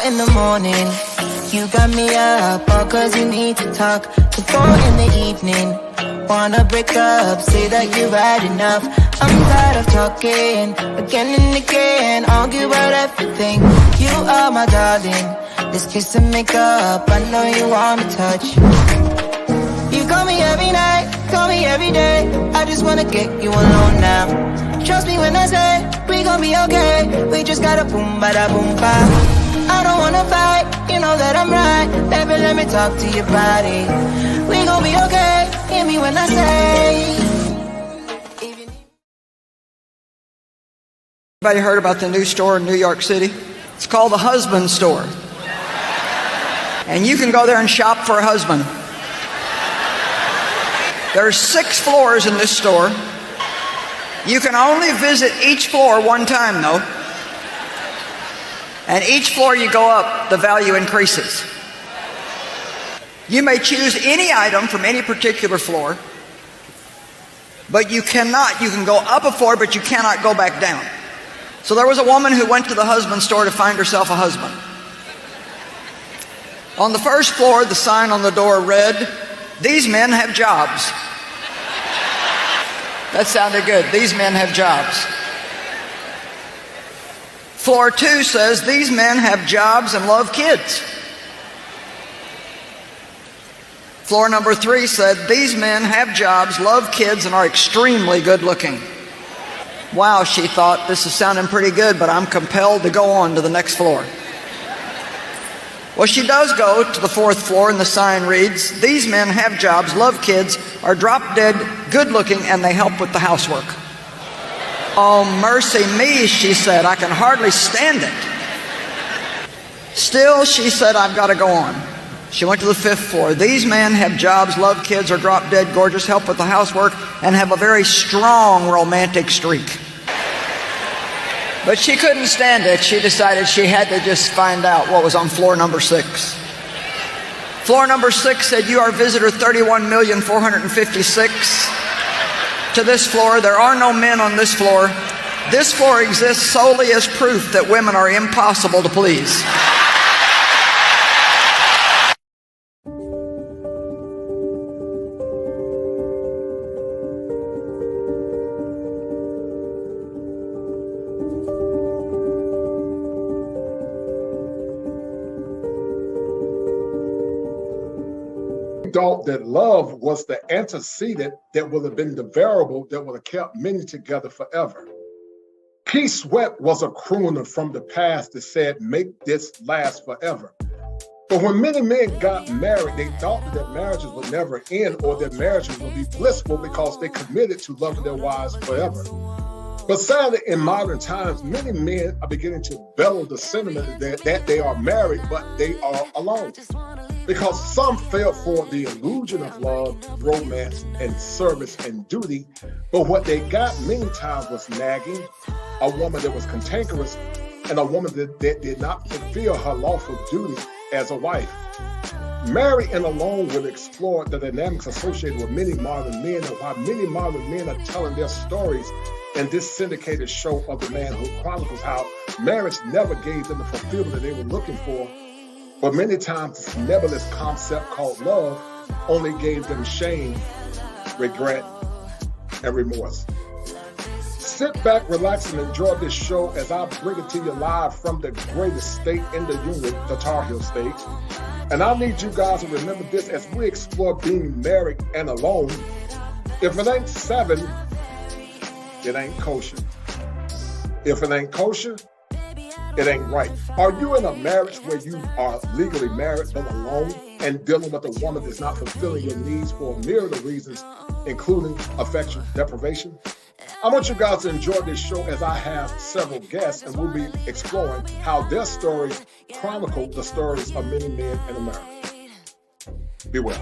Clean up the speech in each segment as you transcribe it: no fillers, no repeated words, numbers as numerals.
in the morning, you got me up, all cause you need to talk. To 4 in the evening, wanna break up, say that you've had enough. I'm tired of talking, again and again, argue about everything. You are my darling, this kiss and make up, I know you want to touch. You call me every night, call me every day, I just wanna get you alone now. Trust me when I say, we gon' be okay, we just gotta boom bada boom ba. I don't wanna fight, you know that I'm right, baby let me talk to your body. We gon' be okay, hear me when I say. Anybody heard about the new store in New York City? It's called the Husband Store. And you can go there and shop for a husband. There's 6 floors in this store. You can only visit each floor one time though. And each floor you go up, the value increases. You may choose any item from any particular floor, but you can go up a floor, but you cannot go back down. So there was a woman who went to the husband store to find herself a husband. On the first floor, the sign on the door read, "These men have jobs." That sounded good. These men have jobs. Floor 2 says, "These men have jobs and love kids." Floor number 3 said, "These men have jobs, love kids, and are extremely good looking." Wow, she thought, this is sounding pretty good, but I'm compelled to go on to the next floor. Well, she does go to the 4th floor, and the sign reads, "These men have jobs, love kids, are drop dead, good looking, and they help with the housework." Oh, mercy me, she said, I can hardly stand it. Still, she said, I've got to go on. She went to the 5th floor. "These men have jobs, love kids, are drop dead, gorgeous, help with the housework, and have a very strong romantic streak." But she couldn't stand it. She decided she had to just find out what was on floor number 6. Floor number 6 said, "You are visitor 31,456. To this floor, there are no men on this floor. This floor exists solely as proof that women are impossible to please." Thought that love was the antecedent that would have been the variable that would have kept many together forever. Keith Sweat was a crooner from the past that said, "Make this last forever." But when many men got married, they thought that their marriages would never end or their marriages would be blissful because they committed to loving their wives forever. But sadly, in modern times, many men are beginning to bellow the sentiment that they are married, but they are alone. Because some fell for the illusion of love, romance, and service and duty, but what they got many times was nagging, a woman that was cantankerous, and a woman that did not fulfill her lawful duty as a wife. Married and Alone will explore the dynamics associated with many modern men and why many modern men are telling their stories in this syndicated show of the Manhood Chronicles, how marriage never gave them the fulfillment that they were looking for, but many times this nebulous concept called love only gave them shame, regret, and remorse. Sit back, relax, and enjoy this show as I bring it to you live from the greatest state in the union, the Tar Heel State. And I need you guys to remember this as we explore being married and alone. If it ain't 7, it ain't kosher. If it ain't kosher, it ain't right. Are you in a marriage where you are legally married but alone and dealing with a woman that's not fulfilling your needs for a myriad of reasons, including affection deprivation? I want you guys to enjoy this show as I have several guests and we'll be exploring how their stories chronicle the stories of many men in America. Be well.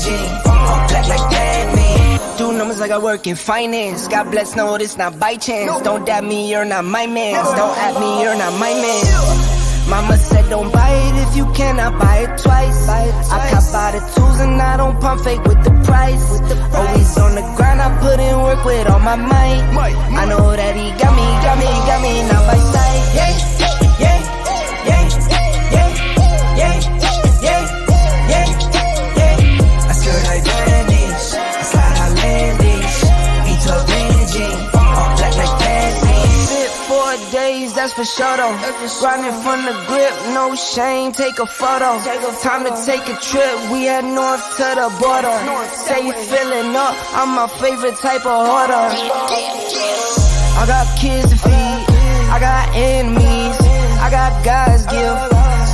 Benji. All black like that me. Do numbers like I work in finance. God bless, no, it's not by chance. Don't dab me, you're not my man. Don't at me, you're not my man. Mama said don't buy it if you cannot buy it twice. I cop by the tools and I don't pump fake with the price. Always on the grind, I put in work with all my might. I know that he got me, not by sight. Yeah, yeah, yeah, yeah, yeah, yeah, yeah, yeah. I skirt like Vanish, I slide out Landish, V12 Benji, all black like that. 4 days, that's for sure though. Grinding from the grip, no shame, take a photo. Time to take a trip, we head north to the border. Say you feeling up, I'm my favorite type of hoarder. I got kids to feed, I got enemies, I got guys give,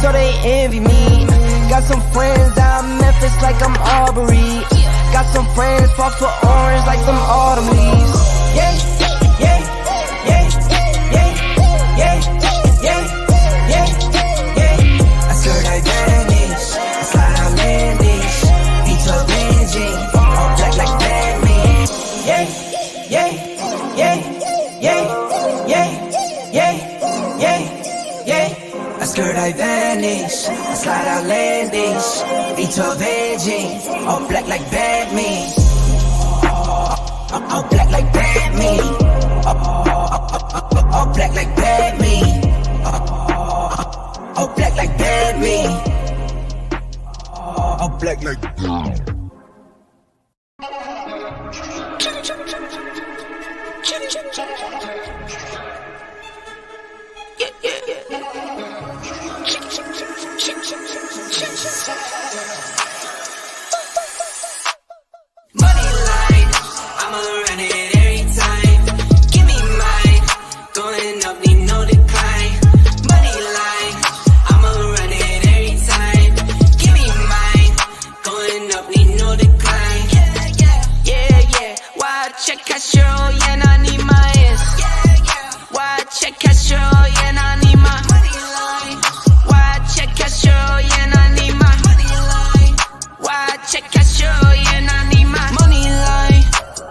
so they envy me. Got some friends out Memphis like I'm Aubrey. Got some friends fought for orange like them autumn leaves. Yeah, yeah, yeah, yeah, yeah, yeah, yeah, yeah. I skirt like Vanish, I slide out Landish, V12 Benji, all black like that me. Yeah, yeah, yeah, yeah, yeah, yeah, yeah, yeah. I skirt like Vanish, I slide out Landish, V12 Benji, all black like bad me. All black like bad me. All black like bad me. All black like bad me. All black like Money line, I'ma run it every time. Give me mine, going up, need no decline. Money line, I'ma run it every time. Give me mine, going up, need no decline. Yeah, yeah. Why check Castro, yeah, I need my ass. Why check Castro, yeah, I need my money line. Why check Castro, yeah, I need my money line. Why check Castro, yeah, I need my money line.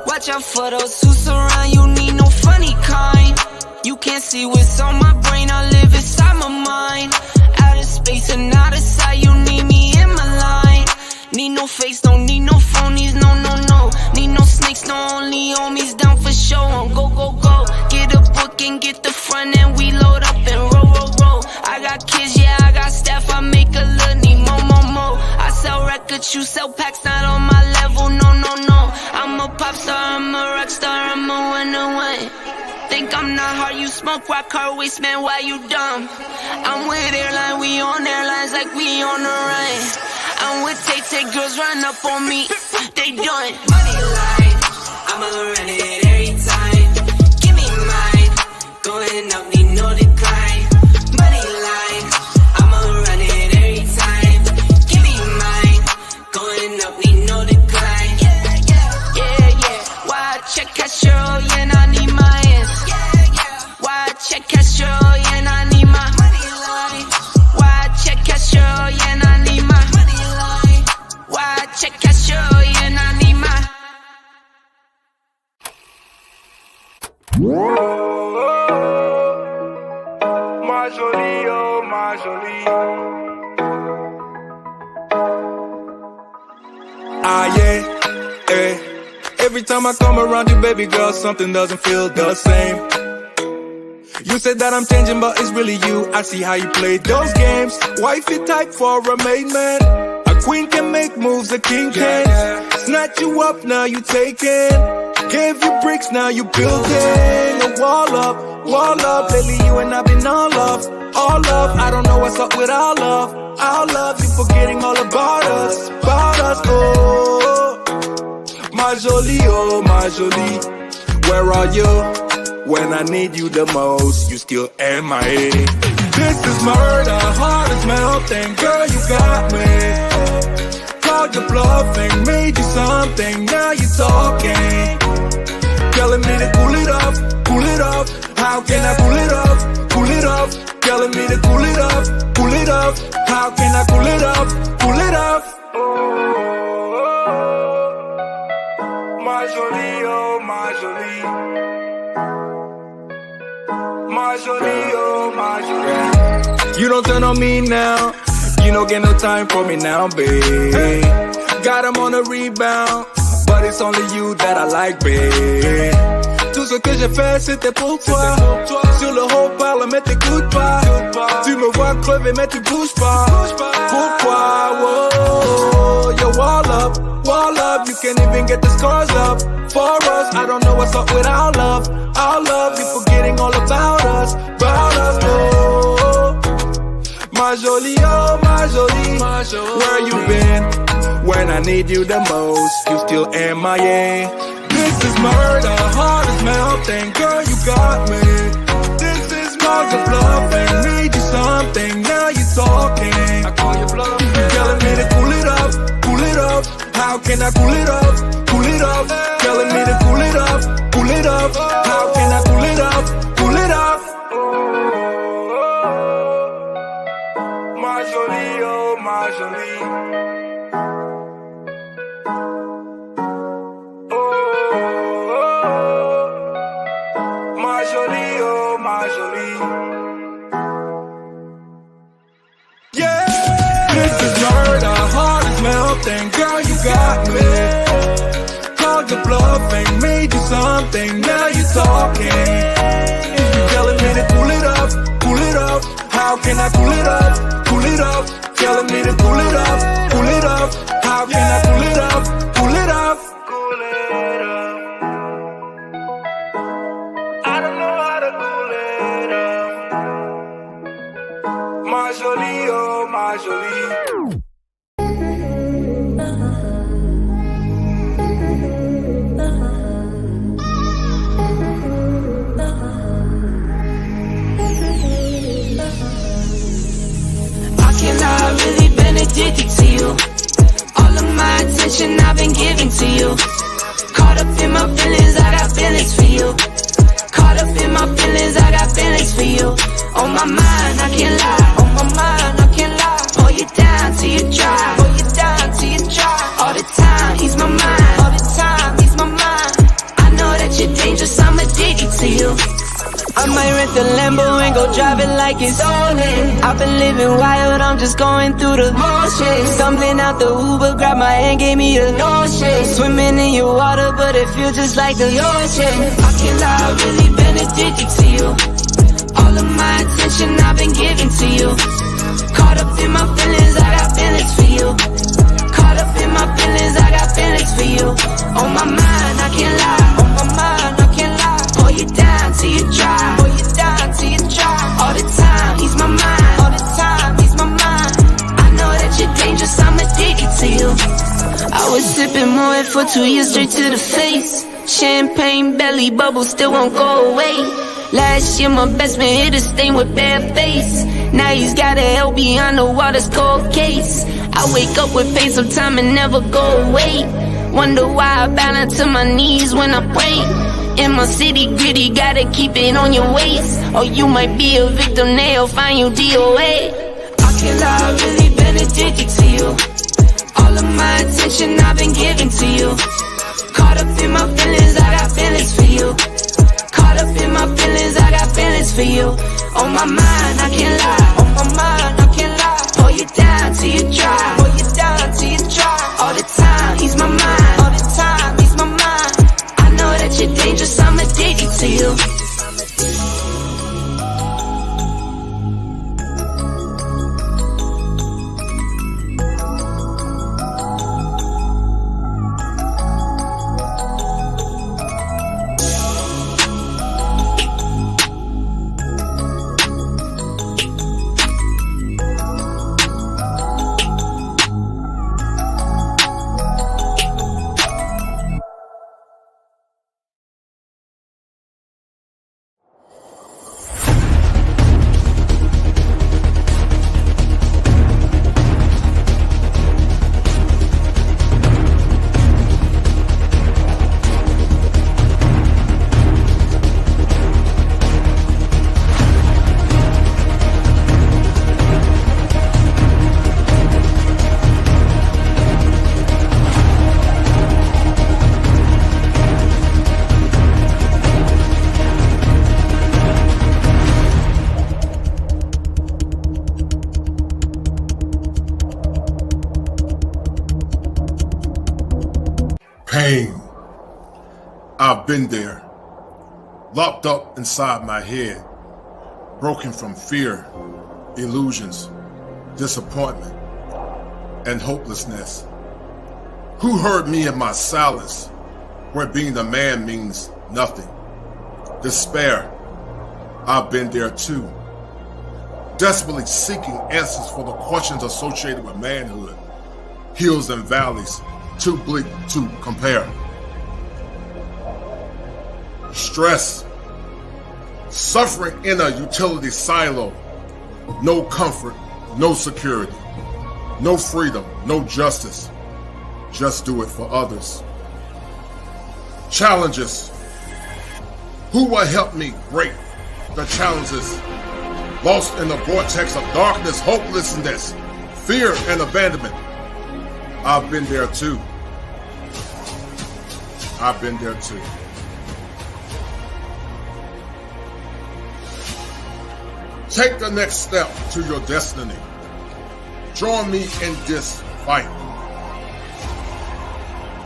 Watch out for those who surround you, need no funny kind. You can't see what's on my brain, I live inside my mind. Out of space and out of sight, you need me in my line. Need no face, don't need no phonies, no, no, no. Need no snakes, no only homies down for show. On go, go, go. Get a book and get the front and we load up and roll, roll, roll. I got kids, yeah, I got staff, I make a little need more, more, more. I sell records, you sell packs, not on my level, no, no, no. I'm a pop star, I'm a rock star, I'm a winner. Think I'm not hard, you smoke rock hard waste, man, why you dumb? I'm with airline, we on airlines like we on the run. I'm with Tay, girls run up on me, they done. Money line, I'ma run it every time. Give me mine, going up, need no decline. Money line, I'ma run it every time. Give me mine, going up, need no decline. Yeah, yeah. Why check Castro, yeah, I need my ass. Why check Castro, yeah, I need my money line. Why check Castro, yeah, I need my money line. Why check Castro, yeah, I need my. Ma jolie, oh ma jolie. Ah yeah, eh. Every time I come around you, baby girl, something doesn't feel the same. You said that I'm changing, but it's really you. I see how you play those games. Wifey type for a main man. A queen can make moves, a king can't. Snatch you up, now you taking. Gave you bricks, now you building a wall up, wall up. Lately you and I've been all love, all love. I don't know what's up with our love, you forgetting all about us, oh. My jolie, oh my jolie, where are you? When I need you the most, you still MIA. This is murder, heart is melting, girl you got me. Called your bluffing, made you something, now you talking. Telling me to cool it off, cool it off. How can I cool it off, cool it off? Telling me to cool it off, cool it off. How can I cool it off, cool it off? Oh. My jolie, oh my jolie. My jolie, oh my jolie. You don't turn on me now. You don't get no time for me now, babe. Got him on a rebound, but it's only you that I like, babe. Tout ce que j'ai fait c'était pour toi. Sur le haut parle mais t'écoutes pas. Tu me vois crever mais tu bouges pas. Pourquoi? Whoa, yo, wall up. You can't even get the scars up for us. I don't know what's up with our love. You forgetting all about us. Oh, my jolie, oh my jolie. Where you been when I need you the most? You still MIA. This is murder, heart is melting. Girl, you got me. This is called your bluff and made you something. Now you're talking. I call you bluff. Telling me to cool it up. How can I cool it up? Telling me to cool it up. How can I cool it up? My jolie, oh my jolie. My jolie, oh my jolie. Yeah, this is murder, heart is melting. Girl, you got me. Called your bluff and made you something. Now you're talking. Telling me to cool it up. How can I cool it up? Telling me to cool it up. How can I cool it up? I don't know how to cool it up. My jolie, oh my jolie. I've really been addicted to you. All of my attention I've been giving to you. Caught up in my feelings, I got feelings for you. Caught up in my feelings, I got feelings for you. On my mind, I can't lie. Pull you down till you dry. All the time, ease my mind. I know that you're dangerous, I'm addicted to you. I might rent the Lambo and go drive it like it's stolen. I've been living wild, I'm just going through the motions. Stumbling out the Uber, grabbed my hand, gave me a notion. Swimming in your water, but it feels just like the ocean. I can't lie, I've really been addicted to you. All of my attention I've been giving to you. Caught up in my feelings, I got feelings for you. Caught up in my feelings, I got feelings for you. On my mind, I can't lie. Pull you down till you dry. All the time, ease my mind. I know that you're dangerous, I'm addicted to you. I was sipping more for 2 years straight to the face. Champagne belly bubbles still won't go away. Last year my best man hit a stain with bare face. Now he's got a hell behind the water's cold case. I wake up with pain sometime and never go away. Wonder why I bow down to my knees when I pray. In my city gritty, gotta keep it on your waist. Or you might be a victim, they'll find you DOA. I can't lie, I've really been addicted to you. All of my attention I've been giving to you. Caught up in my feelings, I got feelings for you. Caught up in my feelings, I got feelings for you. On my mind, I can't lie. Pull you down till you dry. All the time, ease my mind. I know that you're dangerous, I'm addicted to you. Pain. I've been there, locked up inside my head, broken from fear, illusions, disappointment, and hopelessness. Who heard me in my silence, where being a man means nothing? Despair. I've been there too, desperately seeking answers for the questions associated with manhood, hills and valleys, too bleak to compare. Stress, suffering in a utility silo, no comfort, no security, no freedom, no justice, just do it for others. Challenges, who will help me break the challenges? Lost in the vortex of darkness, hopelessness, fear, and abandonment. I've been there too. I've been there too. Take the next step to your destiny. Join me in this fight.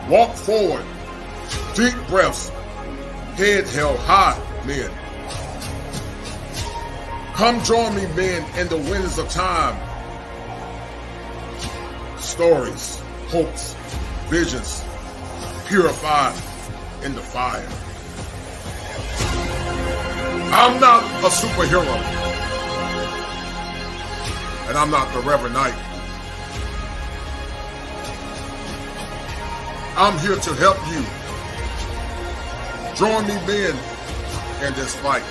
Walk forward. Deep breaths. Head held high, men. Come join me, men, in the winds of time. Stories, hopes, visions, purified in the fire. I'm not a superhero. And I'm not the Reverend Knight. I'm here to help you. Join me, men, in this fight.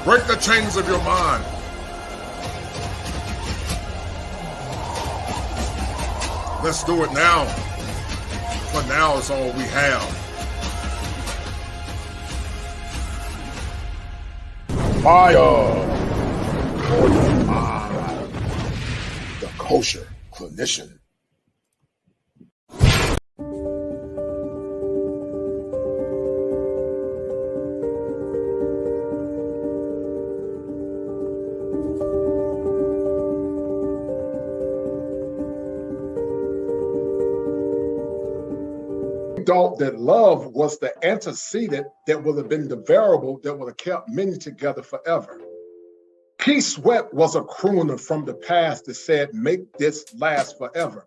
Break the chains of your mind. Let's do it now. For now is all we have. Fire for your mind. The kosher clinician. Thought that love was the antecedent that would have been the variable that would have kept many together forever. Keith Sweat was a crooner from the past that said, make this last forever.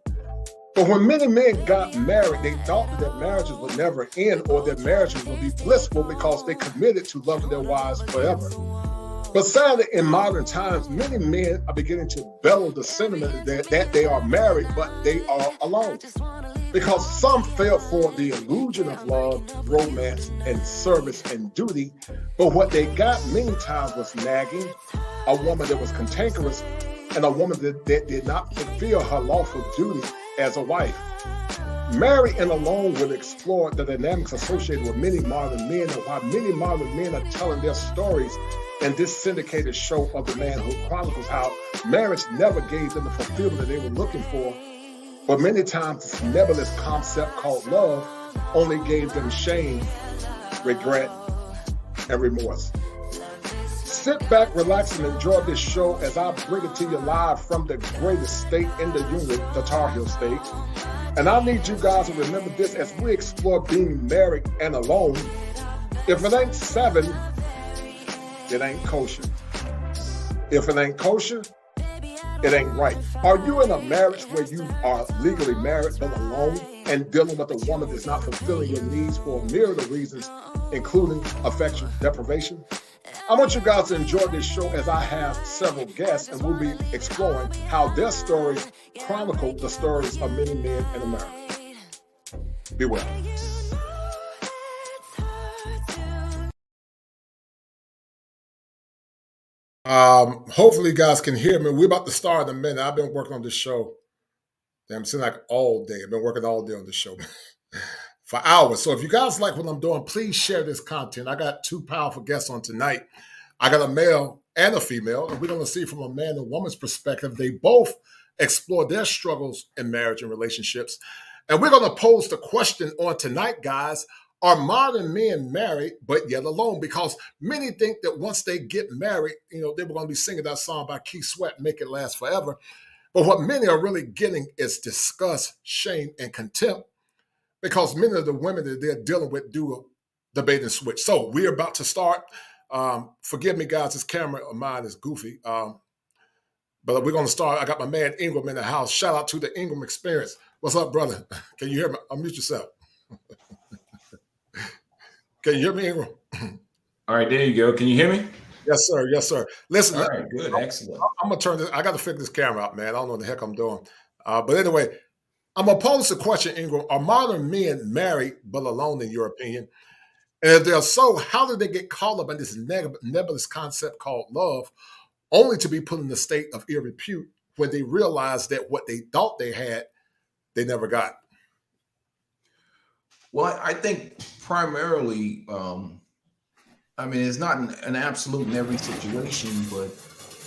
But when many men got married, they thought that their marriages would never end or their marriages would be blissful because they committed to loving their wives forever. But sadly, in modern times, many men are beginning to bellow the sentiment that they are married, but they are alone. Because some fell for the illusion of love, romance, and service and duty, but what they got many times was nagging, a woman that was cantankerous, and a woman that did not fulfill her lawful duty as a wife. Married and Alone will explore the dynamics associated with many modern men and why many modern men are telling their stories in this syndicated show of the Manhood Chronicles, how marriage never gave them the fulfillment that they were looking for. But many times this nebulous concept called love only gave them shame, regret, and remorse. Sit back, relax, and enjoy this show as I bring it to you live from the greatest state in the union, the Tar Heel State. And I need you guys to remember this as we explore being married and alone. If it ain't 7, it ain't kosher. If it ain't kosher, it ain't right. Are you in a marriage where you are legally married but alone and dealing with a woman that's not fulfilling your needs for a myriad of reasons, including affection deprivation? I want you guys to enjoy this show as I have several guests and we'll be exploring how their stories chronicle the stories of many men in America. Be well. Hopefully you guys can hear me. We're about to start in a minute. I've been working on this show. Damn, it seems like all day. I've been working all day on this show for hours. So if you guys like what I'm doing, please share this content. I got 2 powerful guests on tonight. I got a male and a female, and we're going to see from a man and woman's perspective. They both explore their struggles in marriage and relationships. And we're going to pose the question on tonight, guys. Are modern men married but yet alone? Because many think that once they get married, they were going to be singing that song by Keith Sweat, Make It Last Forever. But what many are really getting is disgust, shame, and contempt because many of the women that they're dealing with do the bait and switch. So we're about to start. Forgive me, guys, this camera of mine is goofy. But we're going to start. I got my man Ingram in the house. Shout out to the Ingram Experience. What's up, brother? Can you hear me? Unmute yourself. Can you hear me, Ingram? All right, there you go. Can you hear me? Yes, sir. Yes, sir. Listen. All right, good. Excellent. I'm going to turn this. I got to figure this camera out, man. I don't know what the heck I'm doing. But anyway, I'm going to pose the question, Ingram. Are modern men married but alone, in your opinion? And if they're so, how did they get caught up in this nebulous concept called love, only to be put in a state of ill repute when they realize that what they thought they had, they never got? Well, I think primarily, I mean, it's not an absolute in every situation, but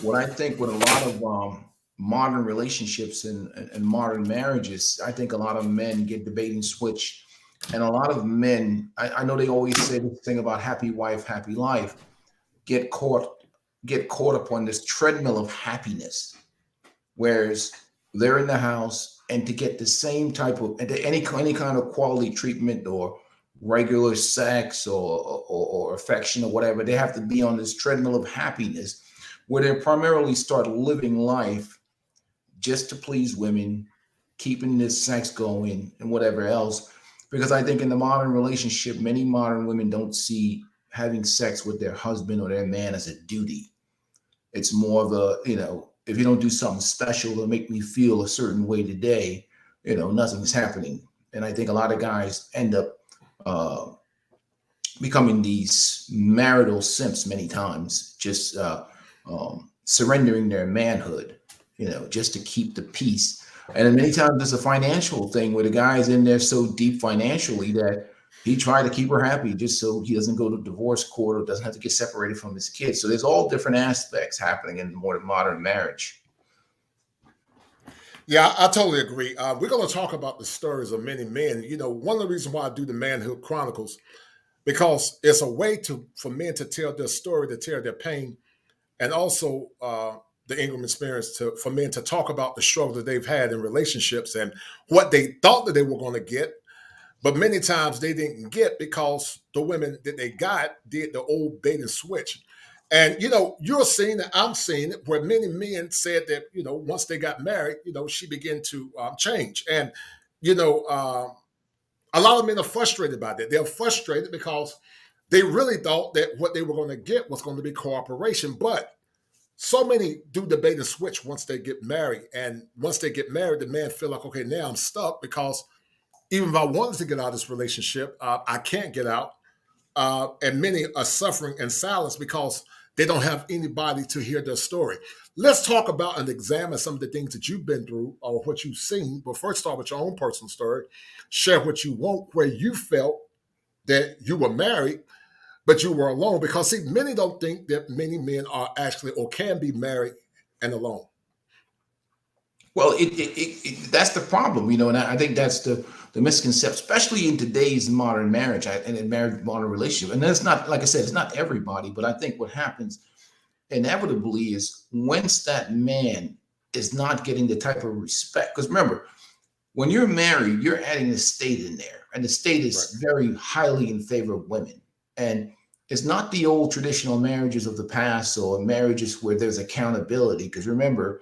what I think with a lot of modern relationships and modern marriages, I think a lot of men get the bait and switch. And a lot of men, I know they always say this thing about happy wife, happy life, get caught up on this treadmill of happiness, whereas they're in the house and to get the same type of any kind of quality treatment or regular sex or affection or whatever, they have to be on this treadmill of happiness where they primarily start living life just to please women, keeping this sex going and whatever else. Because I think in the modern relationship, many modern women don't see having sex with their husband or their man as a duty. It's more of a, if you don't do something special to make me feel a certain way today, nothing's happening. And I think a lot of guys end up becoming these marital simps many times, just surrendering their manhood, just to keep the peace. And then many times it's a financial thing where the guy's in there so deep financially that he tried to keep her happy just so he doesn't go to divorce court or doesn't have to get separated from his kids. So there's all different aspects happening in more modern marriage. Yeah, I totally agree. We're going to talk about the stories of many men. One of the reasons why I do the Manhood Chronicles, because it's a way for men to tell their story, to tell their pain, and also the Ingram Experience for men to talk about the struggle that they've had in relationships and what they thought that they were going to get, but many times they didn't get because the women that they got did the old bait and switch. And, you're seeing it, I'm seeing it, where many men said that, once they got married, she began to change. And, a lot of men are frustrated by that. They're frustrated because they really thought that what they were going to get was going to be cooperation. But so many do the bait and switch once they get married. And once they get married, the man feel like, okay, now I'm stuck because even if I wanted to get out of this relationship, I can't get out. And many are suffering in silence because they don't have anybody to hear their story. Let's talk about and examine some of the things that you've been through or what you've seen. But first, start with your own personal story. Share what you want, where you felt that you were married, but you were alone. Because, see, many don't think that many men are actually or can be married and alone. Well, that's the problem, and I think that's the misconception, especially in today's modern marriage and in modern relationship. And that's not, like I said, it's not everybody, but I think what happens inevitably is once that man is not getting the type of respect, because remember, when you're married, you're adding the state in there, and the state is very highly in favor of women. And it's not the old traditional marriages of the past or marriages where there's accountability, because remember,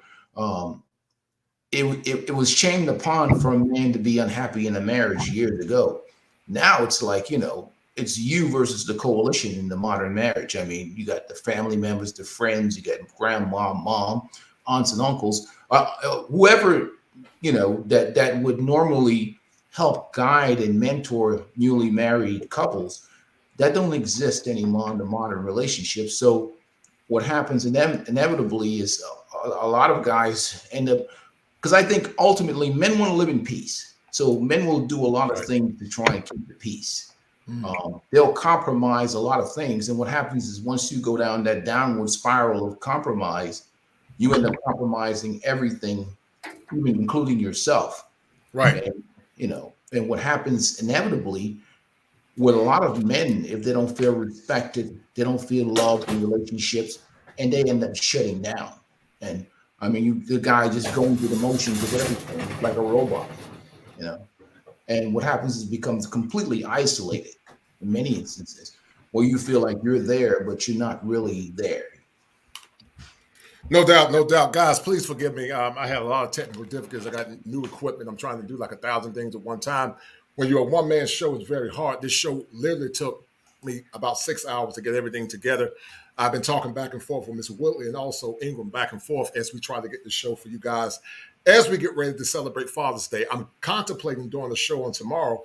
it was shamed upon for a man to be unhappy in a marriage years ago. Now it's like, it's you versus the coalition in the modern marriage. I mean, you got the family members, the friends, you got grandma, mom, aunts and uncles, whoever, that would normally help guide and mentor newly married couples. That don't exist anymore in the modern relationship. So what happens inevitably is a lot of guys end up, because I think ultimately men want to live in peace. So men will do a lot of things to try and keep the peace. They'll compromise a lot of things. And what happens is once you go down that downward spiral of compromise, you end up compromising everything, even including yourself. Right. And, and what happens inevitably with a lot of men, if they don't feel respected, they don't feel loved in relationships, and they end up shutting down. And I mean, the guy just going through the motions of everything like a robot, you know. And what happens is becomes completely isolated in many instances, where you feel like you're there, but you're not really there. No doubt, no doubt. Guys, please forgive me. I had a lot of technical difficulties. I got new equipment. I'm trying to do like 1,000 things at one time. When you're a one-man show, it's very hard. This show literally took me about 6 hours to get everything together. I've been talking back and forth with Ms. Whitley and also Ingram back and forth as we try to get the show for you guys. As we get ready to celebrate Father's Day, I'm contemplating doing a show on tomorrow,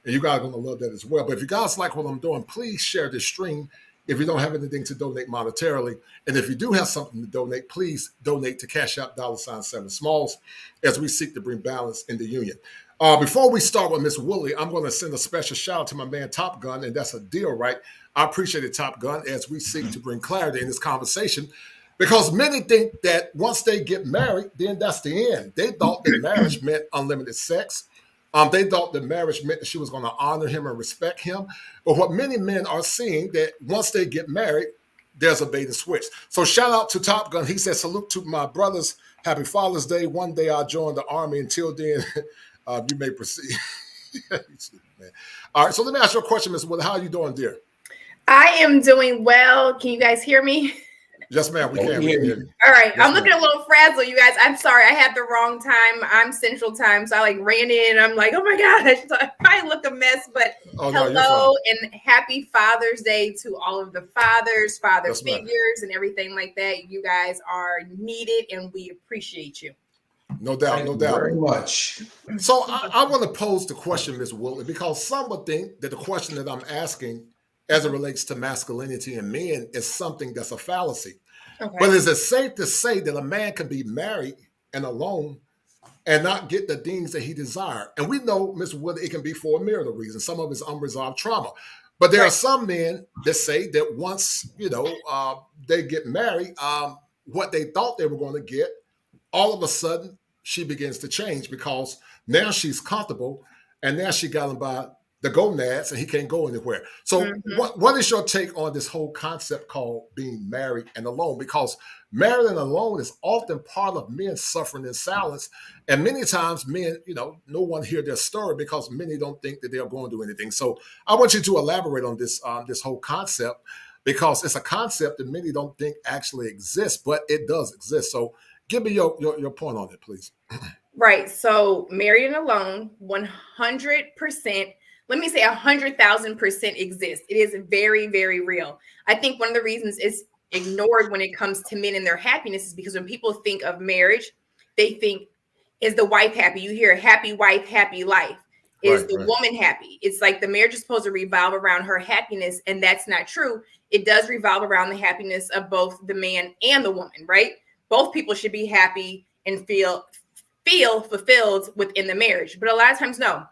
and you guys are going to love that as well. But if you guys like what I'm doing, please share this stream. If you don't have anything to donate monetarily, and if you do have something to donate, please donate to Cash App $7 Smalls as we seek to bring balance in the union. Before we start with Ms. Woolley, I'm going to send a special shout out to my man Top Gun, and that's a deal, right? I appreciate it, Top Gun, as we seek to bring clarity in this conversation, because many think that once they get married, then that's the end. They thought that marriage meant unlimited sex. They thought that marriage meant that she was going to honor him and respect him. But what many men are seeing, that once they get married, there's a bait and switch. So shout out to Top Gun. He says, salute to my brothers. Happy Father's Day. One day I'll join the Army. Until then, you may proceed. All right, so let me ask you a question, Ms. Wood. How are you doing, dear? I am doing well. Can you guys hear me? Yes, ma'am. We can. All right. Yes, I'm looking a little frazzled, you guys. I'm sorry. I had the wrong time. I'm Central Time. So I ran in. I'm like, oh my God. I look a mess. But hello and happy Father's Day to all of the fathers, father figures, and everything like that. You guys are needed and we appreciate you. No doubt. No doubt. Very much. So I want to pose the question, Ms. Woodley, because some would think that the question that I'm asking as it relates to masculinity and men is something that's a fallacy. Okay. But is it safe to say that a man can be married and alone and not get the things that he desired? And we know, Ms. Wood, it can be for a myriad of reasons. Some of it's unresolved trauma. But there are some men that say that once, they get married, what they thought they were going to get, all of a sudden, she begins to change because now she's comfortable and now she got him by the gonads and he can't go anywhere. So what is your take on this whole concept called being married and alone? Because married and alone is often part of men suffering in silence. And many times men, no one hear their story because many don't think that they're going to do anything. So I want you to elaborate on this whole concept, because it's a concept that many don't think actually exists, but it does exist. So give me your point on it, please. Right. So married and alone, 100%. Let me say 100,000% exists. It is very, very real. I think one of the reasons it's ignored when it comes to men and their happiness is because when people think of marriage, they think, is the wife happy? You hear happy wife, happy life. Is the woman happy? It's like the marriage is supposed to revolve around her happiness, and that's not true. It does revolve around the happiness of both the man and the woman, right? Both people should be happy and feel fulfilled within the marriage. But a lot of times, no.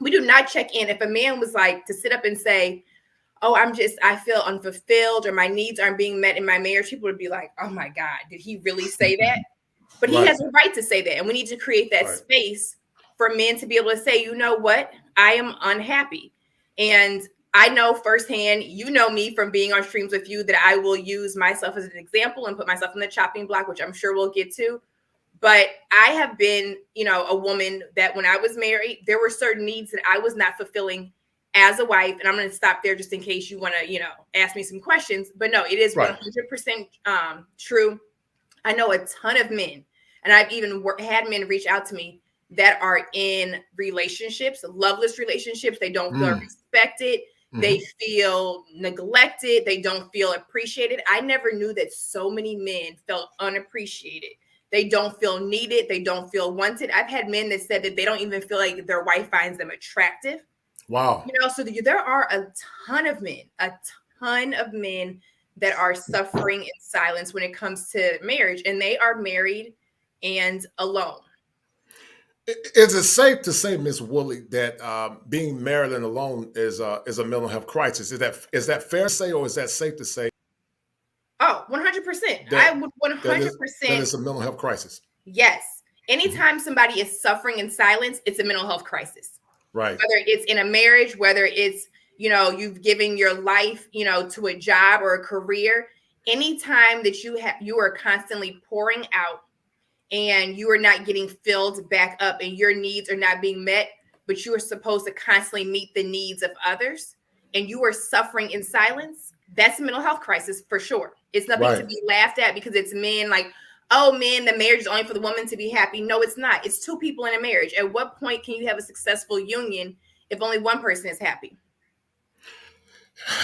We do not check in. If a man was like to sit up and say, oh, I feel unfulfilled or my needs aren't being met in my marriage, people would be like, oh my God, did he really say that? But he has a right to say that. And we need to create that space for men to be able to say, you know what? I am unhappy. And I know firsthand, you know me from being on streams with you, that I will use myself as an example and put myself on the chopping block, which I'm sure we'll get to. But I have been, a woman that when I was married, there were certain needs that I was not fulfilling as a wife. And I'm going to stop there just in case you want to, ask me some questions. But no, it is 100% true. I know a ton of men, and I've even had men reach out to me that are in relationships, loveless relationships. They don't feel respected. They feel neglected. They don't feel appreciated. I never knew that so many men felt unappreciated. They don't feel needed. They don't feel wanted. I've had men that said that they don't even feel like their wife finds them attractive. Wow. So there are a ton of men that are suffering in silence when it comes to marriage, and they are married and alone. Is it safe to say, Ms. Woolley, that being married and alone is a mental health crisis? Is that fair to say, or is that safe to say? Oh, 100%. I would 100%. That is a mental health crisis. Yes. Anytime somebody is suffering in silence, it's a mental health crisis. Right. Whether it's in a marriage, whether it's, you've given your life, to a job or a career, anytime that you are constantly pouring out and you are not getting filled back up and your needs are not being met, but you are supposed to constantly meet the needs of others and you are suffering in silence, that's a mental health crisis for sure. It's nothing to be laughed at because it's men like, oh man, the marriage is only for the woman to be happy. No, it's not. It's two people in a marriage. At what point can you have a successful union if only one person is happy?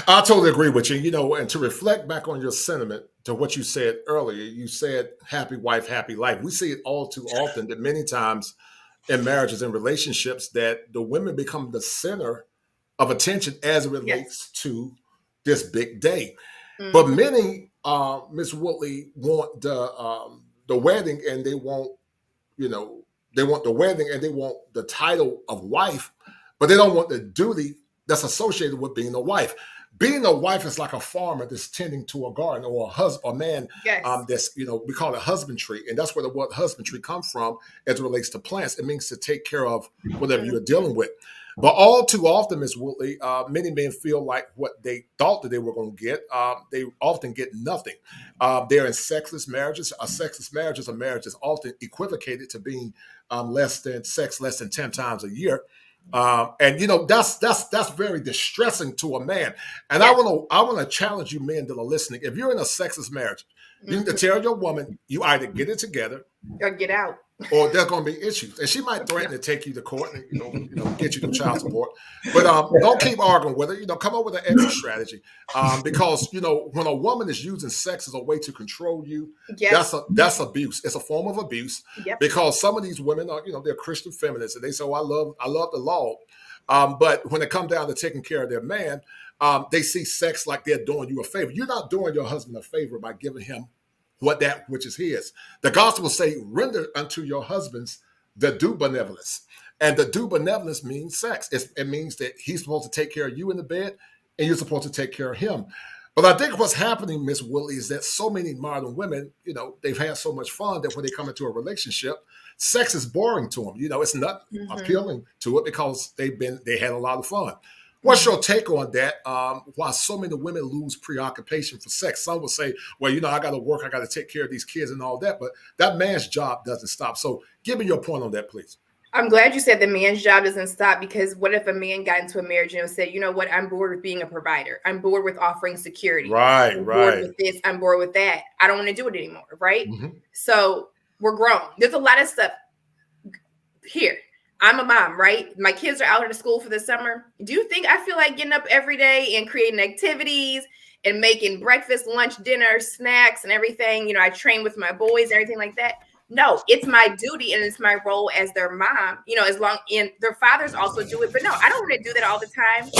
I totally agree with you. You know, and to reflect back on your sentiment to what you said earlier, you said happy wife, happy life. We see it all too often that many times in marriages and relationships that the women become the center of attention as it relates to this big day. But many, Ms. Woodley, want the wedding, and they want, you know, they want the wedding and they want the title of wife, but they don't want the duty that's associated with being a wife. Being a wife is like a farmer that's tending to a garden, or a husband, or man. That's, you know, we call it husbandry, and that's where the word husbandry comes from as it relates to plants. It means to take care of whatever you're dealing with. But all too often, Ms. Woodley, many men feel like what they thought that they were going to get, they often get nothing. They're in sexless marriages. A sexless marriage is a marriage that's often equivocated to being less than 10 times a year. And you know, that's very distressing to a man. And I want to challenge you men that are listening. If you're in a sexless marriage, you need to tell your woman you either get it together or get out, or there's going to be issues. And she might threaten to take you to court and you know get you to child support. But don't keep arguing with her. You know, come up with an exit strategy, because you know when a woman is using sex as a way to control you, that's abuse. It's a form of abuse because some of these women are, you know, they're Christian feminists and they say, "Oh, I love the law," but when it comes down to taking care of their man, they see sex like they're doing you a favor. You're not doing your husband a favor by giving him that which is his. The gospel say, render unto your husbands the due benevolence. And the due benevolence means sex. It means that he's supposed to take care of you in the bed and you're supposed to take care of him. But I think what's happening, Miss Woodley, is that so many modern women, you know, they've had so much fun that when they come into a relationship, sex is boring to them. You know, it's not appealing to it because they had a lot of fun. What's your take on that? Why so many women lose preoccupation for sex? Some will say, well, you know, I got to work, I got to take care of these kids and all that, but that man's job doesn't stop. So give me your point on that, please. I'm glad you said the man's job doesn't stop, because what if a man got into a marriage and said, you know what, I'm bored with being a provider. I'm bored with offering security. I'm bored with this. I'm bored with that. I don't want to do it anymore, right? So we're grown. There's a lot of stuff here. I'm a mom, right? My kids are out of school for the summer. Do you think I feel like getting up every day and creating activities and making breakfast, lunch, dinner, snacks, and everything? You know, I train with my boys and everything like that. No, it's my duty and it's my role as their mom, you know, and their fathers also do it. But no, I don't want to do that all the time.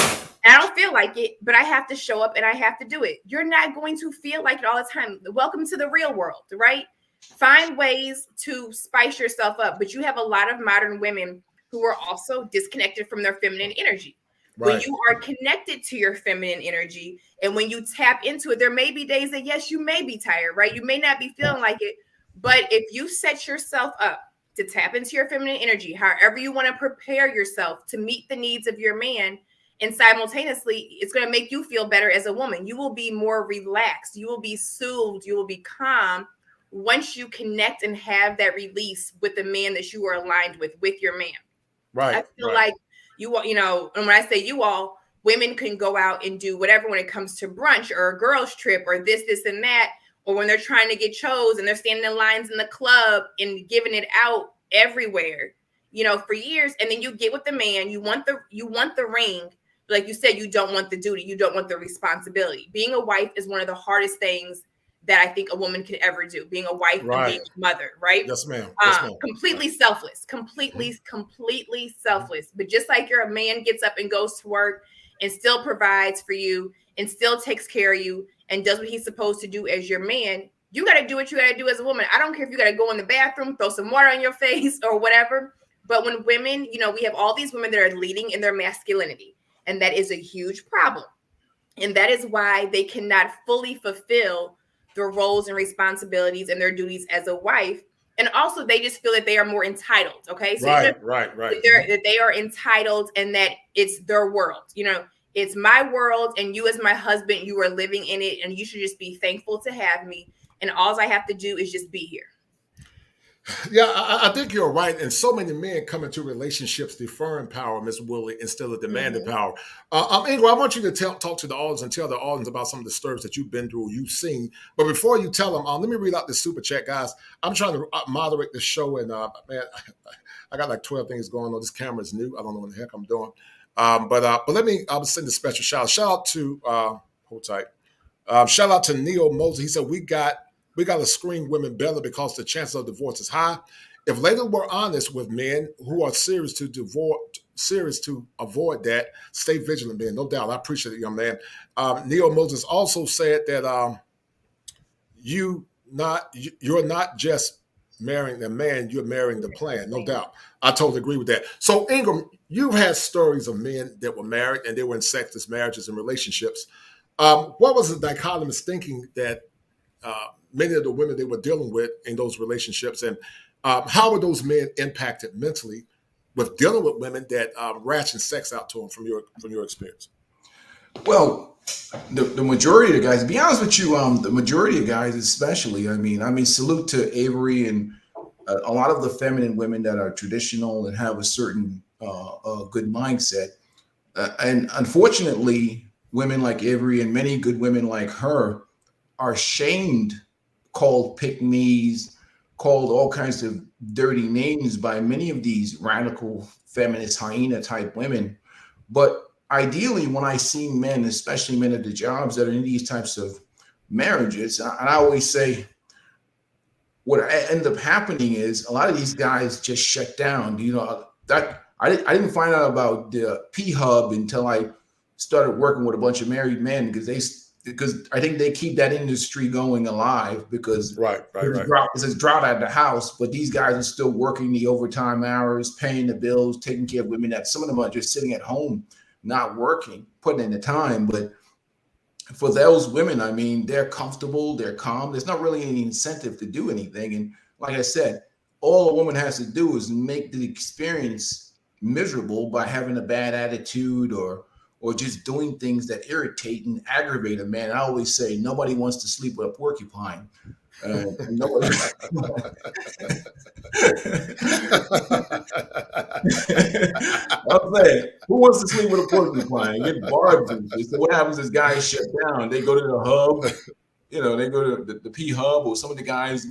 And I don't feel like it, but I have to show up and I have to do it. You're not going to feel like it all the time. Welcome to the real world, right? Find ways to spice yourself up. But you have a lot of modern women who are also disconnected from their feminine energy. When you are connected to your feminine energy and when you tap into it, there may be days that, yes, you may be tired, right? You may not be feeling like it. But if you set yourself up to tap into your feminine energy, however you want to prepare yourself to meet the needs of your man, and simultaneously, it's going to make you feel better as a woman. You will be more relaxed. You will be soothed. You will be calm once you connect and have that release with the man that you are aligned with your man. I feel like you know, and when I say you all, women can go out and do whatever when it comes to brunch or a girls trip or this and that, or when they're trying to get chose and they're standing in lines in the club and giving it out everywhere, you know, for years. And then you get with the man, you want the ring. Like you said, you don't want the duty. You don't want the responsibility. Being a wife is one of the hardest things that I think a woman could ever do. Being a wife and being a mother, right? Yes, ma'am. Completely selfless, completely selfless. But just like your man gets up and goes to work and still provides for you and still takes care of you and does what he's supposed to do as your man, you got to do what you got to do as a woman. I don't care if you got to go in the bathroom, throw some water on your face or whatever. But when women, you know, we have all these women that are leading in their masculinity, and that is a huge problem. And that is why they cannot fully fulfill their roles and responsibilities and their duties as a wife. And also they just feel that they are more entitled. Okay. So that they are entitled and that it's their world. You know, it's my world and you as my husband, you are living in it and you should just be thankful to have me. And all I have to do is just be here. Yeah, I think you're right. And so many men come into relationships deferring power, Miss Willie, instead of demanding Mhm. power. Ingrid, I want you to talk to the audience and tell the audience about some of the stories that you've been through, you've seen. But before you tell them, let me read out the super chat, guys. I'm trying to moderate the show, and man, I got like 12 things going on. This camera's new. I don't know what the heck I'm doing. But let me send a special shout out. Shout out to hold tight. Shout out to Neil Moses. He said we got to screen women better because the chance of divorce is high. If ladies were honest with men who are serious to avoid that, stay vigilant, man. No doubt. I appreciate it, young man. Neil Moses also said that you're not just marrying the man, you're marrying the plan. No doubt. I totally agree with that. So Ingram, you've had stories of men that were married and they were in sexless marriages and relationships. What was the dichotomous thinking that many of the women they were dealing with in those relationships, and how were those men impacted mentally with dealing with women that ration sex out to them from your experience? Well, the majority of the guys, to be honest with you, the majority of guys, especially, I mean, salute to Avery and a lot of the feminine women that are traditional and have a certain good mindset. And unfortunately, women like Avery and many good women like her are shamed, called pick-me's, called all kinds of dirty names by many of these radical feminist hyena type women. But ideally, when I see men, especially men at the jobs that are in these types of marriages, and I always say, what ends up happening is a lot of these guys just shut down. You know, that I didn't find out about the P Hub until I started working with a bunch of married men, because I think they keep that industry going alive because there's a drought at the house, but these guys are still working the overtime hours, paying the bills, taking care of women. That some of them are just sitting at home, not working, putting in the time. But for those women, I mean, they're comfortable, they're calm. There's not really any incentive to do anything. And like I said, all a woman has to do is make the experience miserable by having a bad attitude or just doing things that irritate and aggravate a man. I always say nobody wants to sleep with a porcupine. Nobody. I'm saying, who wants to sleep with a porcupine? Get barbed. So what happens is guys shut down. They go to the hub, they go to the P Hub, or some of the guys,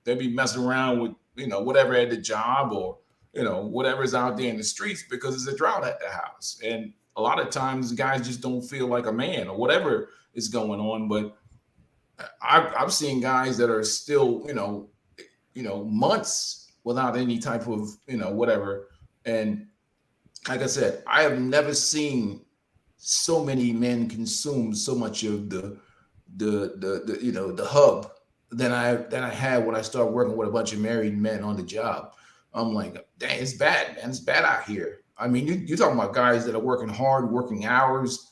they be messing around with, whatever at the job, or, whatever's out there in the streets, because there's a drought at the house. And a lot of times guys just don't feel like a man or whatever is going on. But I've seen guys that are still, months without any type of, whatever. And like I said, I have never seen so many men consume so much of the hub than I had when I started working with a bunch of married men on the job. I'm like, dang, it's bad, man. It's bad out here. I mean, you're talking about guys that are working hard, working hours,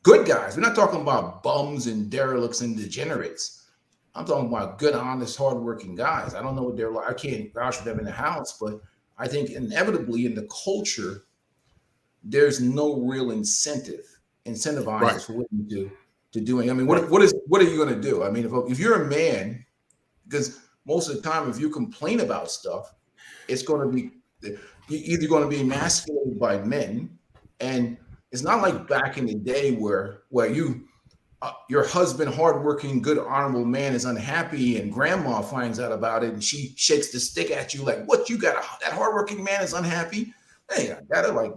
good guys. We're not talking about bums and derelicts and degenerates. I'm talking about good, honest, hardworking guys. I don't know what they're like. I can't vouch for them in the house, but I think inevitably in the culture, there's no real incentivized for women to doing. I mean, what are you going to do? I mean, if you're a man, because most of the time, if you complain about stuff, it's going to be you're either going to be emasculated by men, and it's not like back in the day where your husband, hardworking, good, honorable man, is unhappy, and grandma finds out about it, and she shakes the stick at you like, "What you got? That hardworking man is unhappy." Hey, they're like,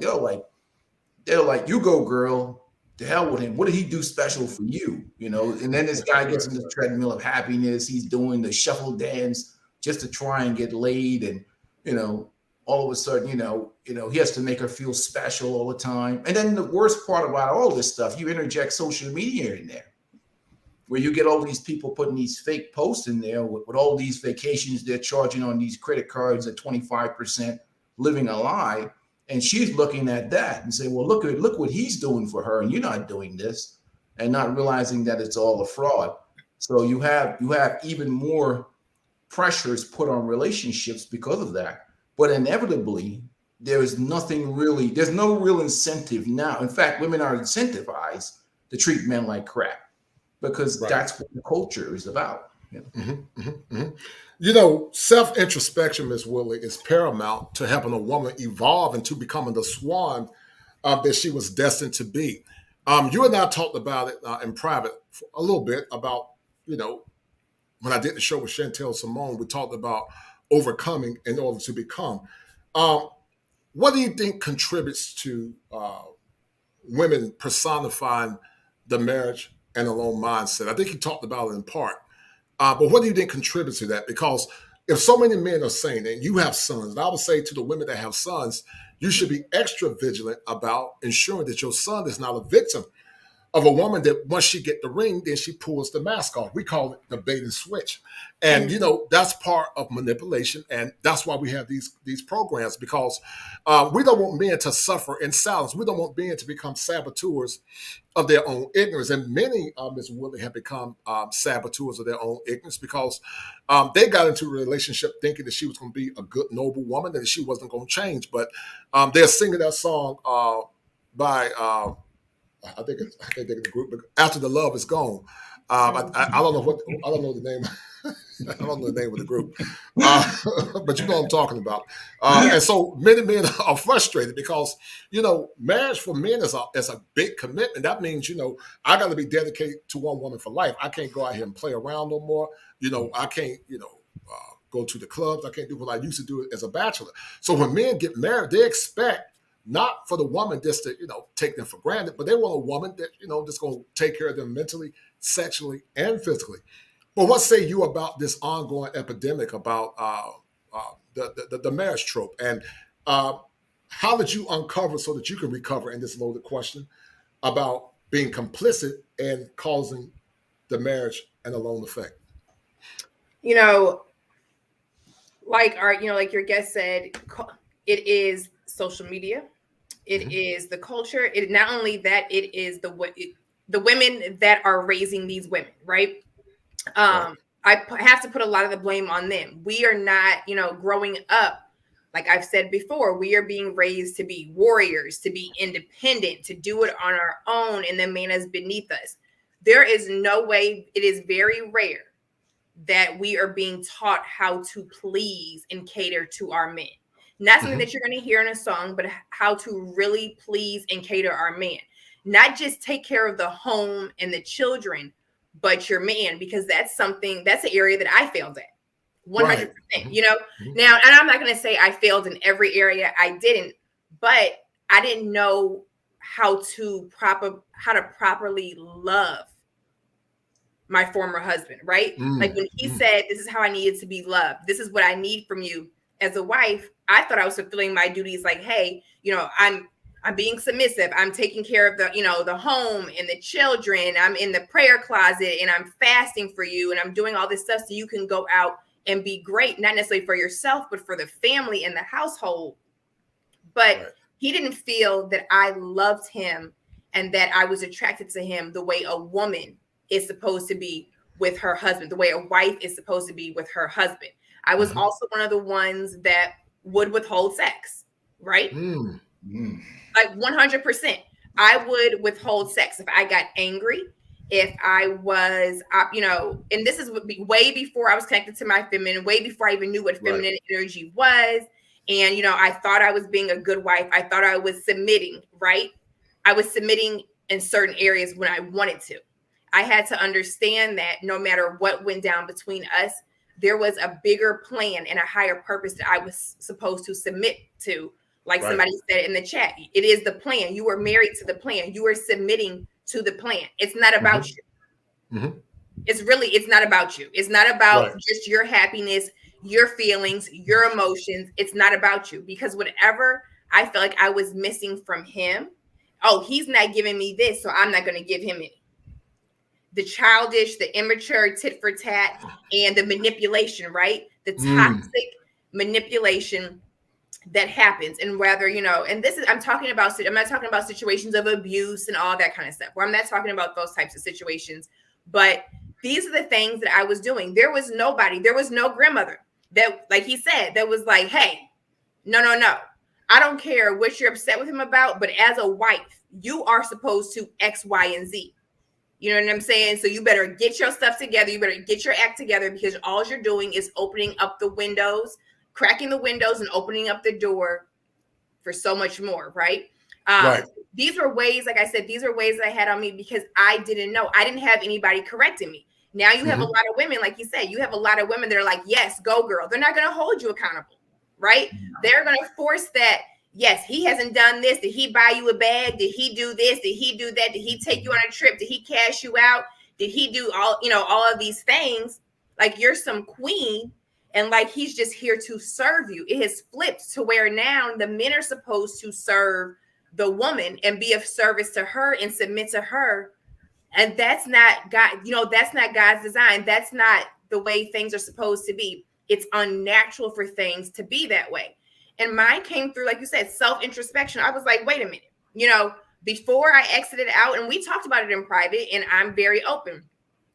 "You go, girl. To hell with him. What did he do special for you?" And then this guy gets in the treadmill of happiness. He's doing the shuffle dance just to try and get laid, and all of a sudden, he has to make her feel special all the time. And then the worst part about all this stuff, you interject social media in there, where you get all these people putting these fake posts in there with all these vacations they're charging on these credit cards at 25%, living a lie. And she's looking at that and saying, well, look what he's doing for her, and you're not doing this, and not realizing that it's all a fraud. So you have even more pressures put on relationships because of that. But inevitably, there's no real incentive now. In fact, women are incentivized to treat men like crap, because that's what the culture is about. You know, self-introspection, Ms. Willie, is paramount to helping a woman evolve into becoming the swan that she was destined to be. You and I talked about it in private for a little bit about, you know, when I did the show with Chantel Simone, we talked about overcoming in order to become. What do you think contributes to women personifying the marriage and alone mindset? I think you talked about it in part. But what do you think contributes to that? Because if so many men are saying, and you have sons, and I would say to the women that have sons, you should be extra vigilant about ensuring that your son is not a victim of a woman that once she get the ring, then she pulls the mask off. We call it the bait and switch. And, you know, that's part of manipulation. And that's why we have these programs, because we don't want men to suffer in silence. We don't want men to become saboteurs of their own ignorance. And many, Ms. Woodley, have become saboteurs of their own ignorance because they got into a relationship thinking that she was going to be a good, noble woman and that she wasn't going to change. But they're singing that song by... I think the group, but After the Love Is Gone. I don't know the name. I don't know the name of the group, but you know what I'm talking about. And so many men are frustrated because, you know, marriage for men is a big commitment. That means, you know, I got to be dedicated to one woman for life. I can't go out here and play around no more. You know, I can't, you know, go to the clubs. I can't do what I used to do as a bachelor. So when men get married, they expect not for the woman just to, you know, take them for granted, but they want a woman that, you know, just going to take care of them mentally, sexually, and physically. But what say you about this ongoing epidemic about the marriage trope? And how did you uncover so that you can recover in this loaded question about being complicit and causing the marriage and alone effect? You know, like like your guest said, it is social media. It is the culture. It not only that, it is the women that are raising these women, right? I have to put a lot of the blame on them. We are not, you know, growing up, like I've said before, we are being raised to be warriors, to be independent, to do it on our own, and the man is beneath us. There is no way, it is very rare that we are being taught how to please and cater to our men. Not something that you're going to hear in a song, but how to really please and cater our man. Not just take care of the home and the children, but your man, because that's an area that I failed at 100%, you know. Now, and I'm not going to say I failed in every area. I didn't, but I didn't know how to properly love my former husband, right? Like when he said, this is how I needed to be loved. This is what I need from you as a wife. I thought I was fulfilling my duties. Like, hey, you know, I'm being submissive. I'm taking care of the, you know, the home and the children. I'm in the prayer closet and I'm fasting for you. And I'm doing all this stuff so you can go out and be great, not necessarily for yourself, but for the family and the household. But he didn't feel that I loved him and that I was attracted to him the way a woman is supposed to be with her husband, the way a wife is supposed to be with her husband. I was also one of the ones that would withhold sex, right? Like 100%. I would withhold sex if I got angry, if I was, you know, and this is way before I was connected to my feminine, way before I even knew what feminine energy was. And, you know, I thought I was being a good wife. I thought I was submitting, right? I was submitting in certain areas when I wanted to. I had to understand that no matter what went down between us, there was a bigger plan and a higher purpose that I was supposed to submit to. Like somebody said in the chat, it is the plan. You were married to the plan. You are submitting to the plan. It's not about you. It's not about you. It's not about just your happiness, your feelings, your emotions. It's not about you, because whatever I felt like I was missing from him, oh, he's not giving me this, so I'm not going to give him any. The childish, the immature, tit for tat, and the manipulation, right? The toxic manipulation that happens. And whether, you know, and this is, I'm not talking about situations of abuse and all that kind of stuff, where I'm not talking about those types of situations, but these are the things that I was doing. There was no grandmother that, like he said, that was like, hey, no. I don't care what you're upset with him about, but as a wife, you are supposed to X, Y, and Z. You know what I'm saying? So you better get your stuff together. You better get your act together, because all you're doing is opening up the windows, cracking the windows and opening up the door for so much more, right? Right. These were ways, like I said, these are ways that I had on me because I didn't know. I didn't have anybody correcting me. Now you have a lot of women, like you said, you have a lot of women that are like, yes, go girl. They're not going to hold you accountable, right? They're going to force that. Yes, he hasn't done this. Did he buy you a bag? Did he do this? Did he do that? Did he take you on a trip? Did he cash you out? Did he do all of these things? Like, you're some queen, and like, he's just here to serve you. It has flipped to where now the men are supposed to serve the woman and be of service to her and submit to her. And that's not God, that's not God's design. That's not the way things are supposed to be. It's unnatural for things to be that way. And mine came through, like you said, self-introspection. I was like, wait a minute, before I exited out, and we talked about it in private, and I'm very open.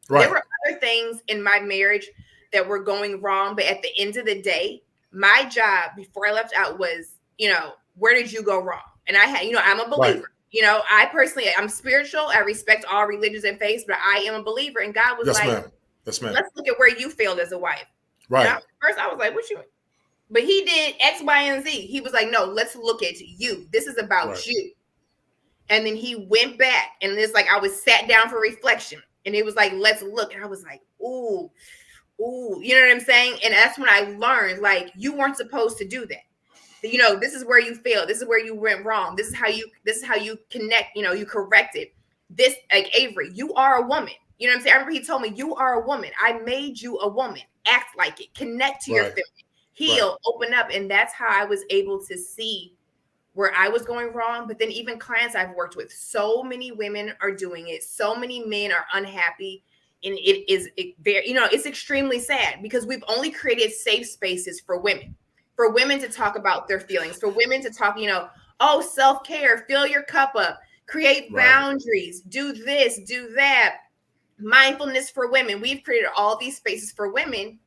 Right. There were other things in my marriage that were going wrong. But at the end of the day, my job before I left out was, where did you go wrong? And I had, I'm a believer. Right. I personally, I'm spiritual. I respect all religions and faiths, but I am a believer. And God was yes, like, ma'am. Yes, ma'am. Let's look at where you failed as a wife. Right. First, I was like, what you mean? But he did X, Y, and Z. He was like, no, let's look at you. This is about you. And then he went back, and it's like I was sat down for reflection. And it was like, let's look. And I was like, ooh, you know what I'm saying? And that's when I learned, like, you weren't supposed to do that. This is where you failed. This is where you went wrong. This is how you connect, you corrected this. Like, Avery, you are a woman. You know what I'm saying? I remember he told me, you are a woman. I made you a woman. Act like it. Connect to your feelings. Heal, open up. And that's how I was able to see where I was going wrong. But then even clients I've worked with, so many women are doing it. So many men are unhappy. And it's extremely sad, because we've only created safe spaces for women to talk about their feelings, for women to talk, self-care, fill your cup up, create boundaries, do this, do that, mindfulness for women. We've created all these spaces for women.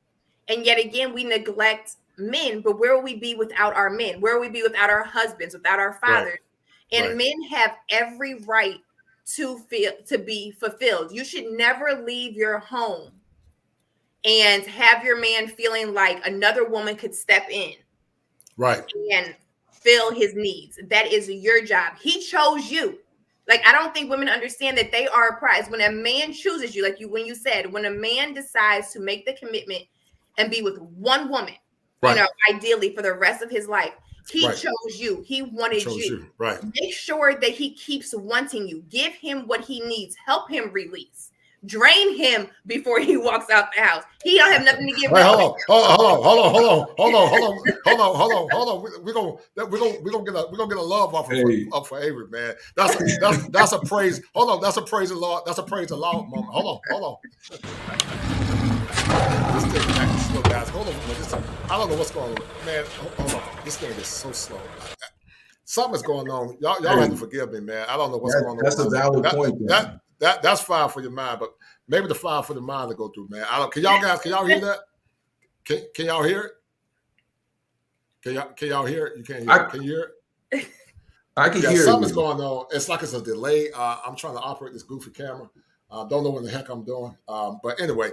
And yet again, we neglect men. But where will we be without our men? Where will we be without our husbands, without our fathers? And men have every right to be fulfilled. You should never leave your home and have your man feeling like another woman could step in and fill his needs. That is your job. He chose you. Like, I don't think women understand that they are a prize. When a man chooses you, when you said, when a man decides to make the commitment and be with one woman, ideally for the rest of his life, he chose you. He wanted you. Right. Make sure that he keeps wanting you. Give him what he needs. Help him release. Drain him before he walks out the house. He don't have nothing to give. Wait, hold on. We're gonna get a love offer up for Avery, man. That's a praise. Hold on, that's a praise the Lord. That's a praise the Lord moment. Hold on. This thing back slow, guys. Hold on. I don't know what's going on, man. Hold on. This thing is so slow. Something's going on. Y'all have to forgive me, man. I don't know what's going on. That's a valid point. That's fine for your mind, but maybe the fire for the mind to go through, man. Can y'all hear that? Can y'all hear it? Can y'all hear it? You can't hear it. Can you hear it? I can hear it. Something's going on. It's like it's a delay. I'm trying to operate this goofy camera. Don't know what the heck I'm doing. But anyway,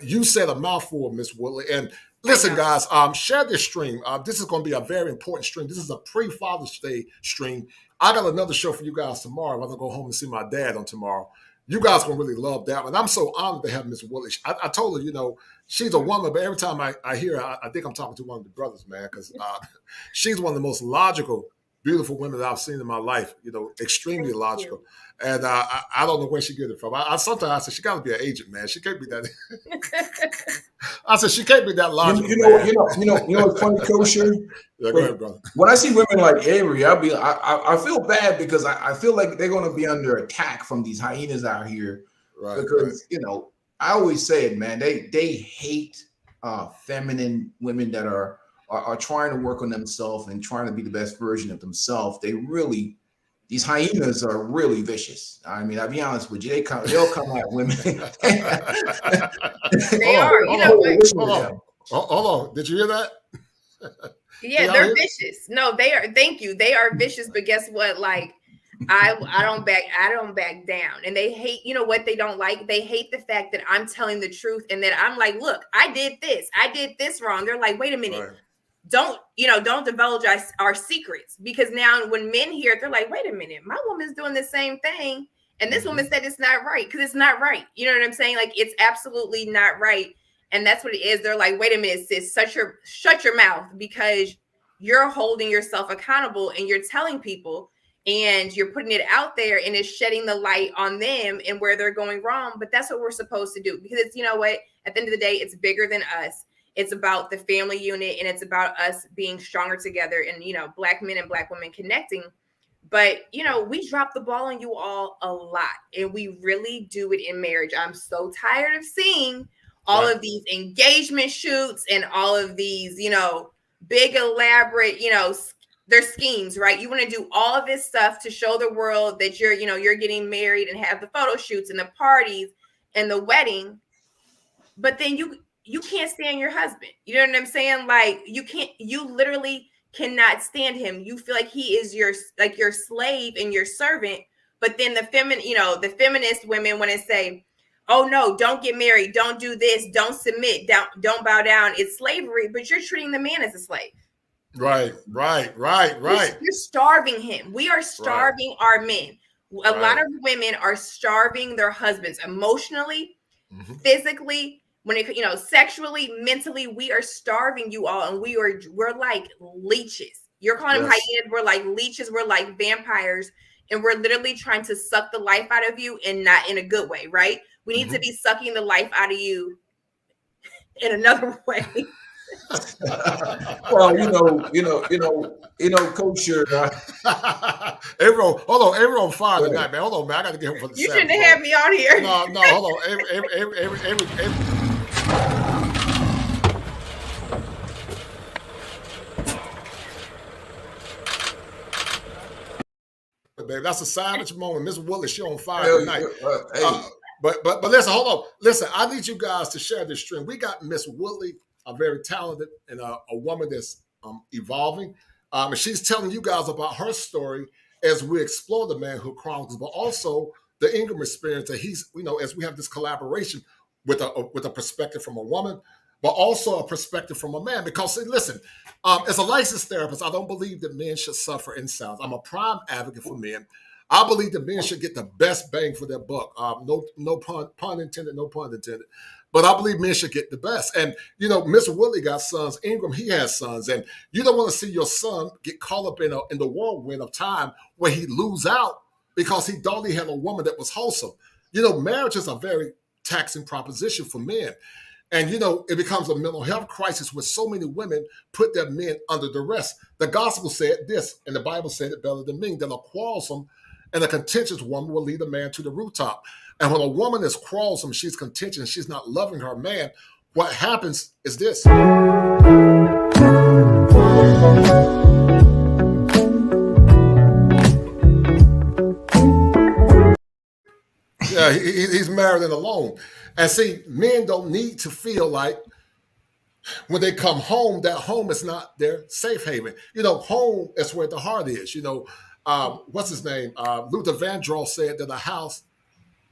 you said a mouthful, Miss Woodley. And listen, guys, share this stream. This is going to be a very important stream. This is a pre-Father's Day stream. I got another show for you guys tomorrow. I'm going to go home and see my dad on tomorrow. You guys are going to really love that one. I'm so honored to have Miss Woodley. I told her, she's a woman, but every time I hear her, I think I'm talking to one of the brothers, man, because she's one of the most logical, beautiful women that I've seen in my life, extremely logical. And I don't know where she get it from. Sometimes I said, she got to be an agent, man. She can't be that. I said, she can't be that logical. You know what's funny, Kosher? Yeah, go ahead, brother. When I see women like Avery, I feel bad, because I feel like they're going to be under attack from these hyenas out here. Right. Because, I always say it, man. They hate feminine women that are trying to work on themselves and trying to be the best version of themselves. These hyenas are really vicious. I mean, I'll be honest with you. They'll come at women. They are. Hold on. Did you hear that? Yeah, they're vicious. No, they are. Thank you. They are vicious. But guess what? Like, I don't back down. And they hate, you know what they don't like? They hate the fact that I'm telling the truth and that I'm like, look, I did this wrong. They're like, wait a minute. Right. Don't divulge our secrets, because now when men hear it, they're like, wait a minute, my woman's doing the same thing. And this woman said it's not right, because it's not right. You know what I'm saying? Like, it's absolutely not right. And that's what it is. They're like, wait a minute, sis, shut your mouth, because you're holding yourself accountable and you're telling people and you're putting it out there, and it's shedding the light on them and where they're going wrong. But that's what we're supposed to do, because it's, you know what, at the end of the day, it's bigger than us. It's about the family unit, and it's about us being stronger together, and, you know, Black men and Black women connecting. But, you know, we drop the ball on you all a lot, and we really do it in marriage. I'm so tired of seeing all of these engagement shoots and all of these, you know, big elaborate, you know, they're schemes, right? You want to do all of this stuff to show the world that you're, you know, you're getting married and have the photo shoots and the parties and the wedding. But then you can't stand your husband. You know what I'm saying? Like, you literally cannot stand him. You feel like he is your slave and your servant. But then the feminist women want to say, oh no, don't get married, don't do this, don't submit, don't bow down. It's slavery, but you're treating the man as a slave. Right. You're starving him. We are starving our men. A lot of women are starving their husbands emotionally, physically, when it, you know, sexually, mentally. We are starving you all, and we're like leeches. You're calling them hyenas. We're like leeches. We're like vampires, and we're literally trying to suck the life out of you, and not in a good way, right? We need to be sucking the life out of you in another way. Well, kosher. Everyone, hold on, everyone fire tonight, man. Hold on, man. I got to get him for the. You shouldn't have had me on here. No, hold on. Every baby, that's a savage moment. Miss Woodley, she on fire tonight. But listen, hold on. Listen, I need you guys to share this stream. We got Miss Woodley, a very talented and a woman that's evolving. And she's telling you guys about her story as we explore the Manhood Chronicles, but also the Ingram experience that he's, you know, as we have this collaboration with a perspective from a woman, but also a perspective from a man. Because, see, listen, as a licensed therapist, I don't believe that men should suffer in silence. I'm a prime advocate for men. I believe that men should get the best bang for their buck. No pun intended, no pun intended. But I believe men should get the best. And, you know, Mr. Woodley got sons. Ingram, he has sons. And you don't want to see your son get caught up in the whirlwind of time where he lose out because he thought he had a woman that was wholesome. You know, marriage is a very taxing proposition for men. And, you know, it becomes a mental health crisis when so many women put their men under duress. The gospel said this, and the Bible said it better than me, that a quarrelsome and a contentious woman will lead a man to the rooftop. And when a woman is quarrelsome, she's contentious, she's not loving her man, what happens is this. Yeah, he's married and alone. And see, men don't need to feel like when they come home, that home is not their safe haven. You know, home is where the heart is. You know, what's his name? Luther Vandross said that a house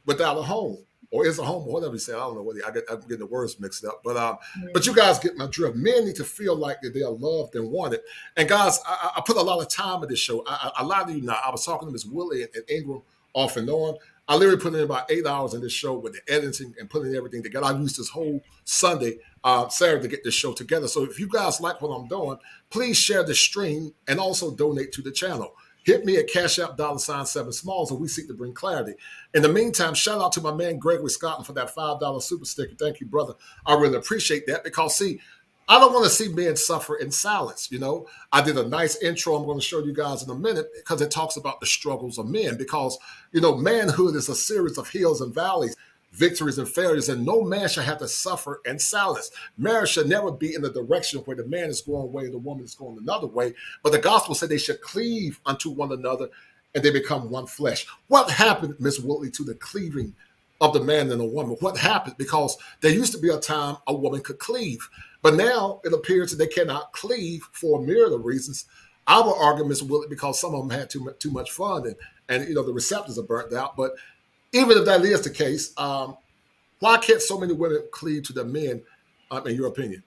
without a home, or is a home, or whatever he said. I don't know what I'm getting the words mixed up. But you guys get my drift. Men need to feel like that they are loved and wanted. And guys, I put a lot of time in this show. I lie to you not. I was talking to Miss Willie and Ingram off and on. I literally put in about 8 hours in this show with the editing and putting everything together. I used this whole Saturday to get this show together. So if you guys like what I'm doing, please share the stream and also donate to the channel. Hit me at Cash App $7 and we seek to bring clarity. In the meantime, shout out to my man Gregory Scotland for that $5 super sticker. Thank you, brother. I really appreciate that because, see, I don't want to see men suffer in silence. You know, I did a nice intro I'm going to show you guys in a minute because it talks about the struggles of men because, you know, manhood is a series of hills and valleys, victories and failures, and no man should have to suffer in silence. Marriage should never be in the direction where the man is going one way and the woman is going another way. But the gospel said they should cleave unto one another and they become one flesh. What happened, Miss Woodley, to the cleaving of the man and the woman? What happened? Because there used to be a time a woman could cleave. But now it appears that they cannot cleave for a myriad of reasons. I would argue, Miss Willie, because some of them had too much fun, and the receptors are burnt out. But even if that is the case, why can't so many women cleave to the men, in your opinion?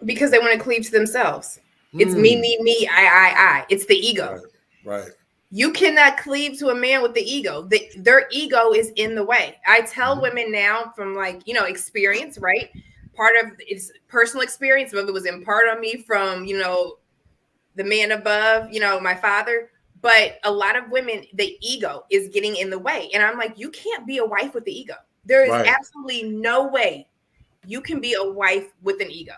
Because they want to cleave to themselves. It's me, I. It's the ego. Right. You cannot cleave to a man with the ego. Their ego is in the way. I tell women now from experience, right? Part of it's personal experience, whether it was imparted on me from, the man above, my father. But a lot of women, the ego is getting in the way. And I'm like, you can't be a wife with the ego. There is absolutely no way you can be a wife with an ego.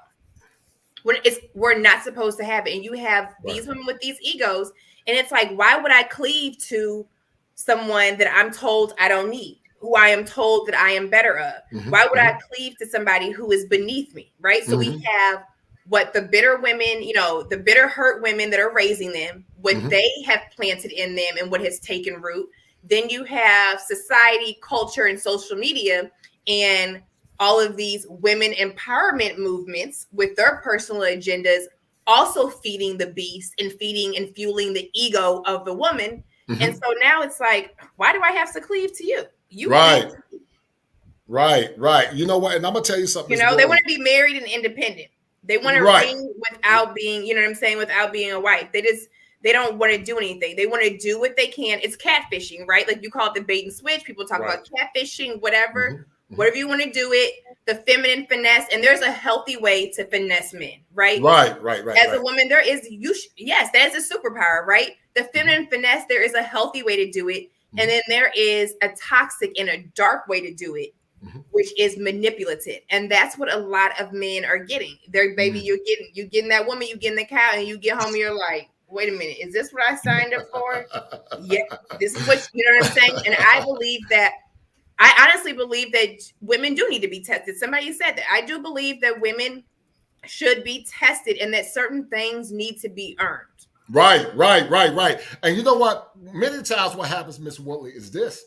We're not supposed to have it. And you have these women with these egos. And it's like, why would I cleave to someone that I'm told I don't need, who I am told that I am better of? Why would I cleave to somebody who is beneath me, right? So we have what the bitter women, the bitter hurt women that are raising them, what they have planted in them and what has taken root. Then you have society, culture, and social media, and all of these women empowerment movements with their personal agendas also feeding the beast and feeding and fueling the ego of the woman. And so now it's like, why do I have to cleave to you? Right. You know what? And I'm going to tell you something. They want to be married and independent. They want to ring without being, without being a wife. They don't want to do anything. They want to do what they can. It's catfishing, right? Like you call it the bait and switch. People talk about catfishing, whatever. Whatever you want to do it, the feminine finesse, and there's a healthy way to finesse men, right? Right. As a woman, there is, yes, that is a superpower, right? The feminine finesse, there is a healthy way to do it. And then there is a toxic and a dark way to do it, which is manipulative. And that's what a lot of men are getting. They're, baby, you're getting that woman, you getting the cow, and you get home and you're like, wait a minute, is this what I signed up for? Yeah, this is what, you know what I'm saying? And I honestly believe that women do need to be tested. Somebody said that. I do believe that women should be tested and that certain things need to be earned. Right. And you know what? Many times what happens, Miss Woodley, is this.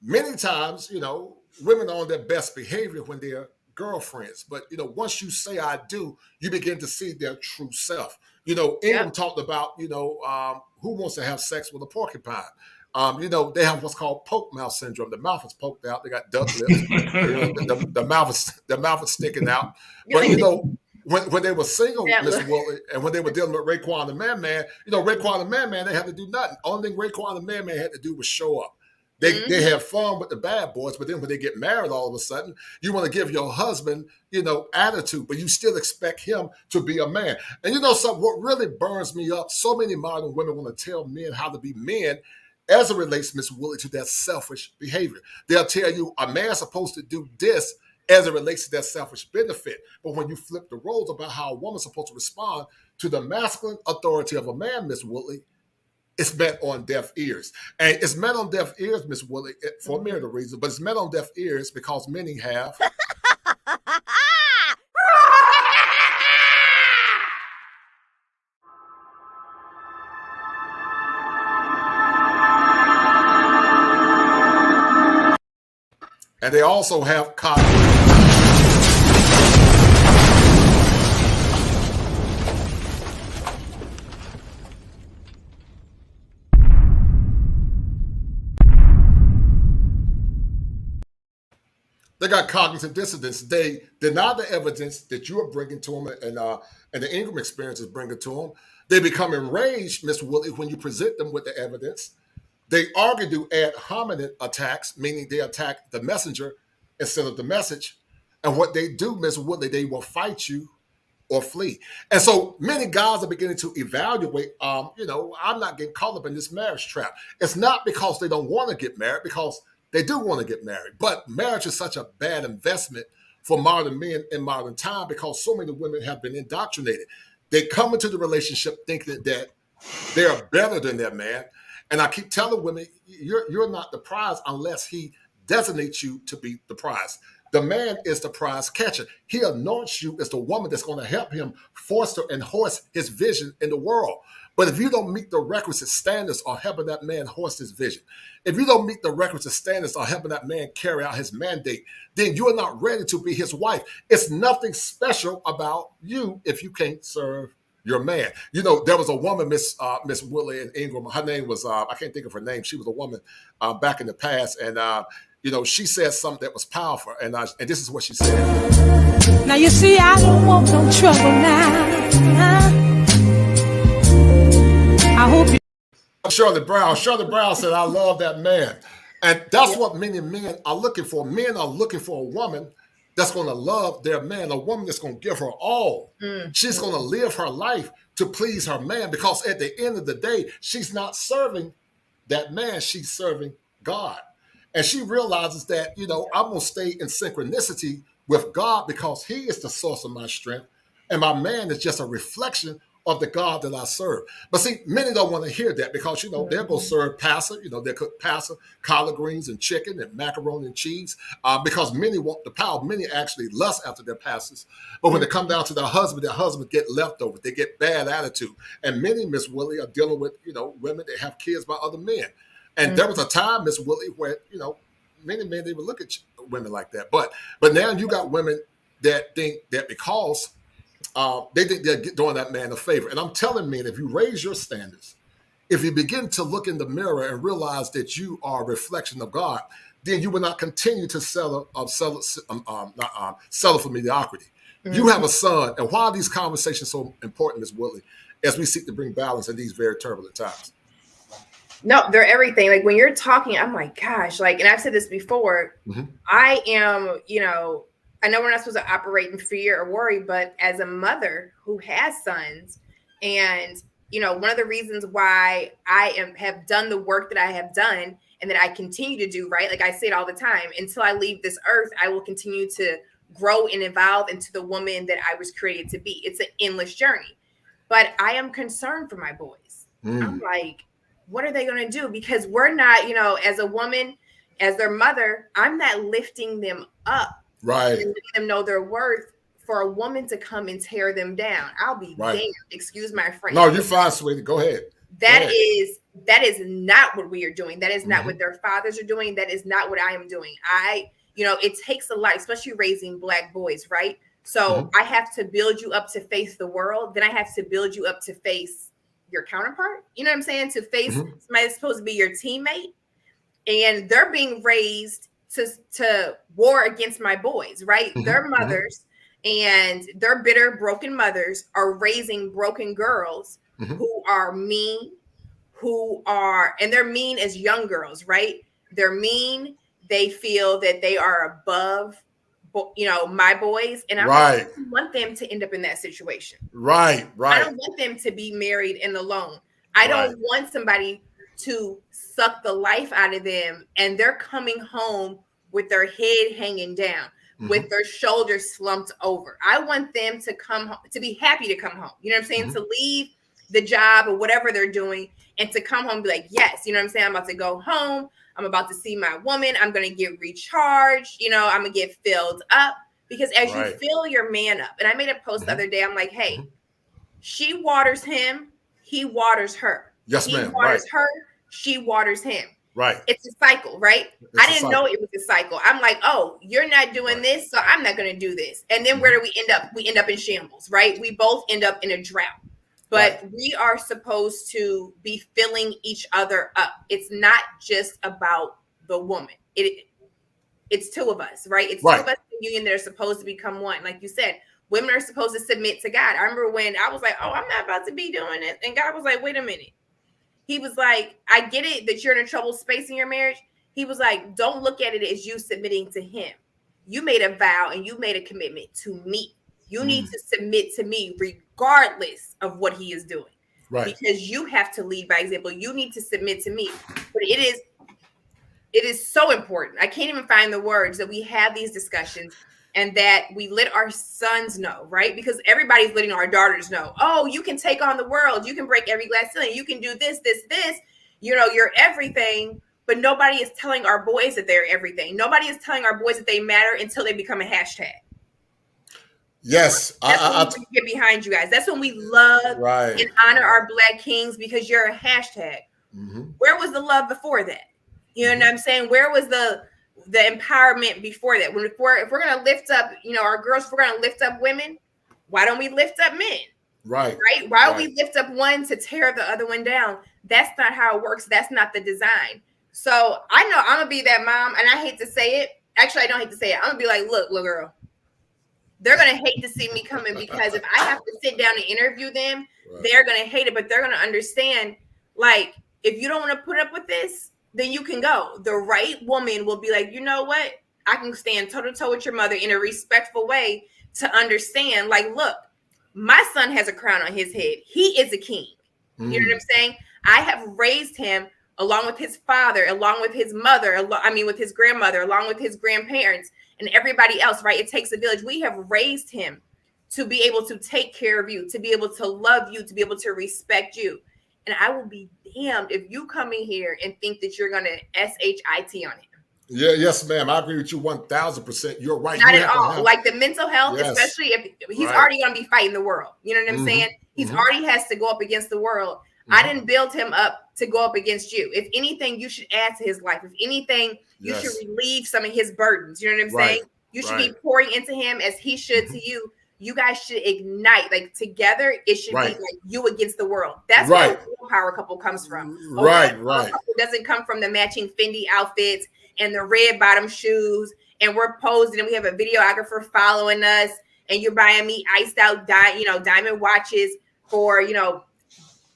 Many times, women are on their best behavior when they're girlfriends. But, once you say I do, you begin to see their true self. Ingham talked about, who wants to have sex with a porcupine? They have what's called poke mouth syndrome. The mouth is poked out. They got duck lips. The mouth is sticking out. But when they were single, Miss Woodley, and when they were dealing with Raekwon the Man Man, Raekwon the Man Man, they had to do nothing. Only thing Raekwon the Man Man had to do was show up. They have fun with the bad boys, but then when they get married, all of a sudden, you want to give your husband, attitude, but you still expect him to be a man. And something, what really burns me up, so many modern women want to tell men how to be men as it relates, Miss Woodley, to that selfish behavior. They'll tell you a man's supposed to do this as it relates to that selfish benefit. But when you flip the roles about how a woman's supposed to respond to the masculine authority of a man, Miss Woodley, it's met on deaf ears. And it's met on deaf ears, Miss Woodley, for a myriad of reasons, but it's met on deaf ears because many have... And they also have cognitive. They got cognitive dissonance. They deny the evidence that you are bringing to them and the Ingham experience is bringing to them. They become enraged, Mr. Woodley, when you present them with the evidence. They argue do ad hominem attacks, meaning they attack the messenger instead of the message. And what they do, Ms. Woodley, they will fight you or flee. And so many guys are beginning to evaluate, I'm not getting caught up in this marriage trap. It's not because they don't want to get married, because they do want to get married. But marriage is such a bad investment for modern men in modern time because so many women have been indoctrinated. They come into the relationship thinking that they're better than their man. And I keep telling women, you're not the prize unless he designates you to be the prize. The man is the prize catcher. He anoints you as the woman that's going to help him foster and hoist his vision in the world. But if you don't meet the requisite standards of helping that man hoist his vision, if you don't meet the requisite standards of helping that man carry out his mandate, then you're not ready to be his wife. It's nothing special about you if you can't serve your man. You know, there was a woman, Miss Willie and Ingram. Her name was I can't think of her name. She was a woman back in the past, and you know, she said something that was powerful, and this is what she said. Now you see, I don't want no trouble now. I hope you. Shirley Brown. Shirley Brown said, "I love that man," and that's what many men are looking for. Men are looking for a woman that's going to love their man, a woman that's going to give her all. She's going to live her life to please her man, because at the end of the day, she's not serving that man, she's serving God. And she realizes that, you know, I'm going to stay in synchronicity with God because he is the source of my strength, and my man is just a reflection of the God that I serve. But see, many don't want to hear that because, you know, they'll go serve pastor, you know, they cook pastor, collard greens and chicken and macaroni and cheese because many want the power. Many actually lust after their pastors. But when they come down to their husband get leftovers. They get bad attitude. And many, Miss Willie, are dealing with, you know, women that have kids by other men. And there was a time, Miss Willie, where, you know, many men, they would look at women like that. But now you got women that think that because they think they're doing that man a favor. And I'm telling men, if you raise your standards, if you begin to look in the mirror and realize that you are a reflection of God, then you will not continue to settle for mediocrity. You have a son. And why are these conversations so important, Ms. Woodley, as we seek to bring balance in these very turbulent times? No, they're everything. Like when you're talking, I'm like, gosh, like, and I've said this before, I am, you know, I know we're not supposed to operate in fear or worry, but as a mother who has sons, and, you know, one of the reasons why I have done the work that I have done and that I continue to do, right? Like I say it all the time, until I leave this earth, I will continue to grow and evolve into the woman that I was created to be. It's an endless journey, but I am concerned for my boys. I'm like, what are they going to do? Because we're not, you know, as a woman, as their mother, I'm not lifting them up. Right. And letting them know their worth for a woman to come and tear them down. I'll be damned. Excuse my French. No, you're fine, sweetie. Go ahead. That is not what we are doing. That is not what their fathers are doing. That is not what I am doing. You know, it takes a lot, especially raising Black boys, right? So I have to build you up to face the world. Then I have to build you up to face your counterpart. You know what I'm saying? To face somebody that's supposed to be your teammate. And they're being raised to war against my boys, right? Their mothers and their bitter, broken mothers are raising broken girls who are mean, and they're mean as young girls, right? They're mean. They feel that they are above, you know, my boys. And I don't want them to end up in that situation. Right. I don't want them to be married and alone. I don't want somebody to suck the life out of them and they're coming home with their head hanging down, with their shoulders slumped over. I want them to come home, to be happy to come home. You know what I'm saying? To leave the job or whatever they're doing and to come home and be like, yes, you know what I'm saying? I'm about to go home. I'm about to see my woman. I'm going to get recharged. You know, I'm going to get filled up, because as you fill your man up, and I made a post the other day, I'm like, hey, she waters him. He waters her. Yes, ma'am. He waters her. She waters him. Right. It's a cycle, right? I didn't know it was a cycle. I'm like, oh, you're not doing this, so I'm not going to do this. And then where do we end up? We end up in shambles, right? We both end up in a drought. But we are supposed to be filling each other up. It's not just about the woman. It's two of us, right? It's two of us in the union that are supposed to become one. Like you said, women are supposed to submit to God. I remember when I was like, oh, I'm not about to be doing it. And God was like, wait a minute. He was like, I get it that you're in a troubled space in your marriage. He was like, don't look at it as you submitting to him. You made a vow and you made a commitment to me. You need to submit to me regardless of what he is doing. Right. Because you have to lead by example. You need to submit to me. But it is so important. I can't even find the words that we have these discussions and that we let our sons know, right? Because everybody's letting our daughters know, oh, you can take on the world. You can break every glass ceiling. You can do this. You know, you're everything. But nobody is telling our boys that they're everything. Nobody is telling our boys that they matter until they become a hashtag. Yes. That's when we get behind you guys. That's when we love and honor our Black kings, because you're a hashtag. Where was the love before that? You know what I'm saying? Where was the empowerment before that? If we're going to lift up, you know, our girls, if we're going to lift up women, why don't we lift up men? Right. Right? Why would we lift up one to tear the other one down? That's not how it works. That's not the design. So I know I'm gonna be that mom, and I hate to say it. Actually, I don't hate to say it. I'm gonna be like, look, little girl, they're gonna hate to see me coming, because if I have to sit down and interview them, they're gonna hate it, but they're gonna understand, like, if you don't want to put up with this, then you can go. The right woman will be like, you know what? I can stand toe to toe with your mother in a respectful way to understand, like, look, my son has a crown on his head. He is a king. You know what I'm saying? I have raised him along with his father, along with his mother, with his grandmother, along with his grandparents and everybody else, right? It takes a village. We have raised him to be able to take care of you, to be able to love you, to be able to respect you. And I will be damned if you come in here and think that you're going to SHIT on him. Yeah, yes, ma'am. I agree with you 1,000%. You're right. Not at all. Like the mental health, especially if he's already going to be fighting the world. You know what I'm saying? He's already has to go up against the world. I didn't build him up to go up against you. If anything, you should add to his life. If anything, you should relieve some of his burdens. You know what I'm saying? You should be pouring into him as he should to you. You guys should ignite, like, together. It should be like you against the world. That's where a real power couple comes from. A real power couple doesn't come from the matching Fendi outfits and the red bottom shoes, and we're posing and we have a videographer following us, and you're buying me iced out diamond watches for,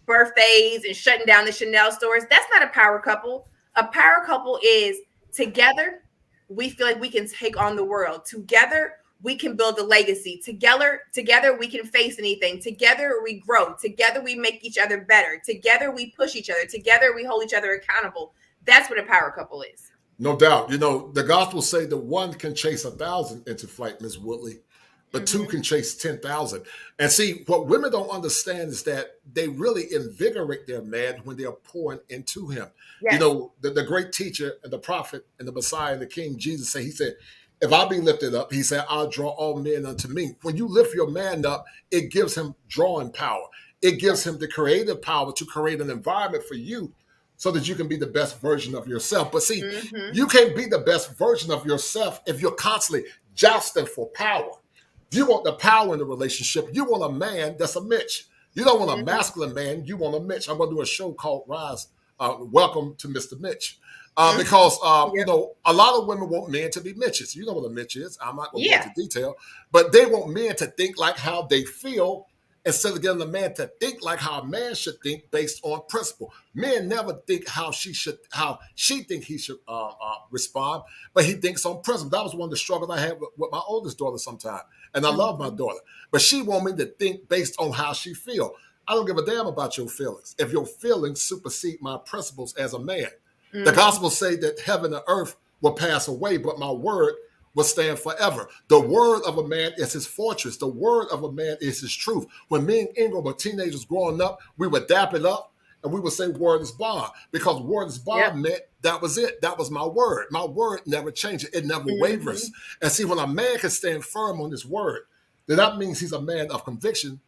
birthdays and shutting down the Chanel stores. That's not a power couple. A power couple is together. We feel like we can take on the world. Together, we can build a legacy. Together, we can face anything. Together, we grow. Together, we make each other better. Together, we push each other. Together, we hold each other accountable. That's what a power couple is. No doubt. The gospel say that one can chase 1,000 into flight, Ms. Woodley, but two can chase 10,000. And see, what women don't understand is that they really invigorate their man when they're pouring into him. Yes. The great teacher and the prophet and the Messiah and the King, Jesus said, he said, if I be lifted up, he said, I'll draw all men unto me. When you lift your man up, it gives him drawing power. It gives him the creative power to create an environment for you so that you can be the best version of yourself. But see, you can't be the best version of yourself if you're constantly jousting for power. You want the power in the relationship. You want a man that's a Mitch. You don't want a masculine man. You want a Mitch. I'm going to do a show called Rise. Welcome to Mr. Mitch. Because, a lot of women want men to be Mitches. You know what a Mitch is. I'm not going to go into detail. But they want men to think like how they feel instead of getting a man to think like how a man should think based on principle. Men never think how she think he should respond, but he thinks on principle. That was one of the struggles I had with my oldest daughter sometimes. And I love my daughter. But she want me to think based on how she feel. I don't give a damn about your feelings. If your feelings supersede my principles as a man. The gospel say that heaven and earth will pass away, but my word will stand forever. The word of a man is his fortress. The word of a man is his truth. When me and Ingram were teenagers growing up, we would dap it up and we would say word is bond, because word is bond meant that was it. That was my word. My word never changes. It never wavers. And see, when a man can stand firm on his word, then that means he's a man of conviction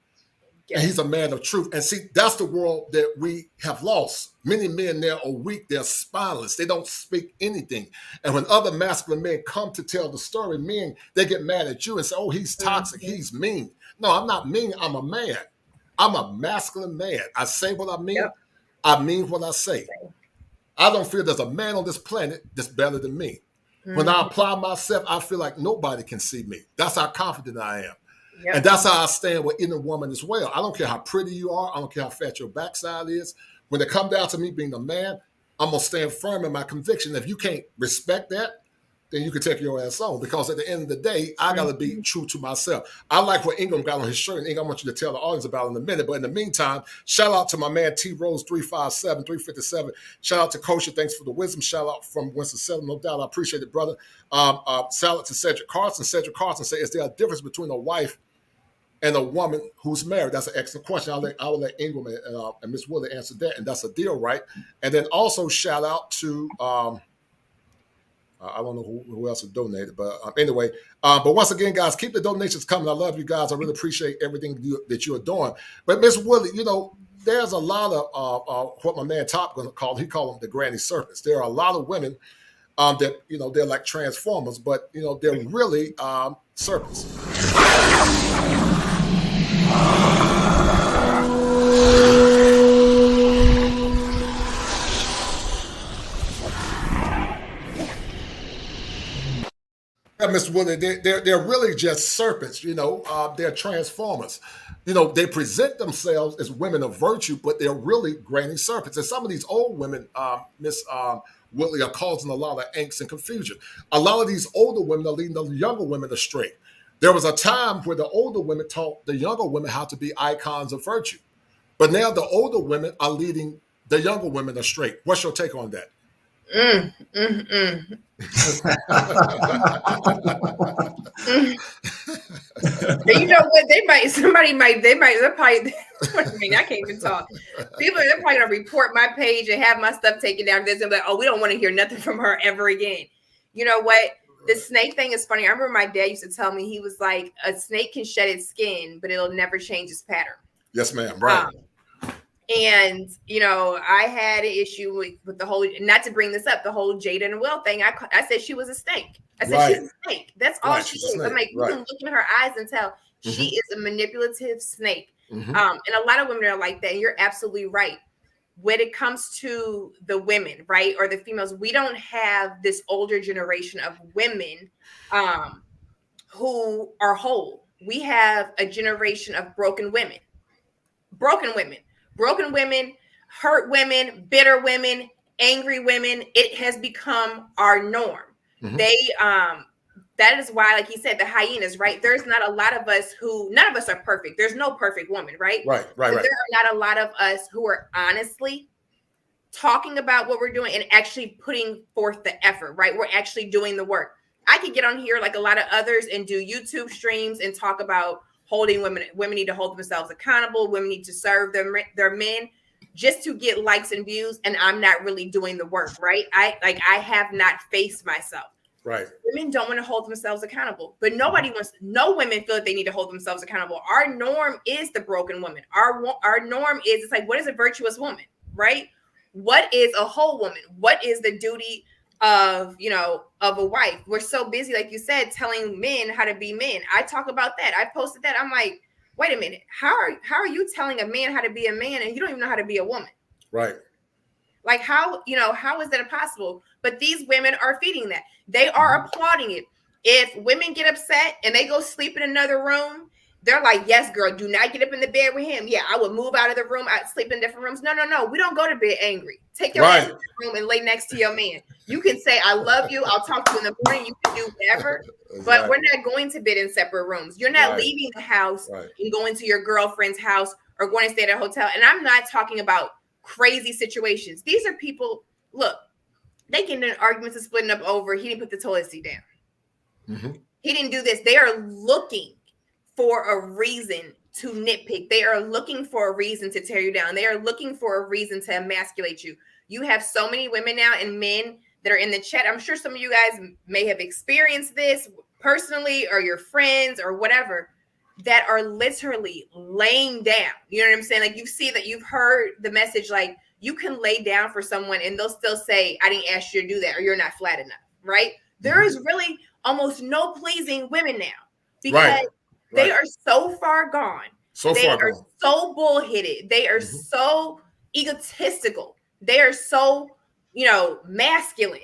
and he's a man of truth. And see, that's the world that we have lost. Many men there are weak. They're spineless. They don't speak anything. And when other masculine men come to tell the story, men, they get mad at you and say, oh, he's toxic. He's mean. No, I'm not mean. I'm a man. I'm a masculine man. I say what I mean. I mean what I say. I don't feel there's a man on this planet that's better than me. When I apply myself, I feel like nobody can see me. That's how confident I am. And that's how I stand with any woman as well. I don't care how pretty you are. I don't care how fat your backside is. When it comes down to me being a man, I'm going to stand firm in my conviction. If you can't respect that, then you can take your ass on. Because at the end of the day, I got to be true to myself. I like what Ingram got on his shirt. And Ingram, I want you to tell the audience about it in a minute. But in the meantime, shout out to my man T Rose 357, 357. Shout out to Kosher. Thanks for the wisdom. Shout out from Winston-Salem. No doubt. I appreciate it, brother. Shout out to Cedric Carson. Cedric Carson said, is there a difference between a wife and a woman who's married? That's an excellent question. I will let Ingram and Ms. Woolley answer that. And that's a deal, right? And then also shout out to, I don't know who else has donated, but anyway. But once again, guys, keep the donations coming. I love you guys. I really appreciate everything that you're doing. But Ms. Woolley, there's a lot of what my man Top going to call, he called them the granny serpents. There are a lot of women that, they're like transformers, but, they're really serpents. Miss Willie, they're really just serpents, they're transformers. They present themselves as women of virtue, but they're really granny serpents. And some of these old women, Miss Willie, are causing a lot of angst and confusion. A lot of these older women are leading the younger women astray. There was a time where the older women taught the younger women how to be icons of virtue. But now the older women are leading the younger women astray. What's your take on that? And you know what? They're probably, I mean, I can't even talk. They're probably gonna report my page and have my stuff taken down. They're like, oh, we don't want to hear nothing from her ever again. You know what? The snake thing is funny. I remember my dad used to tell me, he was like, a snake can shed its skin, but it'll never change its pattern. Yes, ma'am. Right. And, I had an issue with the whole, not to bring this up, the whole Jada and Will thing. I said she was a snake. I said she's a snake. That's all she is. I'm like, you can look in her eyes and tell she is a manipulative snake. And a lot of women are like that. And you're absolutely right. When it comes to the women, right, or the females, we don't have this older generation of women who are whole. We have a generation of broken women, hurt women, bitter women, angry women. It has become our norm. That is why, like he said, the hyenas, right? There's not a lot of us none of us are perfect. There's no perfect woman, right? Right. There are not a lot of us who are honestly talking about what we're doing and actually putting forth the effort, right? We're actually doing the work. I could get on here like a lot of others and do YouTube streams and talk about holding women. Women need to hold themselves accountable. Women need to serve their men just to get likes and views. And I'm not really doing the work, right? I have not faced myself. Right. Women don't want to hold themselves accountable, but no women feel that they need to hold themselves accountable. Our norm is the broken woman. Our norm is, it's like, what is a virtuous woman, right? What is a whole woman? What is the duty of a wife? We're so busy, like you said, telling men how to be men. I talk about that. I posted that. I'm like, wait a minute. How are you telling a man how to be a man and you don't even know how to be a woman? Right. Like how is that possible? But these women are feeding that. They are applauding it. If women get upset and they go sleep in another room, they're like, yes, girl, do not get up in the bed with him. Yeah, I would move out of the room. I'd sleep in different rooms. No. We don't go to bed angry. Take your ass to the room and lay next to your man. You can say, I love you. I'll talk to you in the morning. You can do whatever. Exactly. But we're not going to bed in separate rooms. You're not leaving the house and going to your girlfriend's house or going to stay at a hotel. And I'm not talking about crazy situations. These are people, look, they get in arguments and splitting up over, he didn't put the toilet seat down. He didn't do this. They are looking for a reason to nitpick. They are looking for a reason to tear you down. They are looking for a reason to emasculate you. You have so many women now and men that are in the chat. I'm sure some of you guys may have experienced this personally or your friends or whatever, that are literally laying down. You know what I'm saying? Like you see that you've heard the message, like you can lay down for someone and they'll still say, I didn't ask you to do that, or you're not flat enough, right? There is really almost no pleasing women now because they are so far gone. They are so bullheaded. They are so egotistical. They are so, masculine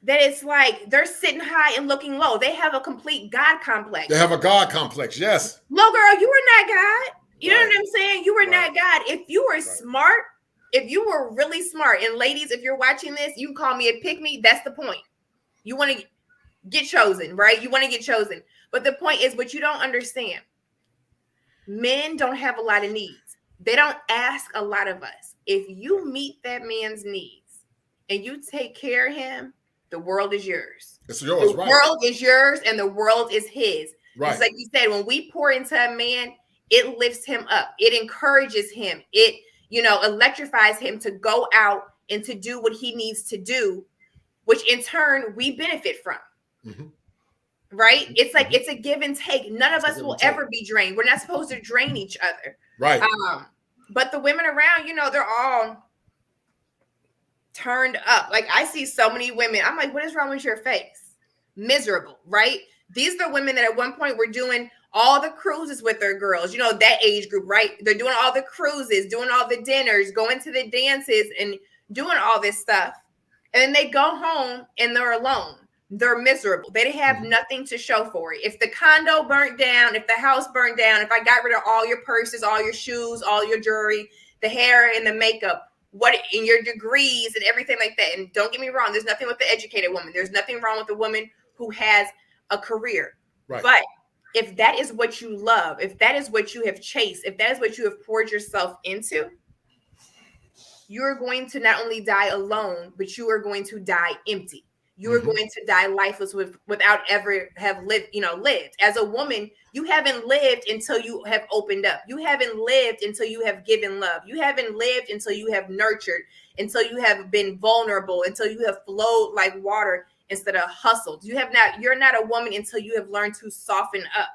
that it's like they're sitting high and looking low. They have a complete God complex. They have a God complex, yes. No, girl, you were not God. You know what I'm saying? You were not God. If you were smart, if you were really smart, and ladies, if you're watching this, you can call me a pick-me. That's the point. You want to get chosen, right? You want to get chosen. But the point is, what you don't understand, men don't have a lot of needs. They don't ask a lot of us. If you meet that man's needs and you take care of him, the world is yours. It's yours, the world is yours and the world is his. Right. It's like you said, when we pour into a man, it lifts him up. It encourages him. It, electrifies him to go out and to do what he needs to do, which in turn we benefit from. Right? It's like it's a give and take. None of us will ever be drained. We're not supposed to drain each other. Right. But the women around, they're all turned up. Like I see so many women. I'm like, what is wrong with your face? Miserable, right? These are women that at one point were doing all the cruises with their girls, that age group, right? They're doing all the cruises, doing all the dinners, going to the dances and doing all this stuff. And then they go home and they're alone. they're miserable. They have nothing to show for it. If the condo burnt down, if the house burnt down, if I got rid of all your purses, all your shoes, all your jewelry, the hair and the makeup, what in your degrees and everything like that. And don't get me wrong, there's nothing with the educated woman. There's nothing wrong with the woman who has a career. Right. But if that is what you love, if that is what you have chased, if that is what you have poured yourself into, you're going to not only die alone, but you are going to die empty. You are going to die lifeless without ever have lived. As a woman, you haven't lived until you have opened up. You haven't lived until you have given love. You haven't lived until you have nurtured, until you have been vulnerable, until you have flowed like water instead of hustled. You're not a woman until you have learned to soften up,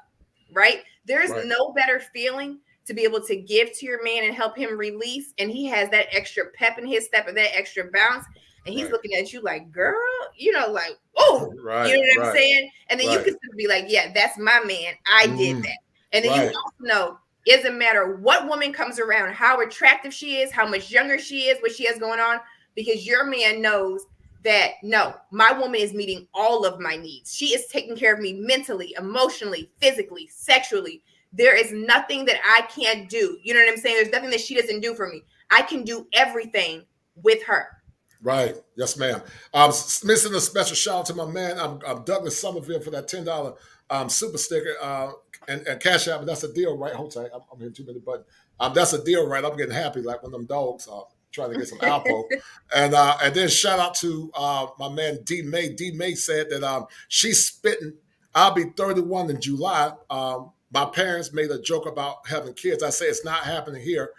right? There's no better feeling to be able to give to your man and help him release. And he has that extra pep in his step and that extra bounce. And he's looking at you like, girl, like, oh, you know what I'm saying? And then you can be like, yeah, that's my man. I did that. And then you also know, it doesn't matter what woman comes around, how attractive she is, how much younger she is, what she has going on, because your man knows that, no, my woman is meeting all of my needs. She is taking care of me mentally, emotionally, physically, sexually. There is nothing that I can't do. You know what I'm saying? There's nothing that she doesn't do for me. I can do everything with her. Right. Yes, ma'am. Missing a special shout out to my man. I'm Douglas Somerville for that $10 super sticker and cash out. But that's a deal, right? Hold tight. I'm hitting too many buttons. That's a deal, right? I'm getting happy like one of them dogs trying to get some Alpo. And then shout out to my man D May. D May said that she's spitting. I'll be 31 in July. My parents made a joke about having kids. I say it's not happening here.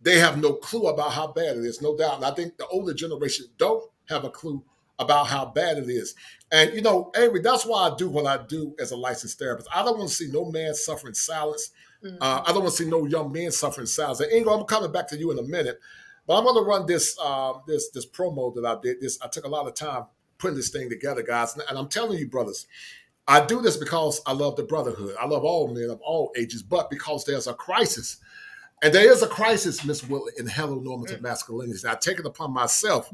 They have no clue about how bad it is, no doubt. And I think the older generation don't have a clue about how bad it is. And, Avery, that's why I do what I do as a licensed therapist. I don't want to see no man suffering silence. I don't want to see no young men suffering silence. And Ingo, I'm coming back to you in a minute, but I'm going to run this promo that I did. I took a lot of time putting this thing together, guys. And I'm telling you, brothers, I do this because I love the brotherhood. I love all men of all ages, but because there's a crisis. And there is a crisis, Miss Willett, in heteronormative masculinity. I take it upon myself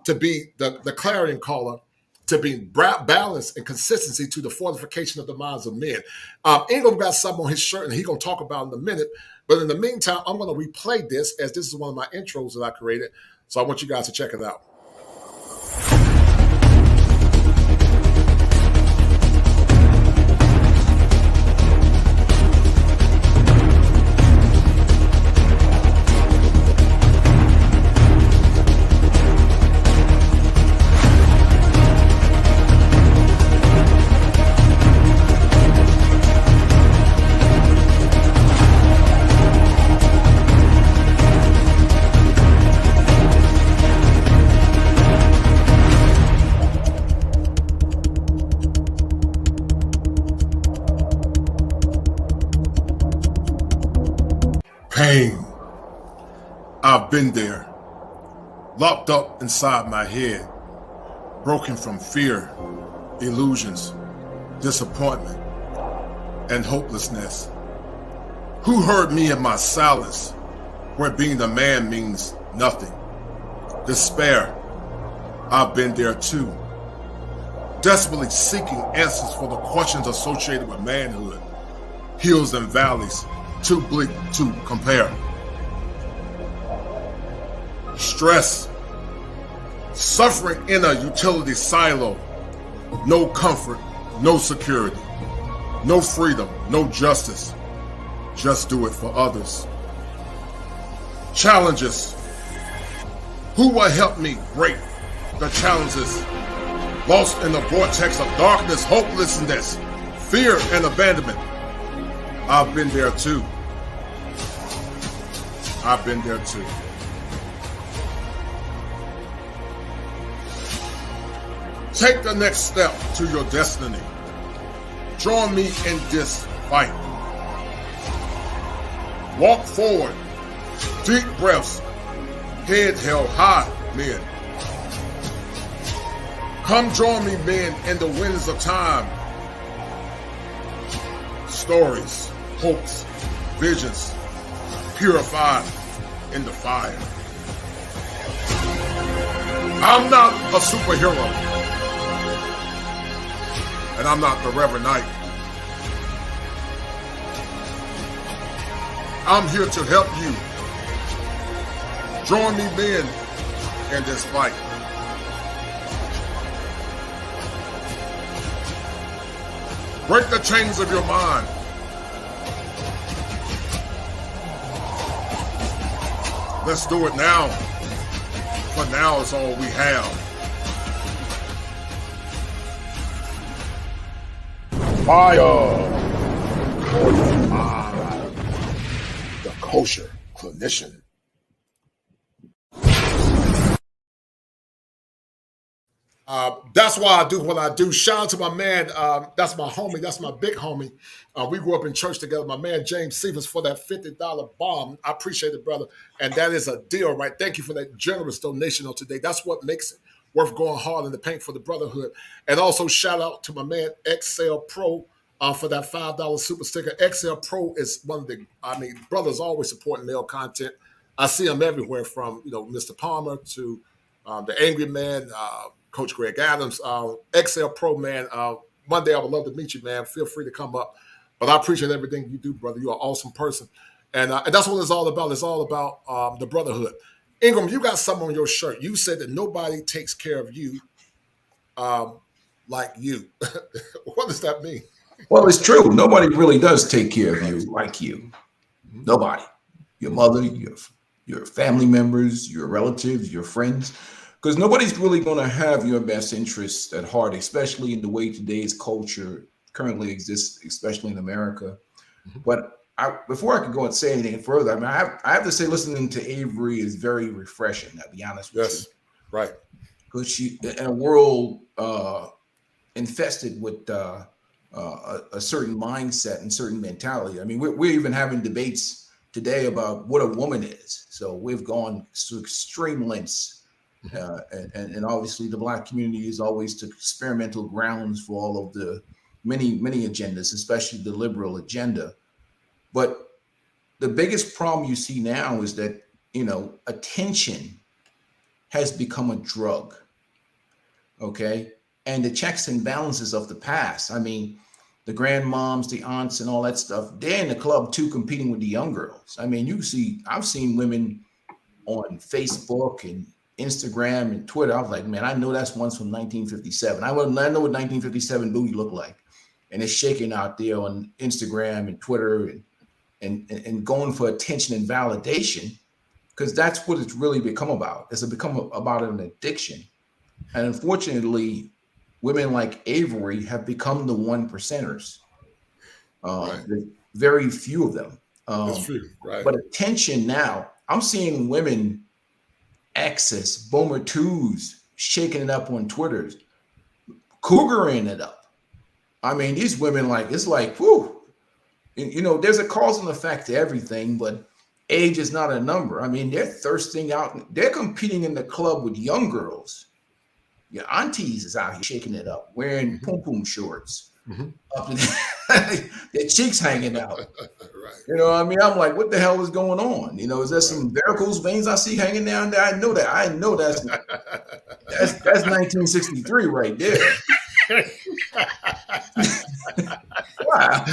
to be the clarion caller, to be balance and consistency to the fortification of the minds of men. Ingram got something on his shirt, and he's going to talk about it in a minute. But in the meantime, I'm going to replay this, as this is one of my intros that I created. So I want you guys to check it out. Pain. I've been there, locked up inside my head, broken from fear, illusions, disappointment, and hopelessness. Who heard me in my silence, where being the man means nothing? Despair. I've been there too, desperately seeking answers for the questions associated with manhood, hills and valleys, too bleak to compare. Stress, suffering in a utility silo, no comfort, no security, no freedom, no justice, just do it for others. Challenges, who will help me break the challenges? Lost in the vortex of darkness, hopelessness, fear, and abandonment. I've been there too. I've been there too. Take the next step to your destiny. Join me in this fight. Walk forward. Deep breaths. Head held high, men. Come join me, men, in the winds of time. Stories, hopes, visions, purified in the fire. I'm not a superhero. and I'm not the Reverend Knight. I'm here to help you. Join me then in this fight. Break the chains of your mind. Let's do it now. For now is all we have. Fire! For your mind. The kosher clinician. That's why I do what I do. Shout out to my man. That's my homie. That's my big homie. We grew up in church together. My man, James Stevens, for that $50 bomb. I appreciate it, brother. And that is a deal, right? Thank you for that generous donation on today. That's what makes it worth going hard in the paint for the brotherhood. And also shout out to my man, XL Pro, for that $5 super sticker. XL Pro is one of the, brothers always supporting male content. I see them everywhere from, Mr. Palmer to the Angry Man, Coach Greg Adams, XL Pro, man. One day I would love to meet you, man. Feel free to come up. But I appreciate everything you do, brother. You're an awesome person. And that's what it's all about. It's all about the brotherhood. Ingram, you got something on your shirt. You said that nobody takes care of you like you. What does that mean? Well, it's true. Nobody really does take care of you like you. Nobody. Your mother, your family members, your relatives, your friends. Because nobody's really going to have your best interests at heart, especially in the way today's culture currently exists, especially in America. But before I could go and say anything further, I have to say listening to Avery is very refreshing, I'll be honest with you. Yes, right. Because she, in a world infested with a certain mindset and certain mentality. We're even having debates today about what a woman is. So we've gone to extreme lengths. And obviously the Black community is always to experimental grounds for all of the many agendas, especially the liberal agenda. But the biggest problem you see now is that, attention has become a drug. Okay. And the checks and balances of the past. The grandmoms, the aunts and all that stuff, they're in the club too, competing with the young girls. I've seen women on Facebook and Instagram and Twitter. I was like, man, I know that's one's from 1957. I know what 1957 booty looked like. And it's shaking out there on Instagram and Twitter and going for attention and validation, because that's what it's really become about. It's become about an addiction. And unfortunately, women like Avery have become the 1%ers. Right. There's very few of them. That's true, right. But attention now, I'm seeing women X's, Boomer 2s, shaking it up on Twitter, cougaring it up. These women, it's like, whew. There's a cause and effect to everything, but age is not a number. They're thirsting out. They're competing in the club with young girls. Your aunties is out here shaking it up, wearing pom-pom shorts. Their cheeks hanging out. Right. I'm like, what the hell is going on? Is there some varicose veins I see hanging down there? I know that's 1963 right there. Wow.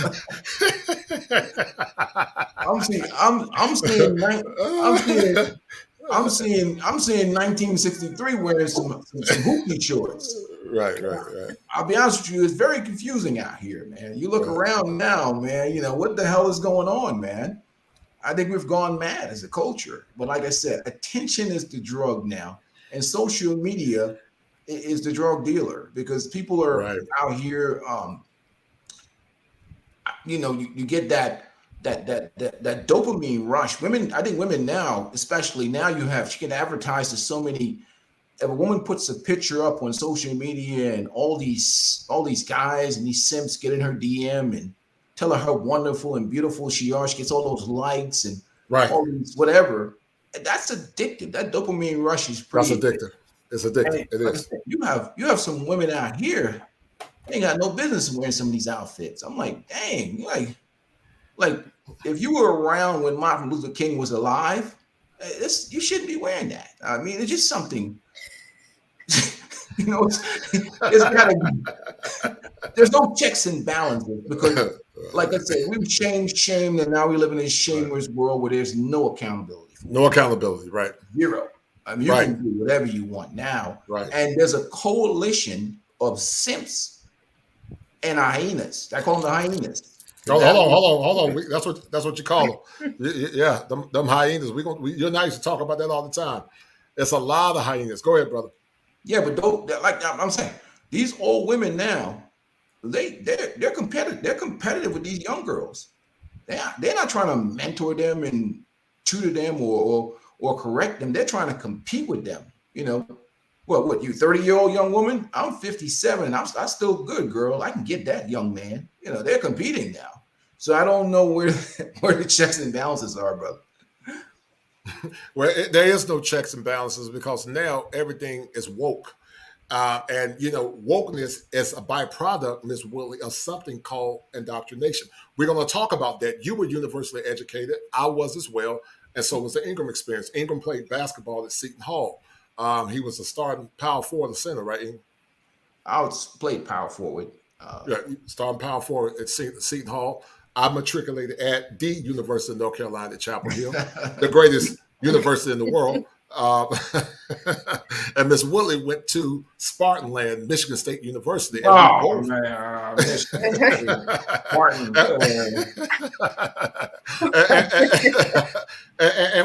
I'm seeing 1963 wearing some hoopty shorts. Right. I'll be honest with you, it's very confusing out here, man. You look around now, man, what the hell is going on, man? I think we've gone mad as a culture. But like I said, attention is the drug now. And social media is the drug dealer, because people are out here, you get that dopamine rush. I think women now, especially now, she can advertise to so many. If a woman puts a picture up on social media and all these guys and these simps get in her DM and tell her how wonderful and beautiful she gets all those likes and all these whatever. And that's addictive. That dopamine rush is pretty. That's addictive. It's addictive. It is. You have some women out here, they ain't got no business wearing some of these outfits. I'm like, dang, like if you were around when Martin Luther King was alive, you shouldn't be wearing that. It's just something. You know, it's got to be. There's no checks and balances because, like I said, we've shamed, and now we live in this shameless world where there's no accountability. No accountability, right? Zero. I mean, you can do whatever you want now. Right. And there's a coalition of simps and hyenas. I call them the hyenas. Hold on. That's what you call them. Yeah, them hyenas. You and I used to talk about that all the time. It's a lot of hyenas. Go ahead, brother. Yeah, but like I'm saying, these old women now, they're competitive. They're competitive with these young girls. They're not trying to mentor them and tutor them or correct them. They're trying to compete with them. You know, what you 30-year-old young woman? I'm 57. I'm still good, girl. I can get that young man. You know, they're competing now. So I don't know where the checks and balances are, brother. Well, there is no checks and balances because now everything is woke. And, you know, wokeness is a byproduct, Ms. Willie, of something called indoctrination. We're going to talk about that. You were universally educated. I was as well. And so was the Ingram experience. Ingram played basketball at Seton Hall. He was a starting power forward, the center, right, Ingram? I played power forward. Starting power forward at Seton Hall. I matriculated at the University of North Carolina at Chapel Hill, the greatest university in the world. And Miss Willie went to Spartanland, Michigan State University. And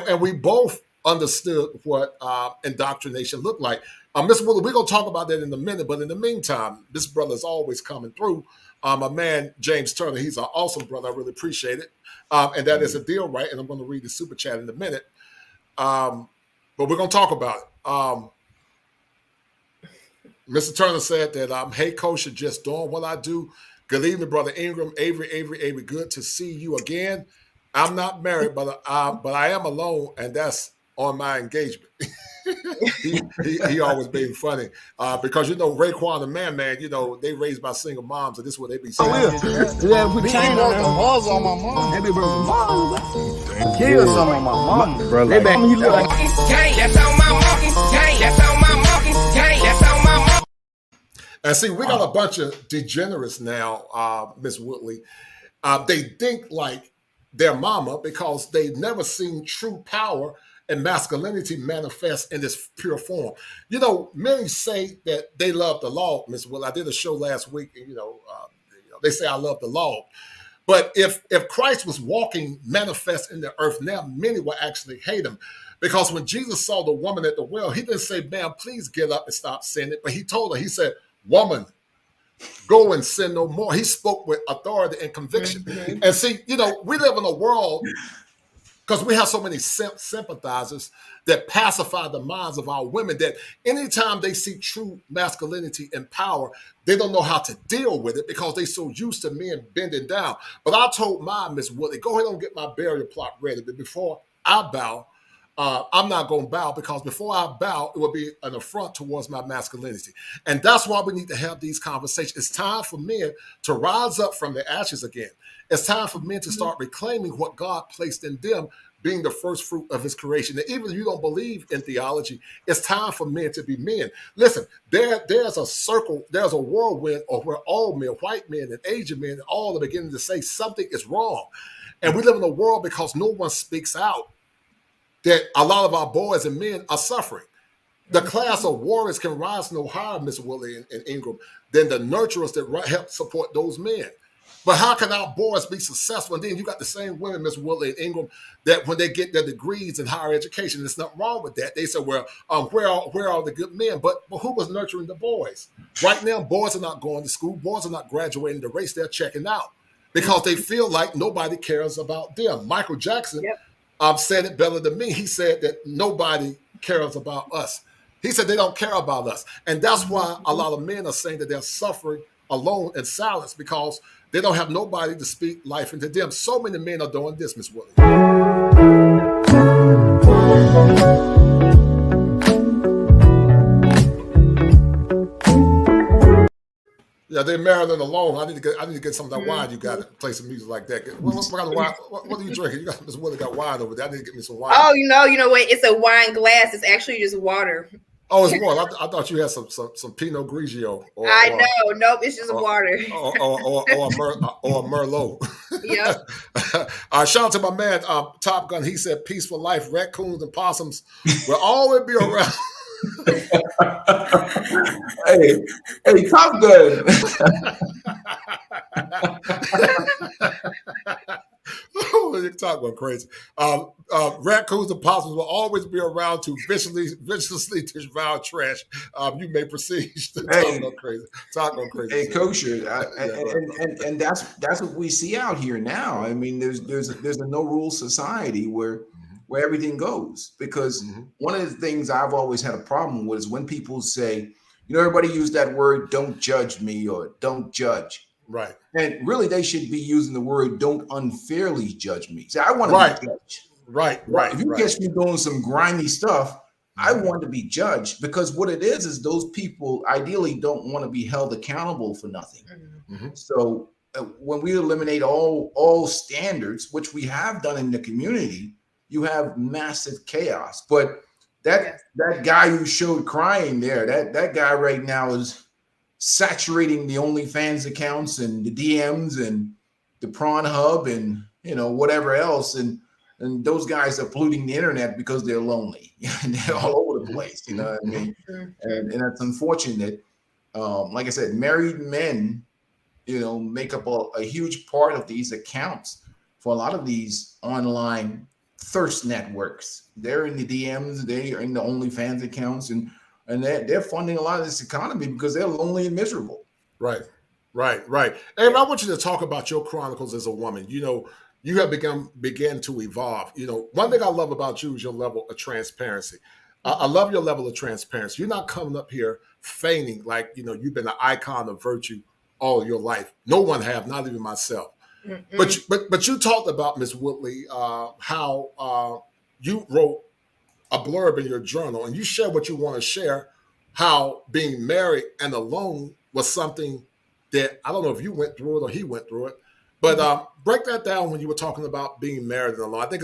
and we both understood what indoctrination looked like. Miss Willie, we're going to talk about that in a minute, but in the meantime, this brother is always coming through. My man, James Turner, he's an awesome brother. I really appreciate it. And that is a deal, right? And I'm going to read the super chat in a minute. But we're going to talk about it. Mr. Turner said that, hey, Coach, you're just doing what I do. Good evening, Brother Ingram. Avery, good to see you again. I'm not married, but I am alone, and that's on my engagement. he always being funny because, you know, Raekwon and Man, you know, they raised by single moms, and this is what they be saying. Yeah, put chain on them. Balls on my mom. They be bringing balls. Kill some of my mom. Bro, like, he look like That's on my monkey. That's on my monkey. That's on my monkey. And see, we got a bunch of degenerates now, Miss Woodley. They think like their mama because they've never seen true power and masculinity manifest in this pure form. You know, many say that they love the law, Miss Will. I did a show last week, and they say I love the law. But if Christ was walking manifest in the earth now, many will actually hate him. Because when Jesus saw the woman at the well, he didn't say, ma'am, please get up and stop sinning. But he told her, he said, woman, go and sin no more. He spoke with authority and conviction. Mm-hmm. And see, you know, we live in a world because we have so many sympathizers that pacify the minds of our women that anytime they see true masculinity and power, they don't know how to deal with it because they're so used to men bending down. But I told my Miss Willie, go ahead and get my burial plot ready. But before I bow, I'm not going to bow because before I bow, it will be an affront towards my masculinity. And that's why we need to have these conversations. It's time for men to rise up from the ashes again. It's time for men to start reclaiming what God placed in them, being the first fruit of his creation. And even if you don't believe in theology, it's time for men to be men. Listen, there's a circle, there's a whirlwind of where all men, white men and Asian men, all are beginning to say something is wrong. And we live in a world because no one speaks out that a lot of our boys and men are suffering. The class of warriors can rise no higher, Miss Willie and Ingram, than the nurturers that help support those men. But how can our boys be successful? And then you got the same women, Miss Willie and Ingram, that when they get their degrees in higher education, there's nothing wrong with that. They say, well, where are the good men? But who was nurturing the boys? Right now, boys are not going to school. Boys are not graduating the race. They're checking out because they feel like nobody cares about them. Michael Jackson said it better than me. He said that nobody cares about us. He said they don't care about us. And that's why a lot of men are saying that they're suffering alone in silence because they don't have nobody to speak life into them. So many men are doing this, Miss Willie. Yeah, they're Maryland alone. I need to get some of that wine. You got to play some music like that. What are you drinking? You got Miss Willie got wine over there. I need to get me some wine. Oh, you know what? It's a wine glass. It's actually just water. Oh, it's water. I thought you had some Pinot Grigio I know. Nope, it's just water. or a Merlot. Yep. Shout out to my man Top Gun. He said, "Peaceful life. Raccoons and possums will always be around." hey, Top Gun. You're talking crazy. Raccoons and possums will always be around to viciously devour trash. You may proceed. Talk going crazy. Hey, kosher, and that's what we see out here now. I mean, there's a no rule society where everything goes, because one of the things I've always had a problem with is when people say, everybody use that word, "don't judge me" or "don't judge." Right. And really, they should be using the word "don't unfairly judge me." See, I want to be judged. Right. If you catch me doing some grimy stuff, I want to be judged, because what it is those people ideally don't want to be held accountable for nothing. So when we eliminate all standards, which we have done in the community, you have massive chaos. But that guy you showed crying there, that guy right now is saturating the OnlyFans accounts and the DMs and the Prawn Hub and whatever else, and those guys are polluting the internet because they're lonely and they're all over the place. You know what I mean? And that's unfortunate. Like I said, married men, make up a huge part of these accounts for a lot of these online thirst networks. They're in the DMs, they are in the OnlyFans accounts, and they're funding a lot of this economy because they're lonely and miserable. Right. Ava, I want you to talk about your chronicles as a woman. You have began to evolve. One thing I love about you is your level of transparency. I love your level of transparency. You're not coming up here feigning like, you've been an icon of virtue all your life. No one have, not even myself. But you talked about, Ms. Woodley, how you wrote a blurb in your journal, and you share what you want to share, how being married and alone was something that, I don't know if you went through it or he went through it, but break that down when you were talking about being married and alone. I think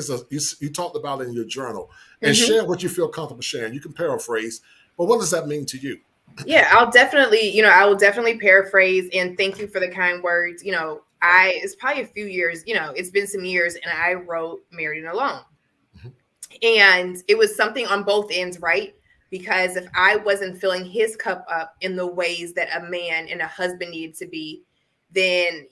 you talked about it in your journal, and share what you feel comfortable sharing. You can paraphrase, but what does that mean to you? Yeah, I will definitely paraphrase, and thank you for the kind words. It's probably a few years, it's been some years, and I wrote Married and Alone. And it was something on both ends, right? Because if I wasn't filling his cup up in the ways that a man and a husband needed to be, then,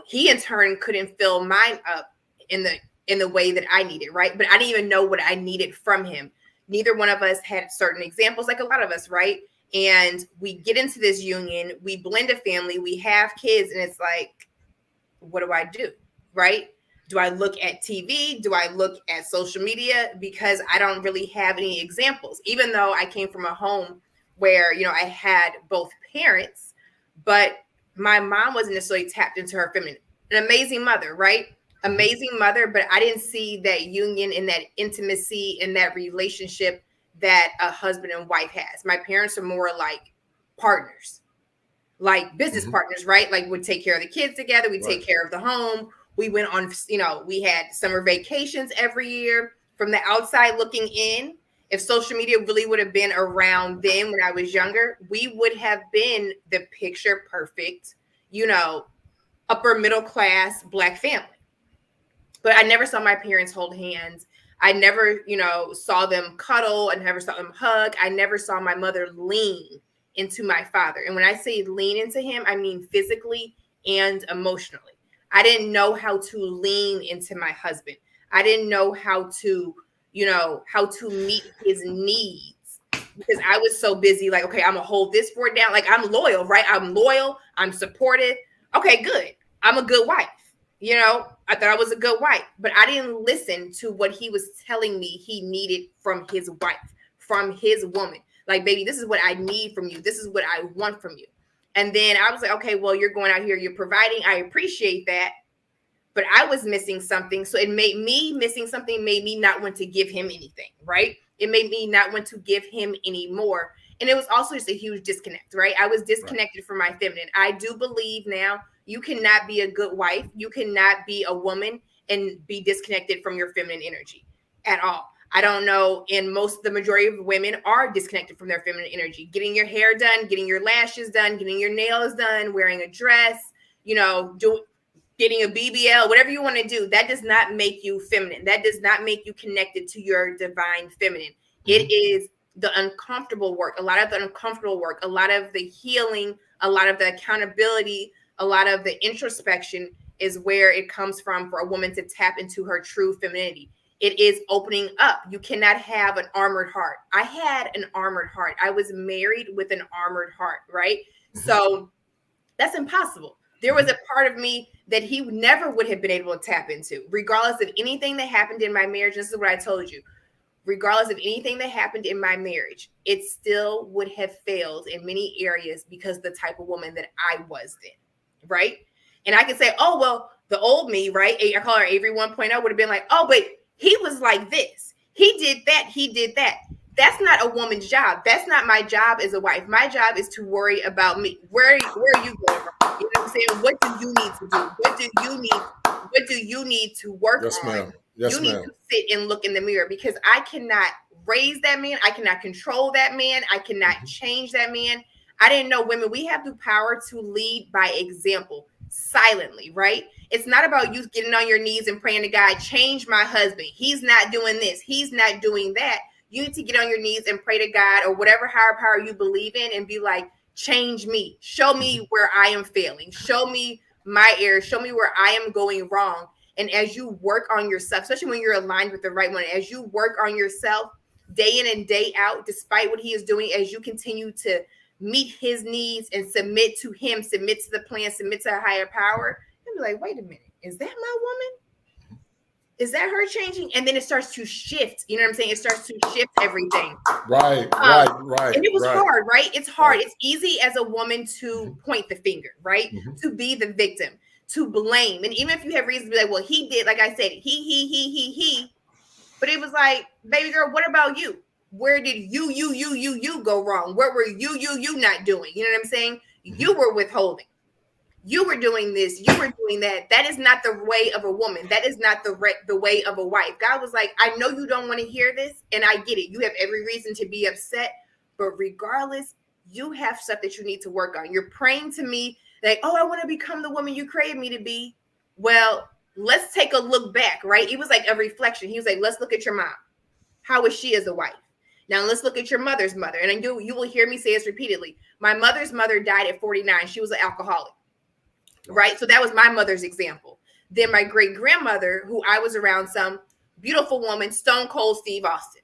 he in turn couldn't fill mine up in the way that I needed, right? But I didn't even know what I needed from him. Neither one of us had certain examples, like a lot of us, right? And we get into this union, we blend a family, we have kids, and it's like, what do I do, right? Do I look at TV? Do I look at social media? Because I don't really have any examples, even though I came from a home where, I had both parents, but my mom wasn't necessarily tapped into her feminine. An amazing mother, right? Amazing mother, but I didn't see that union and that intimacy and that relationship that a husband and wife has. My parents are more like partners, like business partners, right? Like we'd take care of the kids together. We'd take care of the home. We went on, we had summer vacations every year. From the outside looking in, if social media really would have been around then when I was younger, we would have been the picture perfect, upper middle class Black family. But I never saw my parents hold hands. I never, saw them cuddle. I never saw them hug. I never saw my mother lean into my father. And when I say lean into him, I mean physically and emotionally. I didn't know how to lean into my husband. I didn't know how to meet his needs, because I was so busy. Like, okay, I'm gonna hold this fort down. Like, I'm loyal, right? I'm loyal. I'm supportive. Okay, good. I'm a good wife. I thought I was a good wife, but I didn't listen to what he was telling me he needed from his wife, from his woman. Like, baby, this is what I need from you. This is what I want from you. And then I was like, okay, well, you're going out here, you're providing. I appreciate that. But I was missing something. So it made me not want to give him anything, right? It made me not want to give him any more. And it was also just a huge disconnect, right? I was disconnected from my feminine. I do believe now you cannot be a good wife. You cannot be a woman and be disconnected from your feminine energy at all. I don't know, and the majority of women are disconnected from their feminine energy. Getting your hair done, getting your lashes done, getting your nails done, wearing a dress, getting a BBL, whatever you want to do, that does not make you feminine. That does not make you connected to your divine feminine. It is the uncomfortable work, a lot of the uncomfortable work, a lot of the healing, a lot of the accountability, a lot of the introspection is where it comes from for a woman to tap into her true femininity. It is opening up. You cannot have an armored heart. I had an armored heart. I was married with an armored heart, right? So that's impossible. There was a part of me that he never would have been able to tap into, regardless of anything that happened in my marriage. This is what I told you. Regardless of anything that happened in my marriage, it still would have failed in many areas because of the type of woman that I was then, right? And I can say, oh, well, the old me, right? I call her Avery 1.0 would have been like, oh, but he was like this. He did that. He did that. That's not a woman's job. That's not my job as a wife. My job is to worry about me. Where are you going from? You know what I'm saying? What do you need to do? What do you need to work on? Ma'am. Yes, you need to sit and look in the mirror, because I cannot raise that man. I cannot control that man. I cannot change that man. I didn't know, women, we have the power to lead by example, silently, right? It's not about you getting on your knees and praying to God, change my husband. He's not doing this. He's not doing that. You need to get on your knees and pray to God or whatever higher power you believe in and be like, change me. Show me where I am failing. Show me my errors. Show me where I am going wrong. And as you work on yourself, especially when you're aligned with the right one, as you work on yourself day in and day out, despite what he is doing, as you continue to meet his needs and submit to him, submit to the plan, submit to a higher power, and be like, wait a minute, is that my woman? Is that her changing? And then it starts to shift. You know what I'm saying? It starts to shift everything. Right. And it was hard, right? It's hard. Right. It's easy as a woman to point the finger, right? To be the victim, to blame. And even if you have reason to be like, well, he did, like I said, he. But it was like, baby girl, what about you? Where did you go wrong? Where were you not doing? You know what I'm saying? You were withholding. You were doing this. You were doing that. That is not the way of a woman. That is not the way of a wife. God was like, I know you don't want to hear this, and I get it. You have every reason to be upset, but regardless, you have stuff that you need to work on. You're praying to me like, oh, I want to become the woman you created me to be. Well, let's take a look back, right? It was like a reflection. He was like, let's look at your mom. How was she as a wife? Now let's look at your mother's mother. And you will hear me say this repeatedly. My mother's mother died at 49. She was an alcoholic, right? So that was my mother's example. Then my great grandmother, who I was around, some beautiful woman, Stone Cold Steve Austin.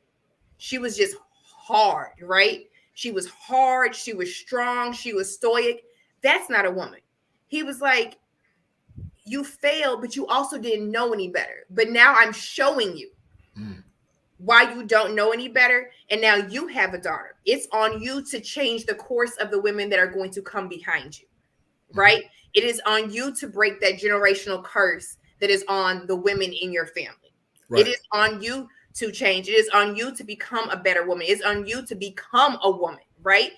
She was just hard, right? She was hard. She was strong. She was stoic. That's not a woman. He was like, you failed, but you also didn't know any better. But now I'm showing you why you don't know any better. And now you have a daughter. It's on you to change the course of the women that are going to come behind you, right? It is on you to break that generational curse that is on the women in your family. Right. It is on you to change. It is on you to become a better woman. It's on you to become a woman, right?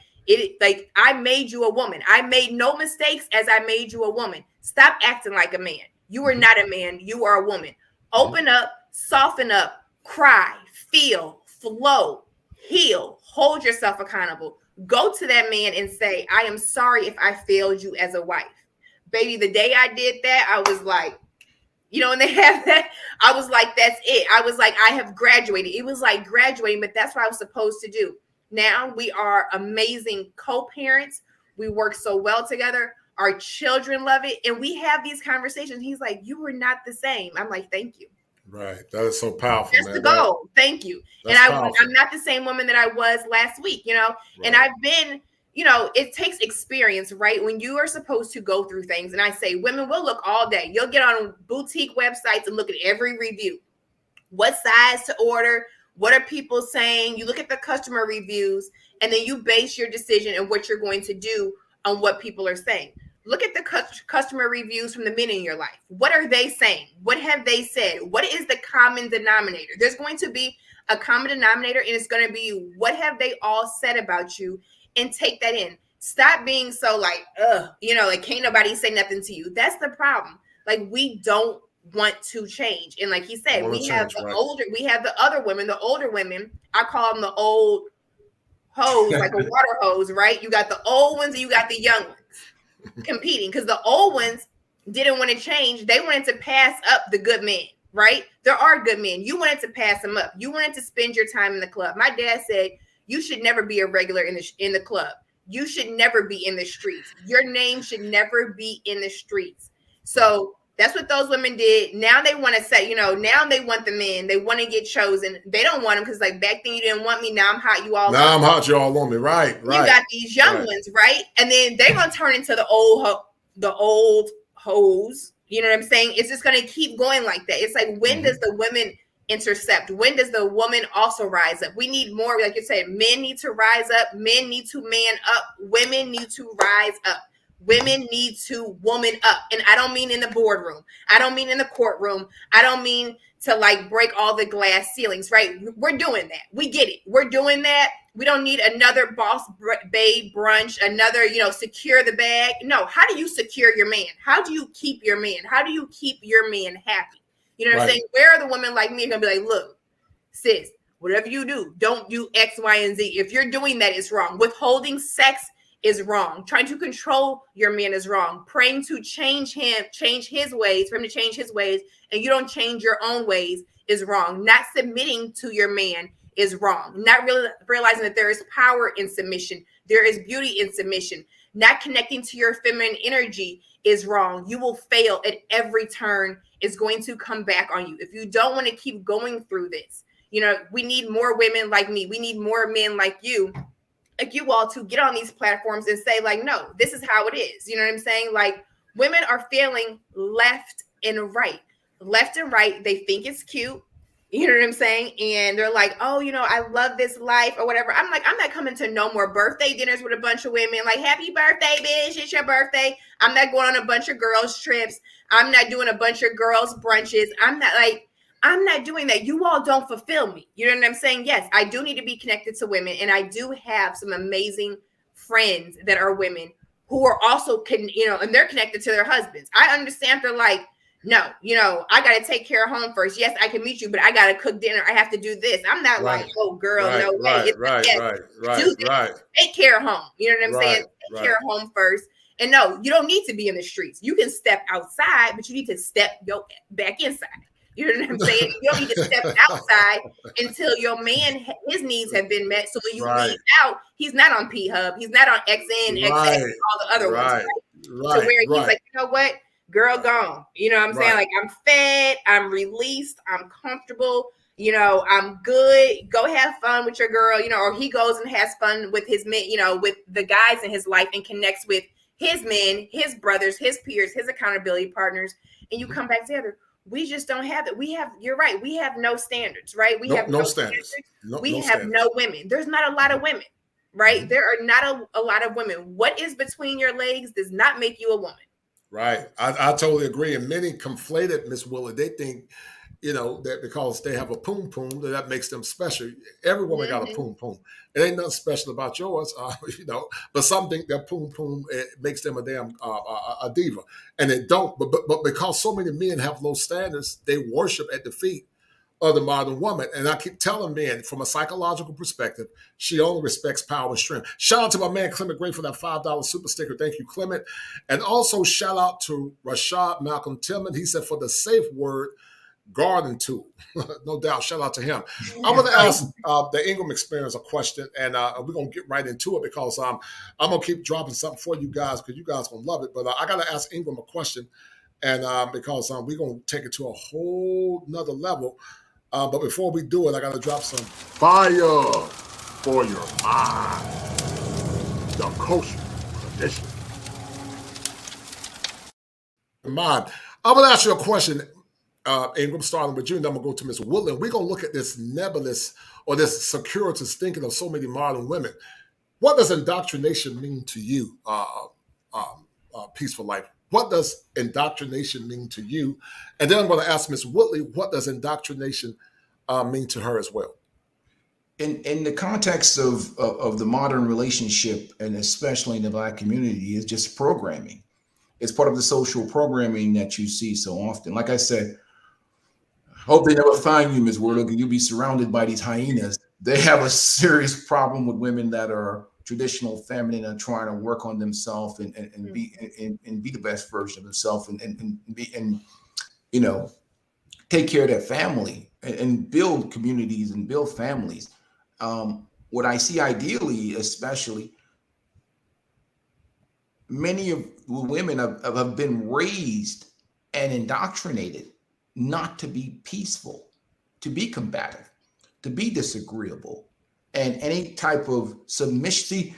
Like, I made you a woman. I made no mistakes as I made you a woman. Stop acting like a man. You are not a man. You are a woman. Open up, soften up, cry, feel, flow, heal, hold yourself accountable. Go to that man and say, I am sorry if I failed you as a wife. Baby, the day I did that, I was like, and they have that, I was like, that's it. I was like, I have graduated. It was like graduating, but that's what I was supposed to do. Now we are amazing co-parents. We work so well together. Our children love it. And we have these conversations. He's like, you were not the same. I'm like, thank you. Right. That is so powerful. That's the goal. Thank you. And I'm not the same woman that I was last week, Right. And I've been, it takes experience, right? When you are supposed to go through things. And I say, women will look all day. You'll get on boutique websites and look at every review. What size to order? What are people saying? You look at the customer reviews, and then you base your decision and what you're going to do on what people are saying. Look at the customer reviews from the men in your life. What are they saying? What have they said? What is the common denominator? There's going to be a common denominator, and it's going to be, what have they all said about you? And take that in. Stop being so like, like can't nobody say nothing to you. That's the problem. Like, we don't want to change. And like he said, we have the right. other women, the older women. I call them the old hose, like a water hose, right? You got the old ones and you got the young ones competing, because the old ones didn't want to change. They wanted to pass up the good men, right? There are good men. You wanted to pass them up. You wanted to spend your time in the club. My dad said you should never be a regular in the club. You should never be in the streets. Your name should never be in the streets. So that's what those women did. Now they want to say, now they want the men. They want to get chosen. They don't want them because, like, back then you didn't want me. Now I'm hot. You all. Now I'm hot. You all on me. Right. You got these young ones, right? And then they're gonna turn into the old hose. You know what I'm saying? It's just gonna keep going like that. It's like, when does the women intercept? When does the woman also rise up? We need more, like you said, men need to rise up. Men need to man up. Women need to rise up. Women need to woman up. And I don't mean in the boardroom. I don't mean in the courtroom. I don't mean to like break all the glass ceilings, right? We're doing that. We get it. We're doing that. We don't need another boss babe brunch, another, secure the bag. No, how do you secure your man? How do you keep your man? How do you keep your man happy? You know what I'm saying? Where are the women like me going to be like, look, sis, whatever you do, don't do X, Y, and Z. If you're doing that, it's wrong. Withholding sex is wrong. Trying to control your man is wrong. Praying to change his ways, for him to change his ways, and you don't change your own ways is wrong. Not submitting to your man is wrong. Not really realizing that there is power in submission. There is beauty in submission. Not connecting to your feminine energy is wrong. You will fail at every turn. It's going to come back on you. If you don't want to keep going through this, we need more women like me. We need more men like you all, to get on these platforms and say, like, no, this is how it is. You know what I'm saying? Like, women are failing left and right. Left and right, they think it's cute. You know what I'm saying? And they're like, oh, I love this life or whatever. I'm like, I'm not coming to no more birthday dinners with a bunch of women. Like, happy birthday, bitch. It's your birthday. I'm not going on a bunch of girls' trips. I'm not doing a bunch of girls' brunches. I'm not doing that. You all don't fulfill me. You know what I'm saying? Yes, I do need to be connected to women. And I do have some amazing friends that are women who are also, and they're connected to their husbands. I understand they're like, no, I got to take care of home first. Yes, I can meet you, but I got to cook dinner. I have to do this. I'm not like, oh, girl, no way. Take care of home. You know what I'm saying? Take care of home first. And no, you don't need to be in the streets. You can step outside, but you need to step back inside. You know what I'm saying? You don't need to step outside until your man, his needs have been met. So when you leave out, he's not on P-Hub. He's not on XN, XN, all the other ones. Right? So where he's like, you know what? Girl, gone. You know what I'm saying? Like, I'm fed. I'm released. I'm comfortable. I'm good. Go have fun with your girl, or he goes and has fun with his men, with the guys in his life, and connects with his men, his brothers, his peers, his accountability partners. And you come back together. We just don't have it. You're right. We have no standards, right? We have no standards. We have no women. There's not a lot of women, right? There are not a lot of women. What is between your legs does not make you a woman. Right. I totally agree. And many conflated, Miss Willa. They think, that because they have a poom poom, that makes them special. Every woman got a poom poom. It ain't nothing special about yours, but some think that poom poom, it makes them a damn a diva. And it don't. But because so many men have low standards, they worship at the feet of the modern woman. And I keep telling men, from a psychological perspective, she only respects power and strength. Shout out to my man Clement Gray for that $5 super sticker. Thank you, Clement. And also shout out to Rashad Malcolm Tillman. He said, for the safe word, garden tool. No doubt. Shout out to him. I want to ask the Ingram experience a question, and we're going to get right into it, because I'm going to keep dropping something for you guys, because you guys going to love it. But I got to ask Ingram a question, and because we're going to take it to a whole nother level. But before we do it, I got to drop some fire for your mind. The culture tradition. Mind. I'm going to ask you a question, Ingram, starting with you, and then I'm going to go to Ms. Woodland. We're going to look at this nebulous, or this circuitous thinking of so many modern women. What does indoctrination mean to you, Peaceful Life? What does indoctrination mean to you? And then I'm going to ask Ms. Woodley, what does indoctrination mean to her as well? In the context of the modern relationship, and especially in the Black community, is just programming. it's part of the social programming that you see so often. Like I said, hope they never find you, Ms. Warlock, and you'll be surrounded by these hyenas. They have a serious problem with women that are traditional feminine and trying to work on themselves and be the best version of themselves and you know, take care of their family and build communities and build families. What I see ideally, especially, many of the women have been raised and indoctrinated not to be peaceful, to be combative, to be disagreeable, and any type of submission. See,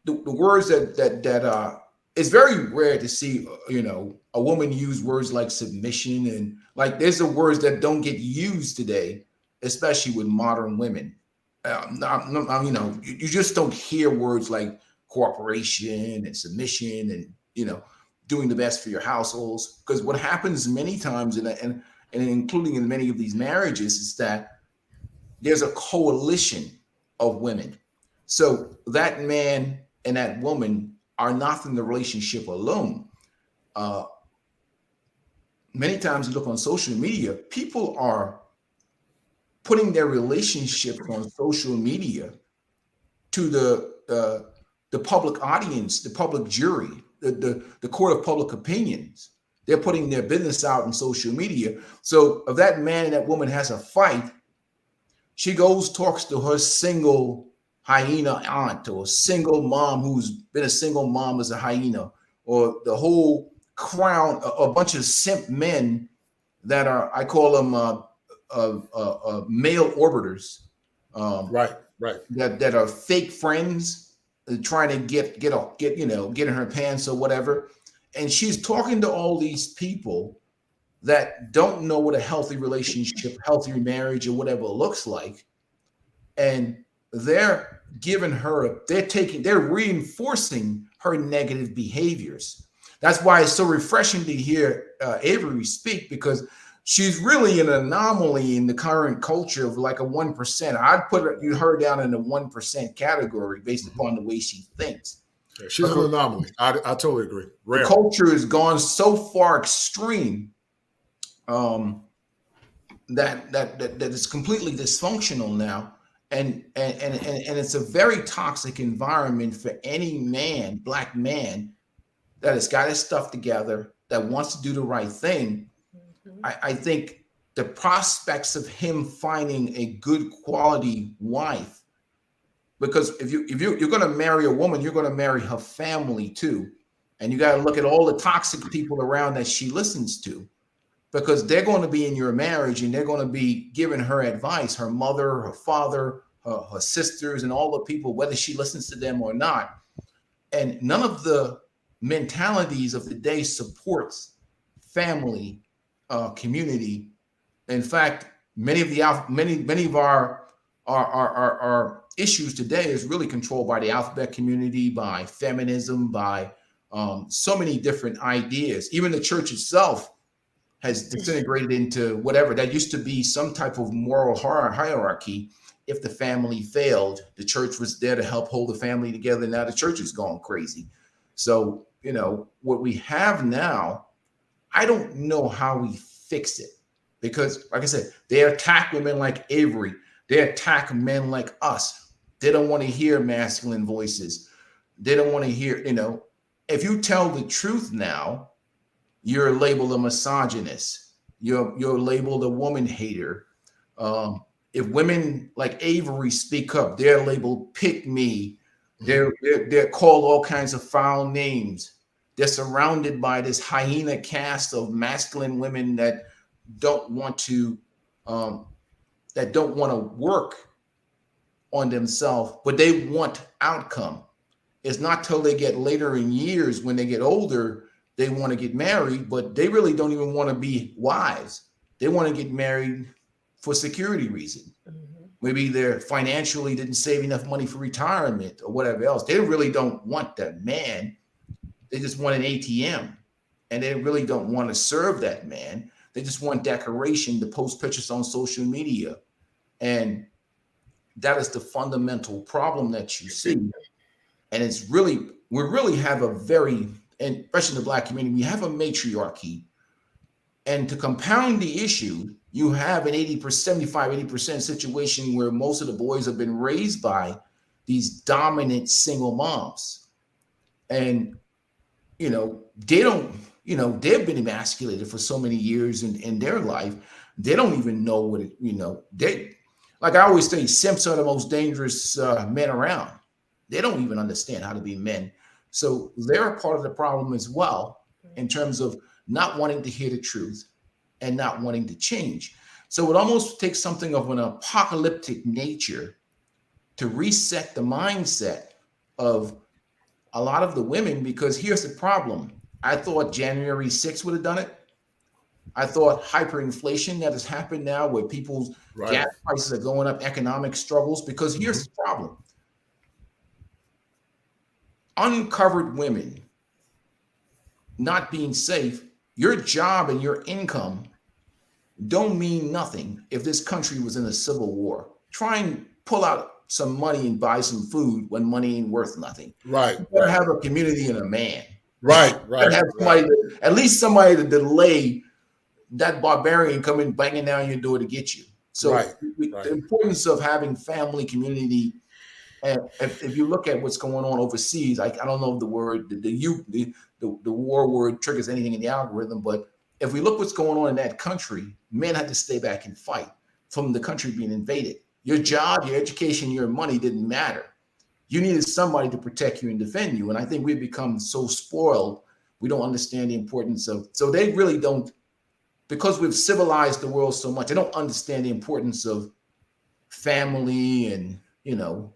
the words that it's very rare to see, you know, a woman use words like submission, and like there's the words that don't get used today, especially with modern women. You know, you just don't hear words like cooperation and submission and, you know, doing the best for your households. Because what happens many times, and including in many of these marriages, is that there's a coalition of women. So that man and that woman are not in the relationship alone. Many times you look on social media, people are putting their relationship on social media to the public audience, the public jury, the court of public opinions. They're putting their business out on social media. So if that man and that woman has a fight, she goes, talks to her single hyena aunt or single mom who's been a single mom as a hyena, or the whole crown, a bunch of simp men that are, I call them male orbiters. Right. That are fake friends, trying to get in her pants or whatever. And she's talking to all these people that don't know what a healthy relationship, healthy marriage, or whatever looks like. And they're giving her, they're reinforcing her negative behaviors. That's why it's so refreshing to hear Avery speak, because she's really an anomaly in the current culture of like a 1%. I'd put her down in the 1% category based upon the way she thinks. Yeah, she's an anomaly. I totally agree. Rare. The culture has gone so far extreme that it's completely dysfunctional now, and it's a very toxic environment for any man, black man, that has got his stuff together, that wants to do the right thing. I think the prospects of him finding a good quality wife, because if you're going to marry a woman, you're going to marry her family too, and you got to look at all the toxic people around that she listens to, because they're going to be in your marriage and they're going to be giving her advice, her mother, her father, her sisters, and all the people, whether she listens to them or not. And none of the mentalities of the day supports family, community. In fact, many of our issues today is really controlled by the alphabet community, by feminism, by so many different ideas. Even the church itself has disintegrated into whatever. That used to be some type of moral hierarchy. If the family failed, the church was there to help hold the family together. Now the church is gone crazy. So, you know, what we have now, I don't know how we fix it, because like I said, they attack women like Avery. They attack men like us. They don't want to hear masculine voices. They don't want to hear, you know, if you tell the truth now, you're labeled a misogynist. You're labeled a woman hater. If women like Avery speak up, they're labeled pick me. They're called all kinds of foul names. They're surrounded by this hyena cast of masculine women that don't want to work on themselves, but they want outcome. It's not till they get later in years, when they get older, they want to get married, but they really don't even want to be wives. They want to get married for security reasons. Maybe they're financially didn't save enough money for retirement or whatever else. They really don't want that man. They just want an ATM, and they really don't want to serve that man. They just want decoration to post pictures on social media. And that is the fundamental problem that you see. And it's really, we really have a very, and especially in the Black community, we have a matriarchy. And to compound the issue, you have an 80% situation where most of the boys have been raised by these dominant single moms. And, you know, they don't, you know, they've been emasculated for so many years in their life. They don't even know what it, you know, they, like I always say, simps are the most dangerous men around. They don't even understand how to be men. So they're a part of the problem as well, in terms of not wanting to hear the truth and not wanting to change. So it almost takes something of an apocalyptic nature to reset the mindset of a lot of the women, because here's the problem. I thought January 6th would have done it. I thought hyperinflation that has happened now, where people's gas prices are going up, economic struggles, because here's the problem. Uncovered women not being safe, your job and your income don't mean nothing if this country was in a civil war. Try and pull out some money and buy some food when money ain't worth nothing. Right. You better have a community and a man. Right. Have somebody at least somebody to delay that barbarian coming banging down your door to get you. So the importance of having family, community, and if you look at what's going on overseas, I don't know if the word the war word triggers anything in the algorithm, but if we look what's going on in that country, men had to stay back and fight from the country being invaded. Your job, your education, your money didn't matter. You needed somebody to protect you and defend you. And I think we've become so spoiled, we don't understand the importance of, so they really don't, because we've civilized the world so much, they don't understand the importance of family and, you know,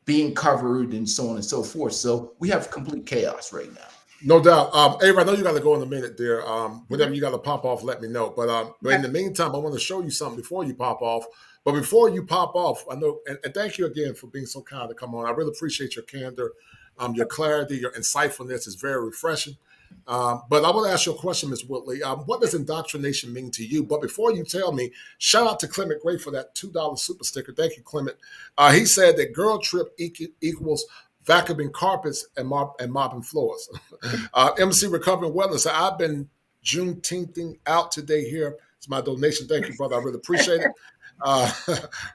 being covered and so on and so forth. So we have complete chaos right now. No doubt. Ava, I know you got to go in a minute there. Whenever you got to pop off, let me know. But in the meantime, I want to show you something before you pop off. But before you pop off, I know, and thank you again for being so kind to come on. I really appreciate your candor, your clarity, your insightfulness is very refreshing. But I want to ask you a question, Ms. Woodley. What does indoctrination mean to you? But before you tell me, shout out to Clement Gray for that $2 super sticker. Thank you, Clement. He said that girl trip equals vacuuming carpets and mopping floors. MC Recovering Wellness said, I've been Juneteenthing out today here. It's my donation. Thank you, brother. I really appreciate it.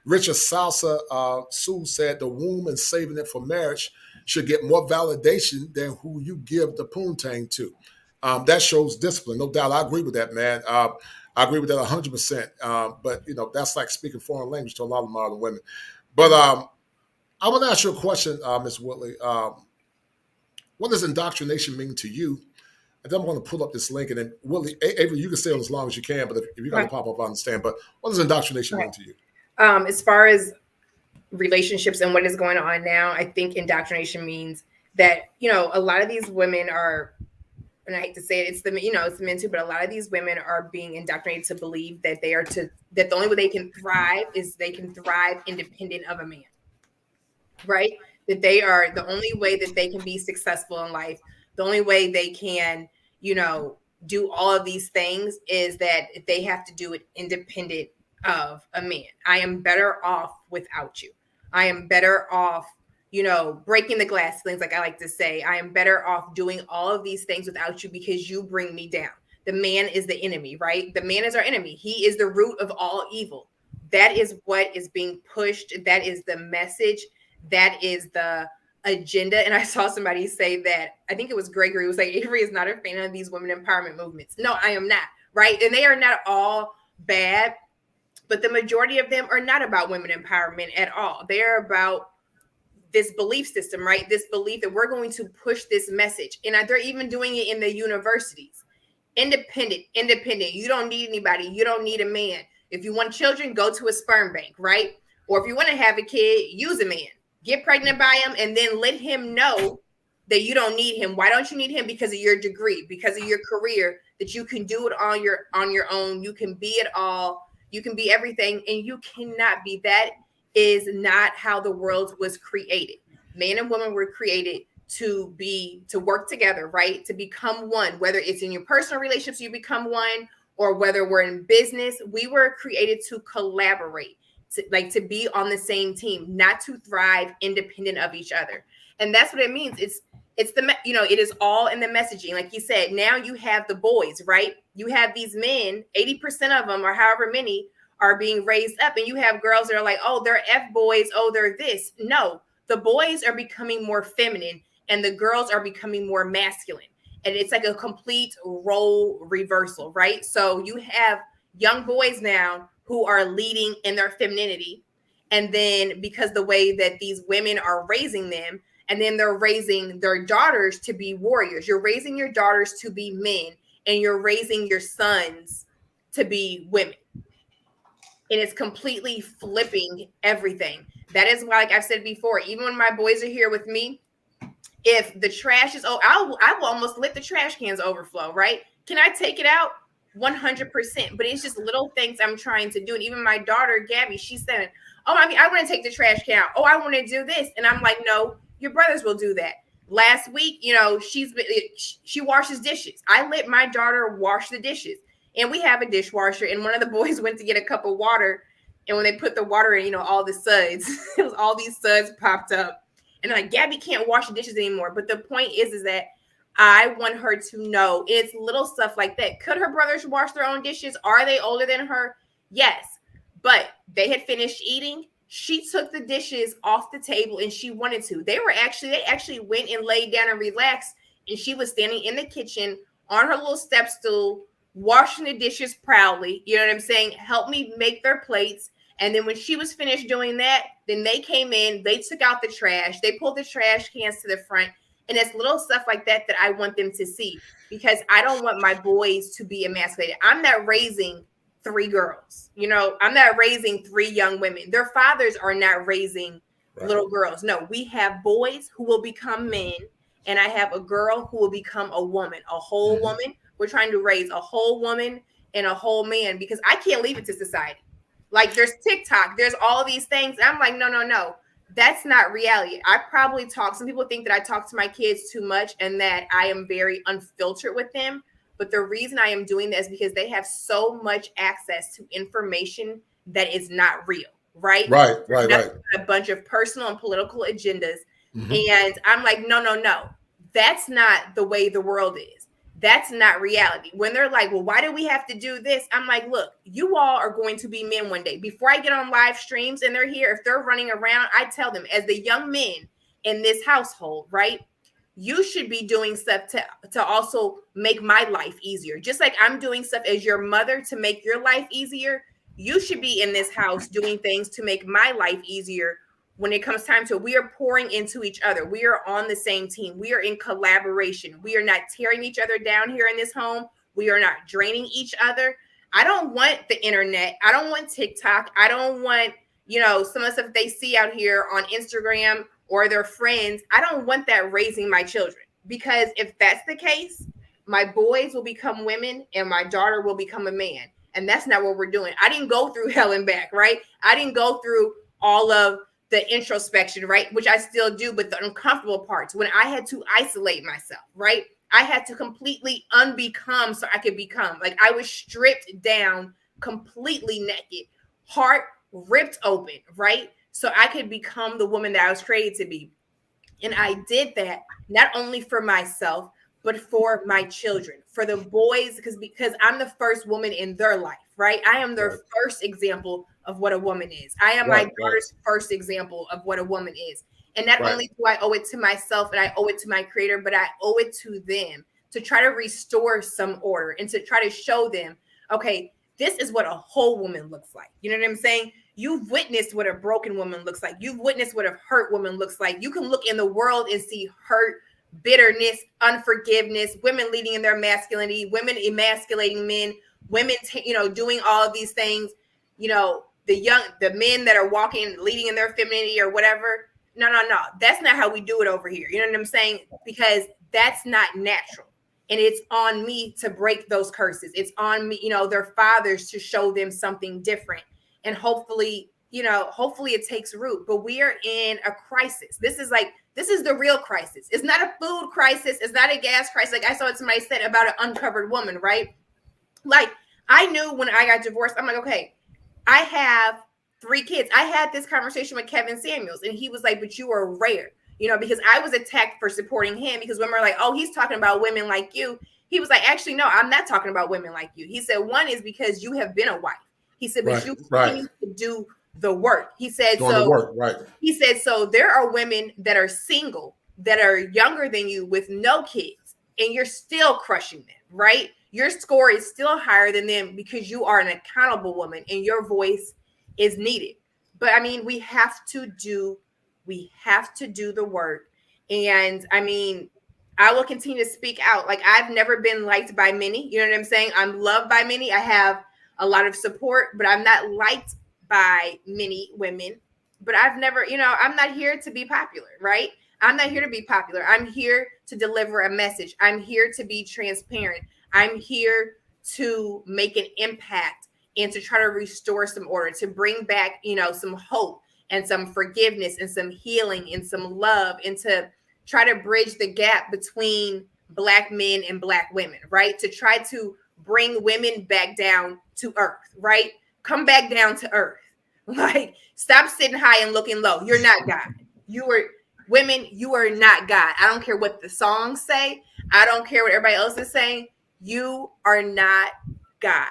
Richard Salsa Sue said the womb and saving it for marriage should get more validation than who you give the poontang to. That shows discipline. No doubt. I agree with that, man. I agree with that 100%. But, you know, that's like speaking foreign language to a lot of modern women. But I want to ask you a question, Ms. Woodley. What does indoctrination mean to you? And then I'm going to pull up this link. And then, Woodley, Avery, you can stay on as long as you can. But if you're going to pop up, I understand. But what does indoctrination mean to you? As far as relationships and what is going on now, I think indoctrination means that, you know, a lot of these women are, and I hate to say it, it's the, you know, it's the men too, but a lot of these women are being indoctrinated to believe that that the only way they can thrive is they can thrive independent of a man, right? That they are the only way that they can be successful in life. The only way they can, you know, do all of these things is that they have to do it independent of a man. I am better off without you. I am better off, you know, breaking the glass ceilings, like I like to say. I am better off doing all of these things without you because you bring me down. The man is the enemy, right? The man is our enemy. He is the root of all evil. That is what is being pushed. That is the message. That is the agenda. And I saw somebody say that, I think it was Gregory, was like, Avery is not a fan of these women empowerment movements. No, I am not, right? And they are not all bad, but the majority of them are not about women empowerment at all. They're about this belief system, right? This belief that we're going to push this message. And they're even doing it in the universities. Independent. You don't need anybody. You don't need a man. If you want children, go to a sperm bank, right? Or if you want to have a kid, use a man. Get pregnant by him and then let him know that you don't need him. Why don't you need him? Because of your degree, because of your career, that you can do it on your own. You can be it all. You can be everything, and you cannot be. That is not how the world was created. Man and woman were created to work together, right? To become one, whether it's in your personal relationships, you become one, or whether we're in business, we were created to collaborate, to be on the same team, not to thrive independent of each other. And that's what it means. It's it is all in the messaging. Like you said, now you have the boys, right? You have these men, 80% of them or however many are being raised up, and you have girls that are like, oh, they're F boys, oh, they're this. No, the boys are becoming more feminine and the girls are becoming more masculine. And it's like a complete role reversal, right? So you have young boys now who are leading in their femininity. And then because the way that these women are raising them, and then they're raising their daughters to be warriors. You're raising your daughters to be men, and you're raising your sons to be women. And it's completely flipping everything. That is why, like I've said before, even when my boys are here with me, if the trash is, I will almost let the trash cans overflow, right? Can I take it out? 100%. But it's just little things I'm trying to do. And even my daughter, Gabby, she said, oh, I want to take the trash can out. Oh, I want to do this. And I'm like, no, your brothers will do that. Last week, she washes dishes. I let my daughter wash the dishes. And we have a dishwasher. And one of the boys went to get a cup of water. And when they put the water in, all the suds, it was all these suds popped up. And like, Gabby can't wash the dishes anymore. But the point is that I want her to know it's little stuff like that. Could her brothers wash their own dishes? Are they older than her? Yes. But they had finished eating. She took the dishes off the table and she wanted to. They actually went and laid down and relaxed. And she was standing in the kitchen on her little step stool, washing the dishes proudly. You know what I'm saying? Help me make their plates. And then when she was finished doing that, then they came in, they took out the trash, they pulled the trash cans to the front. And it's little stuff like that that I want them to see, because I don't want my boys to be emasculated. I'm not raising 3 girls. I'm not raising 3 young women. Their fathers are not raising little girls. No, we have boys who will become men, and I have a girl who will become a woman, a whole woman. We're trying to raise a whole woman and a whole man, because I can't leave it to society. Like, there's TikTok, there's all these things. I'm like, no. That's not reality. I probably talk. Some people think that I talk to my kids too much and that I am very unfiltered with them. But the reason I am doing this is because they have so much access to information that is not real, right? Right. A bunch of personal and political agendas. And I'm like, no. That's not the way the world is. That's not reality. When they're like, well, why do we have to do this? I'm like, look, you all are going to be men one day. Before I get on live streams and they're here, if they're running around, I tell them, as the young men in this household, right? You should be doing stuff to also make my life easier. Just like I'm doing stuff as your mother to make your life easier. You should be in this house doing things to make my life easier. When it comes time to, we are pouring into each other. We are on the same team. We are in collaboration. We are not tearing each other down here in this home. We are not draining each other. I don't want the internet. I don't want TikTok. I don't want, some of the stuff they see out here on Instagram or their friends. I don't want that raising my children, because if that's the case, my boys will become women and my daughter will become a man. And that's not what we're doing. I didn't go through hell and back, right? I didn't go through all of the introspection, right? Which I still do, but the uncomfortable parts, when I had to isolate myself, right? I had to completely unbecome so I could become. Like, I was stripped down, completely naked, heart ripped open, right? So I could become the woman that I was created to be. And I did that not only for myself, but for my children, for the boys, because I'm the first woman in their life, right? I am their first example of what a woman is. I am my daughter's first example of what a woman is. And not only do I owe it to myself and I owe it to my creator, but I owe it to them to try to restore some order and to try to show them, okay, this is what a whole woman looks like. You know what I'm saying? You've witnessed what a broken woman looks like. You've witnessed what a hurt woman looks like. You can look in the world and see hurt, bitterness, unforgiveness, women leading in their masculinity, women emasculating men, women, doing all of these things, the men that are walking, leading in their femininity or whatever. No. That's not how we do it over here. You know what I'm saying? Because that's not natural. And it's on me to break those curses. It's on me, their fathers, to show them something different. And hopefully it takes root. But we are in a crisis. This is the real crisis. It's not a food crisis. It's not a gas crisis. Like I saw somebody said about an uncovered woman, right? Like, I knew when I got divorced, I'm like, okay, I have 3 kids. I had this conversation with Kevin Samuels, and he was like, but you are rare. you know, because I was attacked for supporting him because women are like, oh, he's talking about women like you. He was like, actually, no, I'm not talking about women like you. He said, one is because you have been a wife. He said, but you continue to do the work. He said, Doing the work, right. He said, so there are women that are single, that are younger than you with no kids, and you're still crushing them, right? Your score is still higher than them because you are an accountable woman and your voice is needed. But I mean, we have to do the work. And I mean, I will continue to speak out. Like, I've never been liked by many. You know what I'm saying? I'm loved by many. I have a lot of support, but I'm not liked by many women. But I've never, you know, I'm not here to be popular, right? I'm not here to be popular. I'm here to deliver a message. I'm here to be transparent. I'm here to make an impact and to try to restore some order, to bring back, you know, some hope and some forgiveness and some healing and some love, and to try to bridge the gap between Black men and Black women, right? To try to bring women back down to earth, right? Come back down to earth. Like, stop sitting high and looking low. You're not God. Women, you are not God. I don't care what the songs say. I don't care what everybody else is saying. You are not God.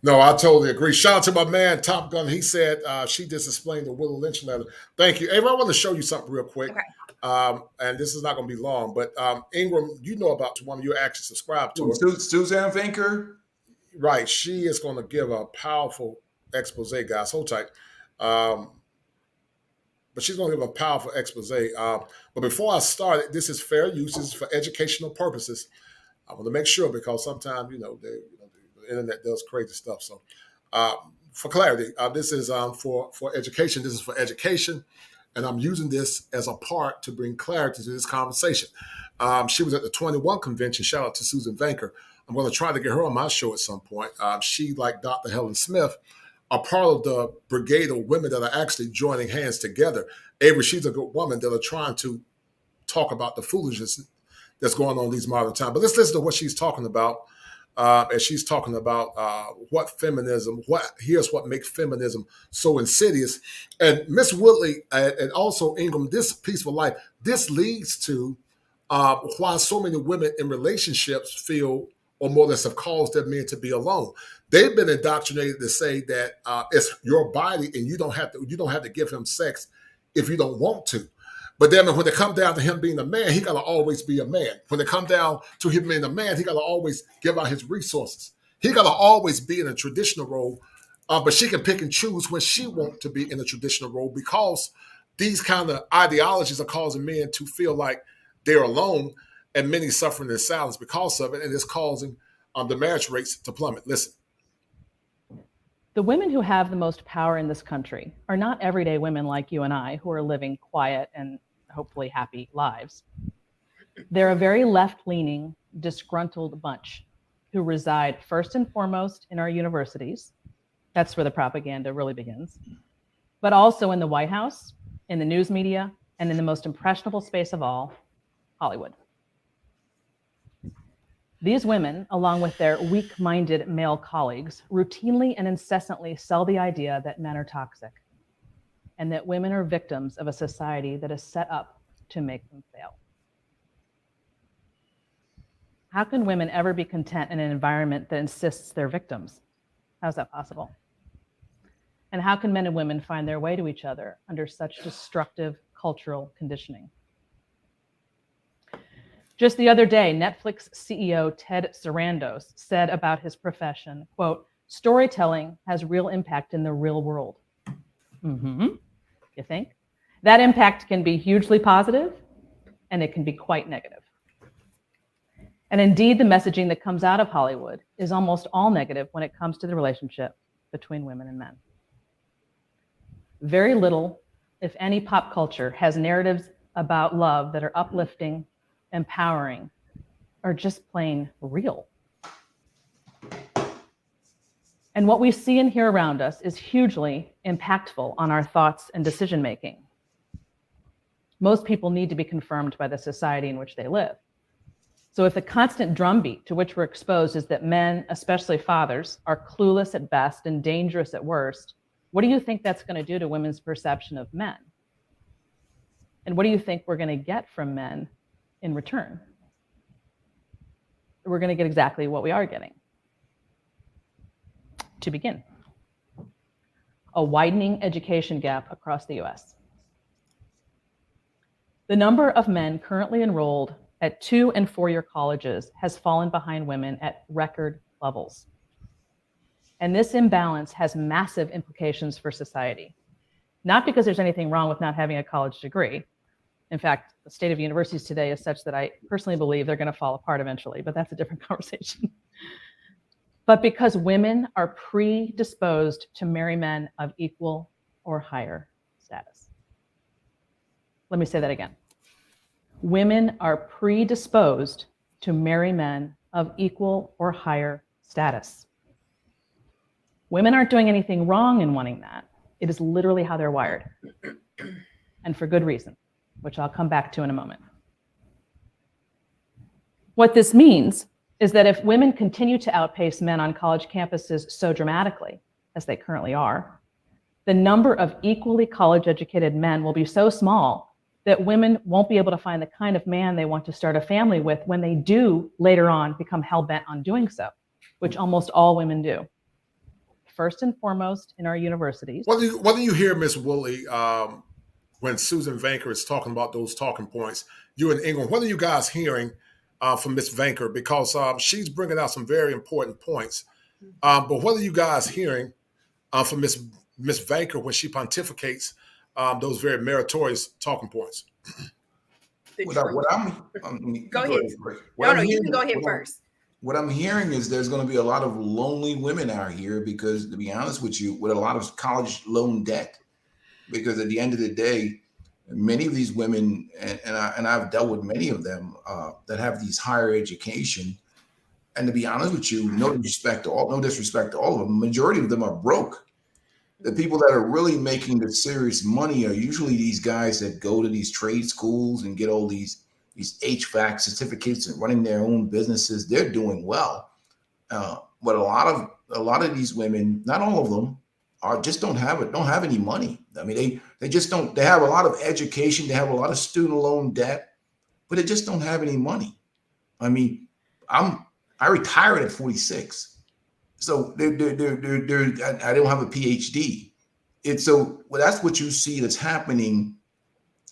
No, I totally agree. Shout out to my man, Top Gun. He said she just explained the Willow Lynch letter. Thank you. Ava, I want to show you something real quick. Okay. And this is not going to be long, but Ingram, you know about one of you actually subscribed to her. Suzanne Venker? Right. She is going to give a powerful expose, guys. Hold tight. But she's going to give a powerful expose. But before I start, this is fair use. This is for educational purposes. I want to make sure, because sometimes, you know, the internet does crazy stuff. So for clarity, this is for education. This is for education. And I'm using this as a part to bring clarity to this conversation. She was at the 21 convention. Shout out to Susan Venker. I'm going to try to get her on my show at some point. She, like Dr. Helen Smith, are part of the brigade of women that are actually joining hands together. Avery, she's a good woman that are trying to talk about the foolishness that's going on in these modern times. But let's listen to what she's talking about. And she's talking about what feminism, here's what makes feminism so insidious. And Miss Woodley and also Ingram, this Peaceful Life, this leads to why so many women in relationships feel, or more or less have caused their men to be alone. They've been indoctrinated to say that it's your body and you don't have to give him sex if you don't want to. But then when it comes down to him being a man, he got to always be a man. When it comes down to him being a man, he got to always give out his resources. He got to always be in a traditional role, but she can pick and choose when she wants to be in a traditional role, because these kind of ideologies are causing men to feel like they're alone, and many suffering in silence because of it, and it's causing the marriage rates to plummet. Listen. The women who have the most power in this country are not everyday women like you and I, who are living quiet and hopefully happy lives. They're a very left-leaning, disgruntled bunch who reside first and foremost in our universities. That's where the propaganda really begins. But also in the White House, in the news media, and in the most impressionable space of all, Hollywood. These women, along with their weak-minded male colleagues, routinely and incessantly sell the idea that men are toxic and that women are victims of a society that is set up to make them fail. How can women ever be content in an environment that insists they're victims? How's that possible? And how can men and women find their way to each other under such destructive cultural conditioning? Just the other day, Netflix CEO Ted Sarandos said about his profession, quote, "Storytelling has real impact in the real world." You think? That impact can be hugely positive, and it can be quite negative. And indeed, the messaging that comes out of Hollywood is almost all negative when it comes to the relationship between women and men. Very little, if any, pop culture has narratives about love that are uplifting, empowering, or just plain real. And what we see and hear around us is hugely impactful on our thoughts and decision-making. Most people need to be confirmed by the society in which they live. So if the constant drumbeat to which we're exposed is that men, especially fathers, are clueless at best and dangerous at worst, what do you think that's going to do to women's perception of men? And what do you think we're going to get from men in return? We're going to get exactly what we are getting. To begin, a widening education gap across the US. The number of men currently enrolled at 2- and 4-year colleges has fallen behind women at record levels. And this imbalance has massive implications for society. Not because there's anything wrong with not having a college degree. In fact, the state of universities today is such that I personally believe they're going to fall apart eventually, but that's a different conversation. But because women are predisposed to marry men of equal or higher status. Let me say that again. Women are predisposed to marry men of equal or higher status. Women aren't doing anything wrong in wanting that. It is literally how they're wired. And for good reason, which I'll come back to in a moment. What this means is that if women continue to outpace men on college campuses so dramatically, as they currently are, the number of equally college-educated men will be so small that women won't be able to find the kind of man they want to start a family with when they do later on become hell-bent on doing so, which almost all women do. First and foremost in our universities. What do you hear, Miss Woolley, when Susan Vanker is talking about those talking points? You in England, what are you guys hearing from Miss Vanker? Because she's bringing out some very important points. But what are you guys hearing from Miss Vanker when she pontificates those very meritorious talking points? What I'm Go ahead. You can go ahead first. What I'm hearing is there's going to be a lot of lonely women out here because, to be honest with you, with a lot of college loan debt. Because at the end of the day, many of these women, and I've dealt with many of them that have these higher education. And to be honest with you, no disrespect to all of them, the majority of them are broke. The people that are really making the serious money are usually these guys that go to these trade schools and get all these HVAC certificates and running their own businesses. They're doing well. But a lot of these women, not all of them, don't have any money. I mean, they just don't. They have a lot of education. They have a lot of student loan debt, but they just don't have any money. I mean, I retired at 46, so I don't have a PhD. That's what you see that's happening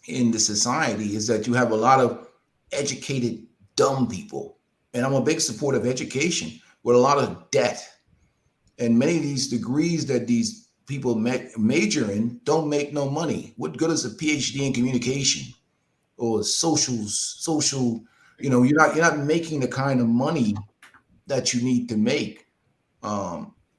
in the society, is that you have a lot of educated dumb people, and I'm a big supporter of education with a lot of debt. And many of these degrees that these people major in don't make no money. What good is a PhD in communication or social? You know, you're not making the kind of money that you need to make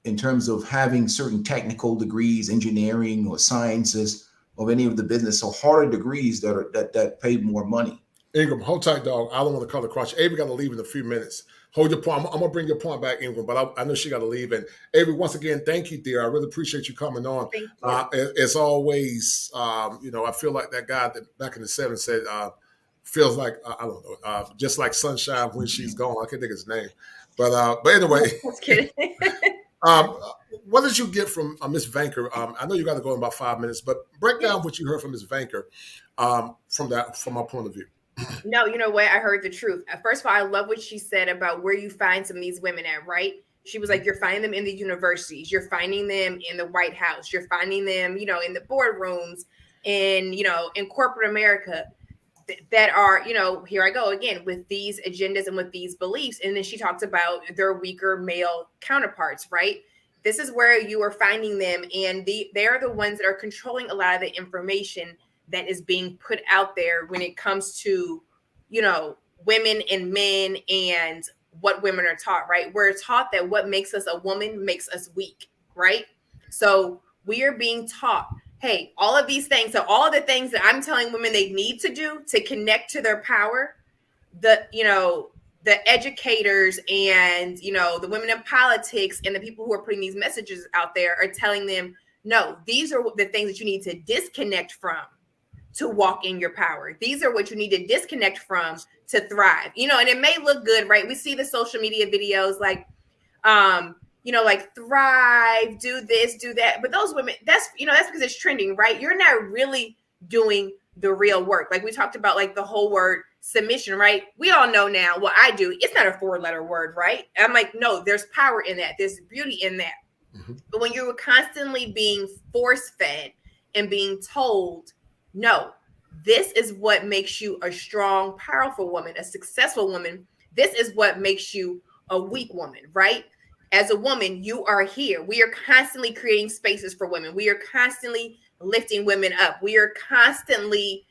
in terms of having certain technical degrees, engineering or sciences, or any of the business or harder degrees that pay more money. Ingram, hold tight, dog. I don't want to cut across you. Avery got to leave in a few minutes. Hold your point. I'm going to bring your point back, Ingram, but I know she got to leave. And Avery, once again, thank you, dear. I really appreciate you coming on. As always, I feel like that guy that back in the 70s said, feels like, I don't know, just like sunshine when she's gone. I can't think of his name. But anyway. Just kidding. What did you get from Ms. Vanker? I know you got to go in about 5 minutes, but break down what you heard from Ms. Vanker from my point of view. No, you know what? I heard the truth. First of all, I love what she said about where you find some of these women at, right? She was like, you're finding them in the universities. You're finding them in the White House. You're finding them, in the boardrooms in corporate America that are, here I go again with these agendas and with these beliefs. And then she talks about their weaker male counterparts, right? This is where you are finding them. And they're the ones that are controlling a lot of the information that is being put out there when it comes to, women and men and what women are taught, right? We're taught that what makes us a woman makes us weak, right? So we are being taught, hey, all of these things. So all of the things that I'm telling women they need to do to connect to their power, the educators and, the women in politics and the people who are putting these messages out there are telling them, no, these are the things that you need to disconnect from to walk in your power. These are what you need to disconnect from to thrive, and it may look good, right? We see the social media videos like, like thrive, do this, do that. But those women, that's because it's trending, right? You're not really doing the real work. Like we talked about, like the whole word submission, right? We all know now what I do. It's not a 4-letter word, right? I'm like, no, there's power in that. There's beauty in that. But when you're constantly being force fed and being told, no, this is what makes you a strong, powerful woman, a successful woman. This is what makes you a weak woman, right? As a woman, you are here. We are constantly creating spaces for women. We are constantly lifting women up. We are constantly,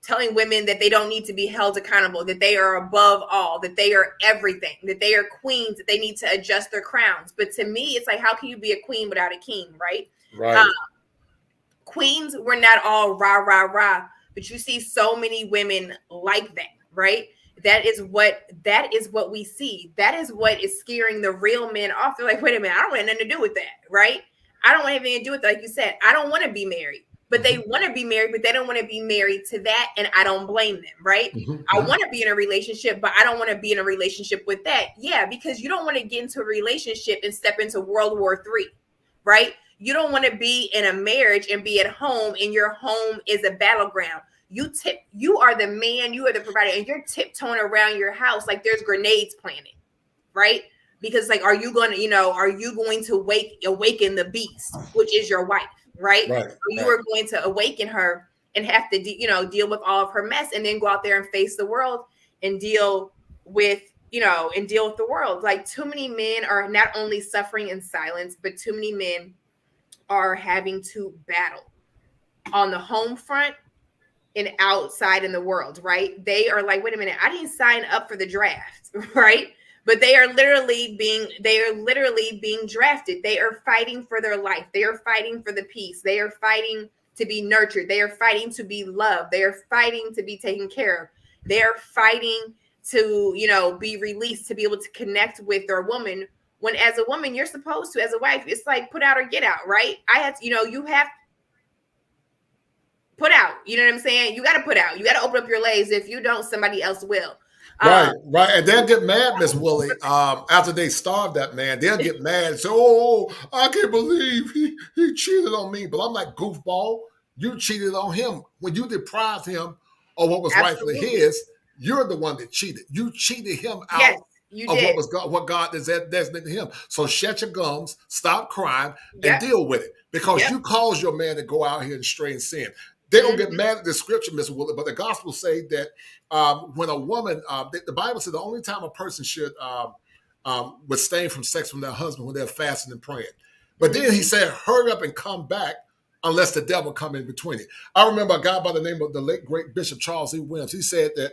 telling women that they don't need to be held accountable, that they are above all, that they are everything, that they are queens, that they need to adjust their crowns. But to me, it's like, how can you be a queen without a king, right? Right. Queens, we're not all rah, rah, rah, but you see so many women like that, right? That is what we see. That is what is scaring the real men off. They're like, wait a minute, I don't want nothing to do with that, right? I don't want anything to do with that. Like you said, I don't want to be married, but they want to be married, but they don't want to be married to that. And I don't blame them, right? I want to be in a relationship, but I don't want to be in a relationship with that. Yeah, because you don't want to get into a relationship and step into World War III, right? You don't want to be in a marriage and be at home and your home is a battleground. You are the man, you are the provider, and you're tiptoeing around your house like there's grenades planted, right? Because like, are you going to awaken the beast, which is your wife, right? Or you are going to awaken her and have to, deal with all of her mess and then go out there and face the world and deal with the world. Like too many men are not only suffering in silence, but too many men are having to battle on the home front and outside in the world, right? They are like, wait a minute, I didn't sign up for the draft, right? But they are literally being drafted. They are fighting for their life. They are fighting for the peace. They are fighting to be nurtured. They are fighting to be loved. They are fighting to be taken care of. They are fighting to, be released, to be able to connect with their woman. When as a woman, you're supposed to, as a wife, it's like put out or get out, right? You have put out, you know what I'm saying? You got to put out. You got to open up your legs. If you don't, somebody else will. Right. And they'll get mad, Miss Willie, after they starve that man. They'll get mad and say, oh, I can't believe he cheated on me. But I'm like, goofball, you cheated on him. When you deprived him of what was rightfully his, you're the one that cheated. You cheated him out of what God designated to him. So shut your gums, stop crying, and deal with it. Because you caused your man to go out here and stray and sin. They don't get mad at the scripture, Mr. Willard, but the gospel say that when a woman, the Bible said the only time a person should abstain from sex from their husband when they're fasting and praying. But then he said, hurry up and come back unless the devil come in between it. I remember a guy by the name of the late great Bishop Charles E. Williams. He said that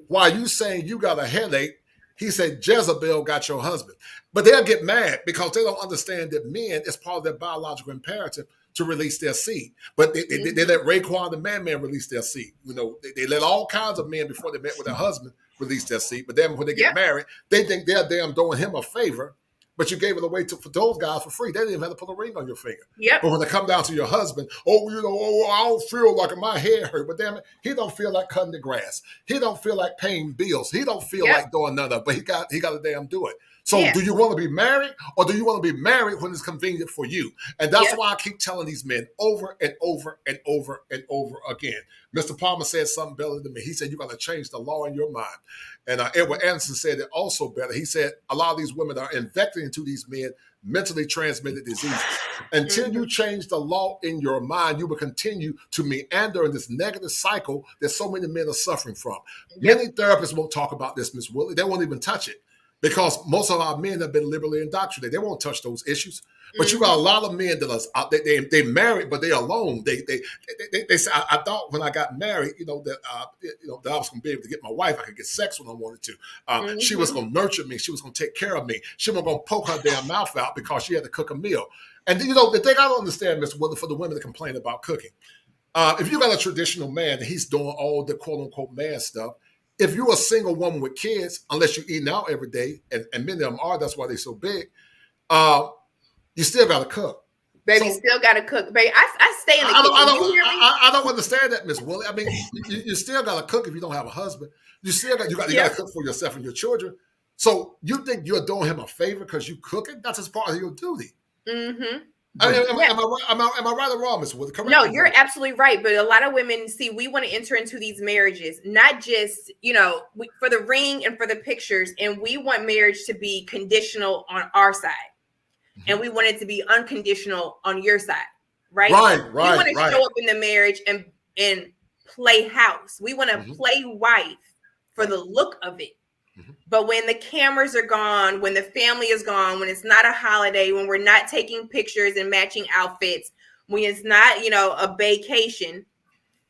while you saying you got a headache, he said Jezebel got your husband. But they'll get mad because they don't understand that men is part of their biological imperative to release their seed. But they let Raekwon the man release their seed. They let all kinds of men before they met with their husband release their seed. But then when they get married, they think they're damn doing him a favor. But you gave it away for those guys for free. They didn't even have to put a ring on your finger. But when they come down to your husband, I don't feel like my head hurt. But damn it, he don't feel like cutting the grass. He don't feel like paying bills. He don't feel like doing none of it. But he got to damn do it. So do you want to be married or do you want to be married when it's convenient for you? And that's why I keep telling these men over and over and over and over again. Mr. Palmer said something better than me. He said, you got to change the law in your mind. And Edward Anderson said it also better. He said, a lot of these women are infecting into these men mentally transmitted diseases. Until you change the law in your mind, you will continue to meander in this negative cycle that so many men are suffering from. Many therapists won't talk about this, Ms. Willie. They won't even touch it. Because most of our men have been liberally indoctrinated. They won't touch those issues. But you got a lot of men that are out there, they married, but they're alone. They say, I thought when I got married, that I was going to be able to get my wife. I could get sex when I wanted to. She was going to nurture me. She was going to take care of me. She wasn't going to poke her damn mouth out because she had to cook a meal. And the thing I don't understand, Mr. Willard, for the women that complain about cooking, if you got a traditional man and he's doing all the quote unquote man stuff, if you're a single woman with kids, unless you're eating out every day, and many of them are, that's why they're so big, you still got to cook. Baby, still got to cook. Baby, I stay in the kitchen. I don't understand that, Miss Willie. I mean, you still got to cook if you don't have a husband. You got to cook for yourself and your children. So you think you're doing him a favor because you cooking? That's just part of your duty. Am I right or wrong, Ms. Wood? Correct No, me. you're absolutely right. But a lot of women, see, we want to enter into these marriages, not just, for the ring and for the pictures. And we want marriage to be conditional on our side. And we want it to be unconditional on your side. Right? We want to show up in the marriage and play house. We want to play wife for the look of it. But when the cameras are gone, when the family is gone, when it's not a holiday, when we're not taking pictures and matching outfits, when it's not, a vacation,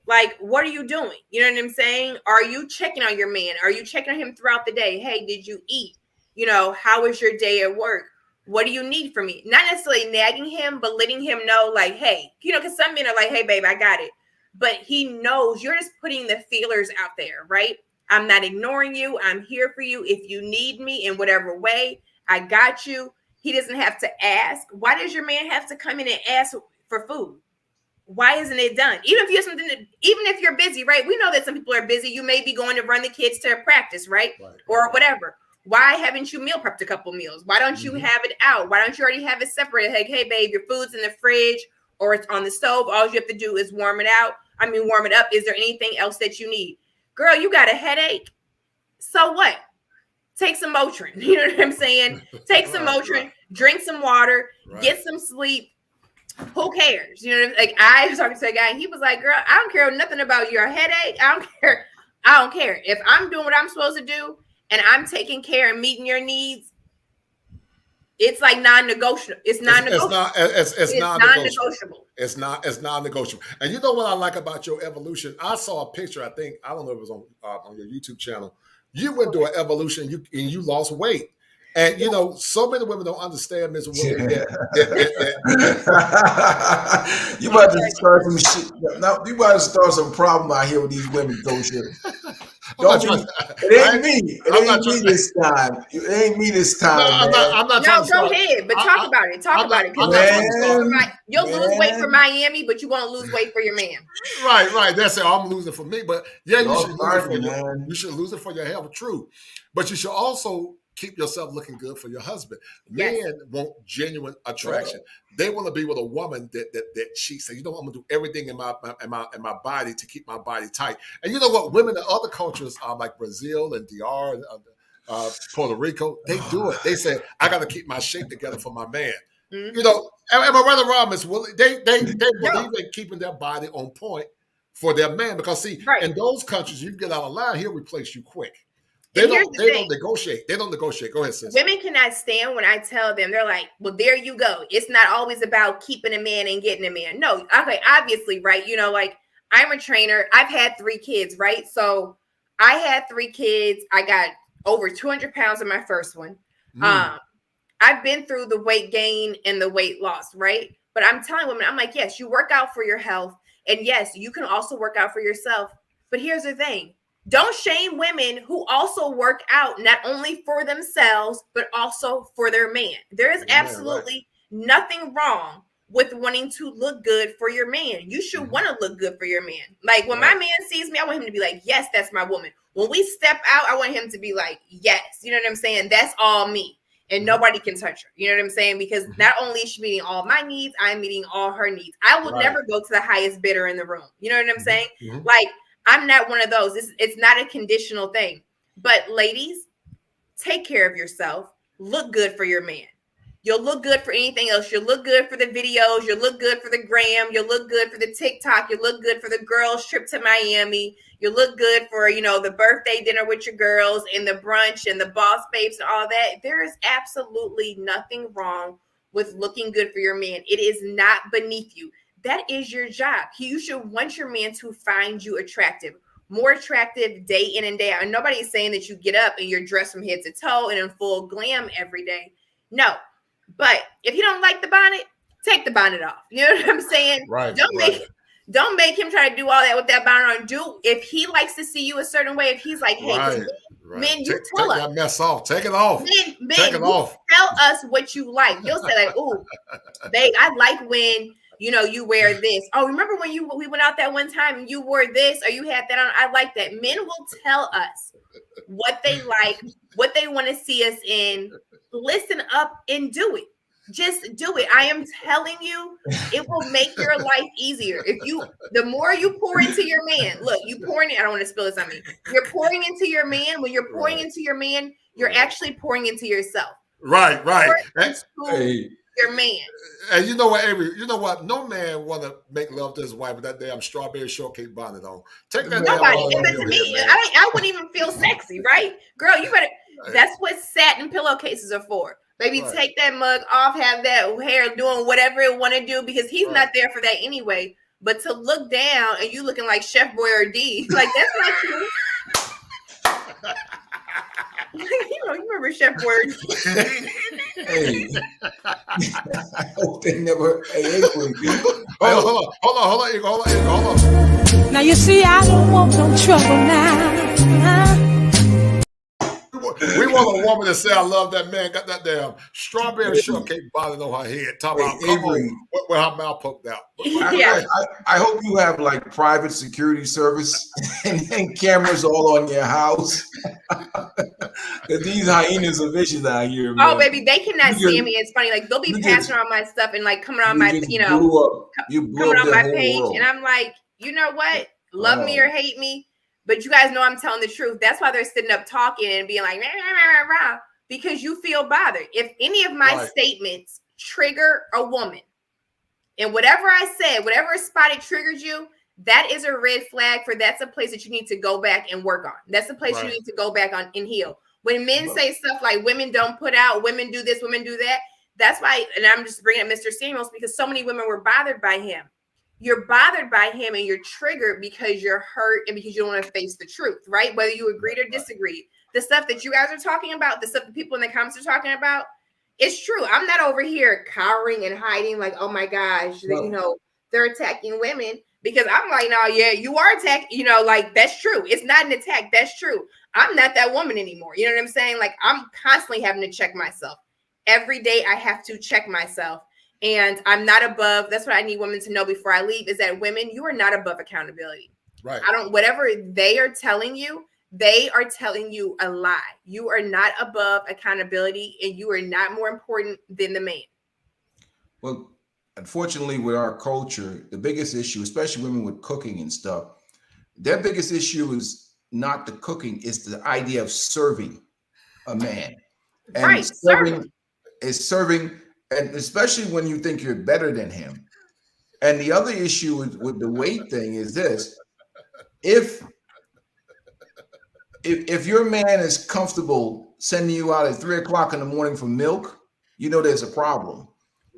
like, what are you doing? You know what I'm saying? Are you checking on your man? Are you checking on him throughout the day? Hey, did you eat? How was your day at work? What do you need from me? Not necessarily nagging him, but letting him know, like, hey, because some men are like, hey, babe, I got it. But he knows you're just putting the feelers out there, right? I'm not ignoring you. I'm here for you. If you need me in whatever way, I got you. He doesn't have to ask. Why does your man have to come in and ask for food? Why isn't it done? Even if you have something even if you're busy, right? We know that some people are busy. You may be going to run the kids to practice, right? Or whatever. Why haven't you meal prepped a couple meals? Why don't you have it out? Why don't you already have it separated? Like, hey, babe, your food's in the fridge or it's on the stove. All you have to do is warm it up. Is there anything else that you need? Girl, you got a headache. So what? Take some Motrin. You know what I'm saying? Take some Motrin, drink some water, get some sleep. Who cares? Like, I was talking to a guy and he was like, girl, I don't care nothing about your headache. I don't care. If I'm doing what I'm supposed to do and I'm taking care and meeting your needs, it's like non-negotiable. It's non-negotiable. It's non-negotiable. It's non-negotiable. And you know what I like about your evolution? I saw a picture. I don't know if it was on your YouTube channel. You went through an evolution and you lost weight. And so many women don't understand this. You about to start some shit. Now you about to start some problem out here with these women. Don't shit. It ain't me. It ain't me this time. It ain't me this time. I'm not trying to go ahead, but talk about it. Talk about it. You'll lose weight for Miami, but you won't lose weight for your man. Right. That's it. I'm losing for me, but yeah, you should lose it for your health. True, but you should also keep yourself looking good for your husband. Men want genuine attraction. They want to be with a woman that she says, I'm gonna do everything in my body to keep my body tight. And you know what? Women in other cultures, like Brazil and DR, Puerto Rico, they do it. They say, I got to keep my shape together for my man. Am I right or wrong, Miss Willie? They believe in keeping their body on point for their man because in those countries, you get out of line, he'll replace you quick. They don't negotiate. They don't negotiate. Go ahead, sis. Women cannot stand when I tell them, they're like, well, there you go. It's not always about keeping a man and getting a man. No, okay, obviously, right? like I'm a trainer. I've had 3 kids, right? So I had 3 kids. I got over 200 pounds in my first one. I've been through the weight gain and the weight loss, right? But I'm telling women, I'm like, yes, you work out for your health. And yes, you can also work out for yourself. But here's the thing. Don't shame women who also work out not only for themselves, but also for their man. There is absolutely nothing wrong with wanting to look good for your man. You should want to look good for your man. Like when my man sees me, I want him to be like, yes, that's my woman. When we step out, I want him to be like, yes, you know what I'm saying? That's all me. And nobody can touch her. You know what I'm saying? Because not only is she meeting all my needs, I'm meeting all her needs. I will never go to the highest bidder in the room. You know what I'm saying? Like, I'm not one of those. It's not a conditional thing. But ladies, take care of yourself. Look good for your man. You'll look good for anything else. You'll look good for the videos. You'll look good for the gram. You'll look good for the TikTok. You'll look good for the girls' trip to Miami. You'll look good for, the birthday dinner with your girls and the brunch and the boss babes and all that. There is absolutely nothing wrong with looking good for your man. It is not beneath you. That is your job. You should want your man to find you attractive, more attractive day in and day out. And nobody's saying that you get up and you're dressed from head to toe and in full glam every day. No. But if you don't like the bonnet, take the bonnet off. You know what I'm saying? Right. Don't make him try to do all that with that bonnet on. If he likes to see you a certain way, if he's like, hey, men, you tell us. Take that mess off. Take it off. Men, take it off. Tell us what you like. You'll say like, oh, babe, I like when you wear this. Oh, remember when we went out that one time and you wore this or you had that on? I like that. Men will tell us what they like, what they want to see us in. Listen up and do it. Just do it. I am telling you, it will make your life easier. The more you pour into your man, look, you pouring it. I don't want to spill this on me. You're pouring into your man. When you're pouring into your man, you're actually pouring into yourself. Right. Into your man. And you know what, Avery? You know what? No man want to make love to his wife with that damn strawberry shortcake bonnet on. Take that. Nobody. But to me, I wouldn't even feel sexy, right? Girl, you better. That's what satin pillowcases are for. Baby, take that mug off, have that hair doing whatever it want to do, because he's not there for that anyway. But to look down and you looking like Chef Boyardee, like that's not true. You remember Chef Boyardee? Hey, I hope they never. Hey, hold on. Now you see, I don't want no trouble now. We want a woman to say, I love that man, got that damn strawberry shortcake bonnet on her head. Talk about Avery with her mouth poked out. I hope you have like private security service and cameras all on your house. Because these hyenas are vicious out here, man. Oh, baby, they cannot see me. It's funny. Like, they'll be passing around my stuff and like coming on my, coming on my page. And I'm like, you know what? Love me or hate me. But you guys know I'm telling the truth. That's why they're sitting up talking and being like, rah, rah, rah, rah, because you feel bothered. If any of my statements trigger a woman, and whatever I said, whatever spot it triggered you, that is a red flag for that's a place that you need to go back and work on. That's a place you need to go back on and heal. When men say stuff like women don't put out, women do this, women do that, that's why, and I'm just bringing up Mr. Samuels because so many women were bothered by him. You're bothered by him and you're triggered because you're hurt and because you don't want to face the truth, right? Whether you agreed or disagreed. The stuff that you guys are talking about, the stuff that people in the comments are talking about, it's true. I'm not over here cowering and hiding like, oh my gosh, they're attacking women, because I'm like, no, yeah, you are attacking, like that's true. It's not an attack. That's true. I'm not that woman anymore. You know what I'm saying? Like I'm constantly having to check myself. Every day I have to check myself. And I'm not above. That's what I need women to know before I leave, is that women, you are not above accountability. Right. Whatever they are telling you a lie. You are not above accountability and you are not more important than the man. Well, unfortunately, with our culture, the biggest issue, especially women with cooking and stuff, their biggest issue is not the cooking, it's the idea of serving a man. And serving. And especially when you think you're better than him. And the other issue with the weight thing is this: if your man is comfortable sending you out at 3 o'clock in the morning for milk, there's a problem.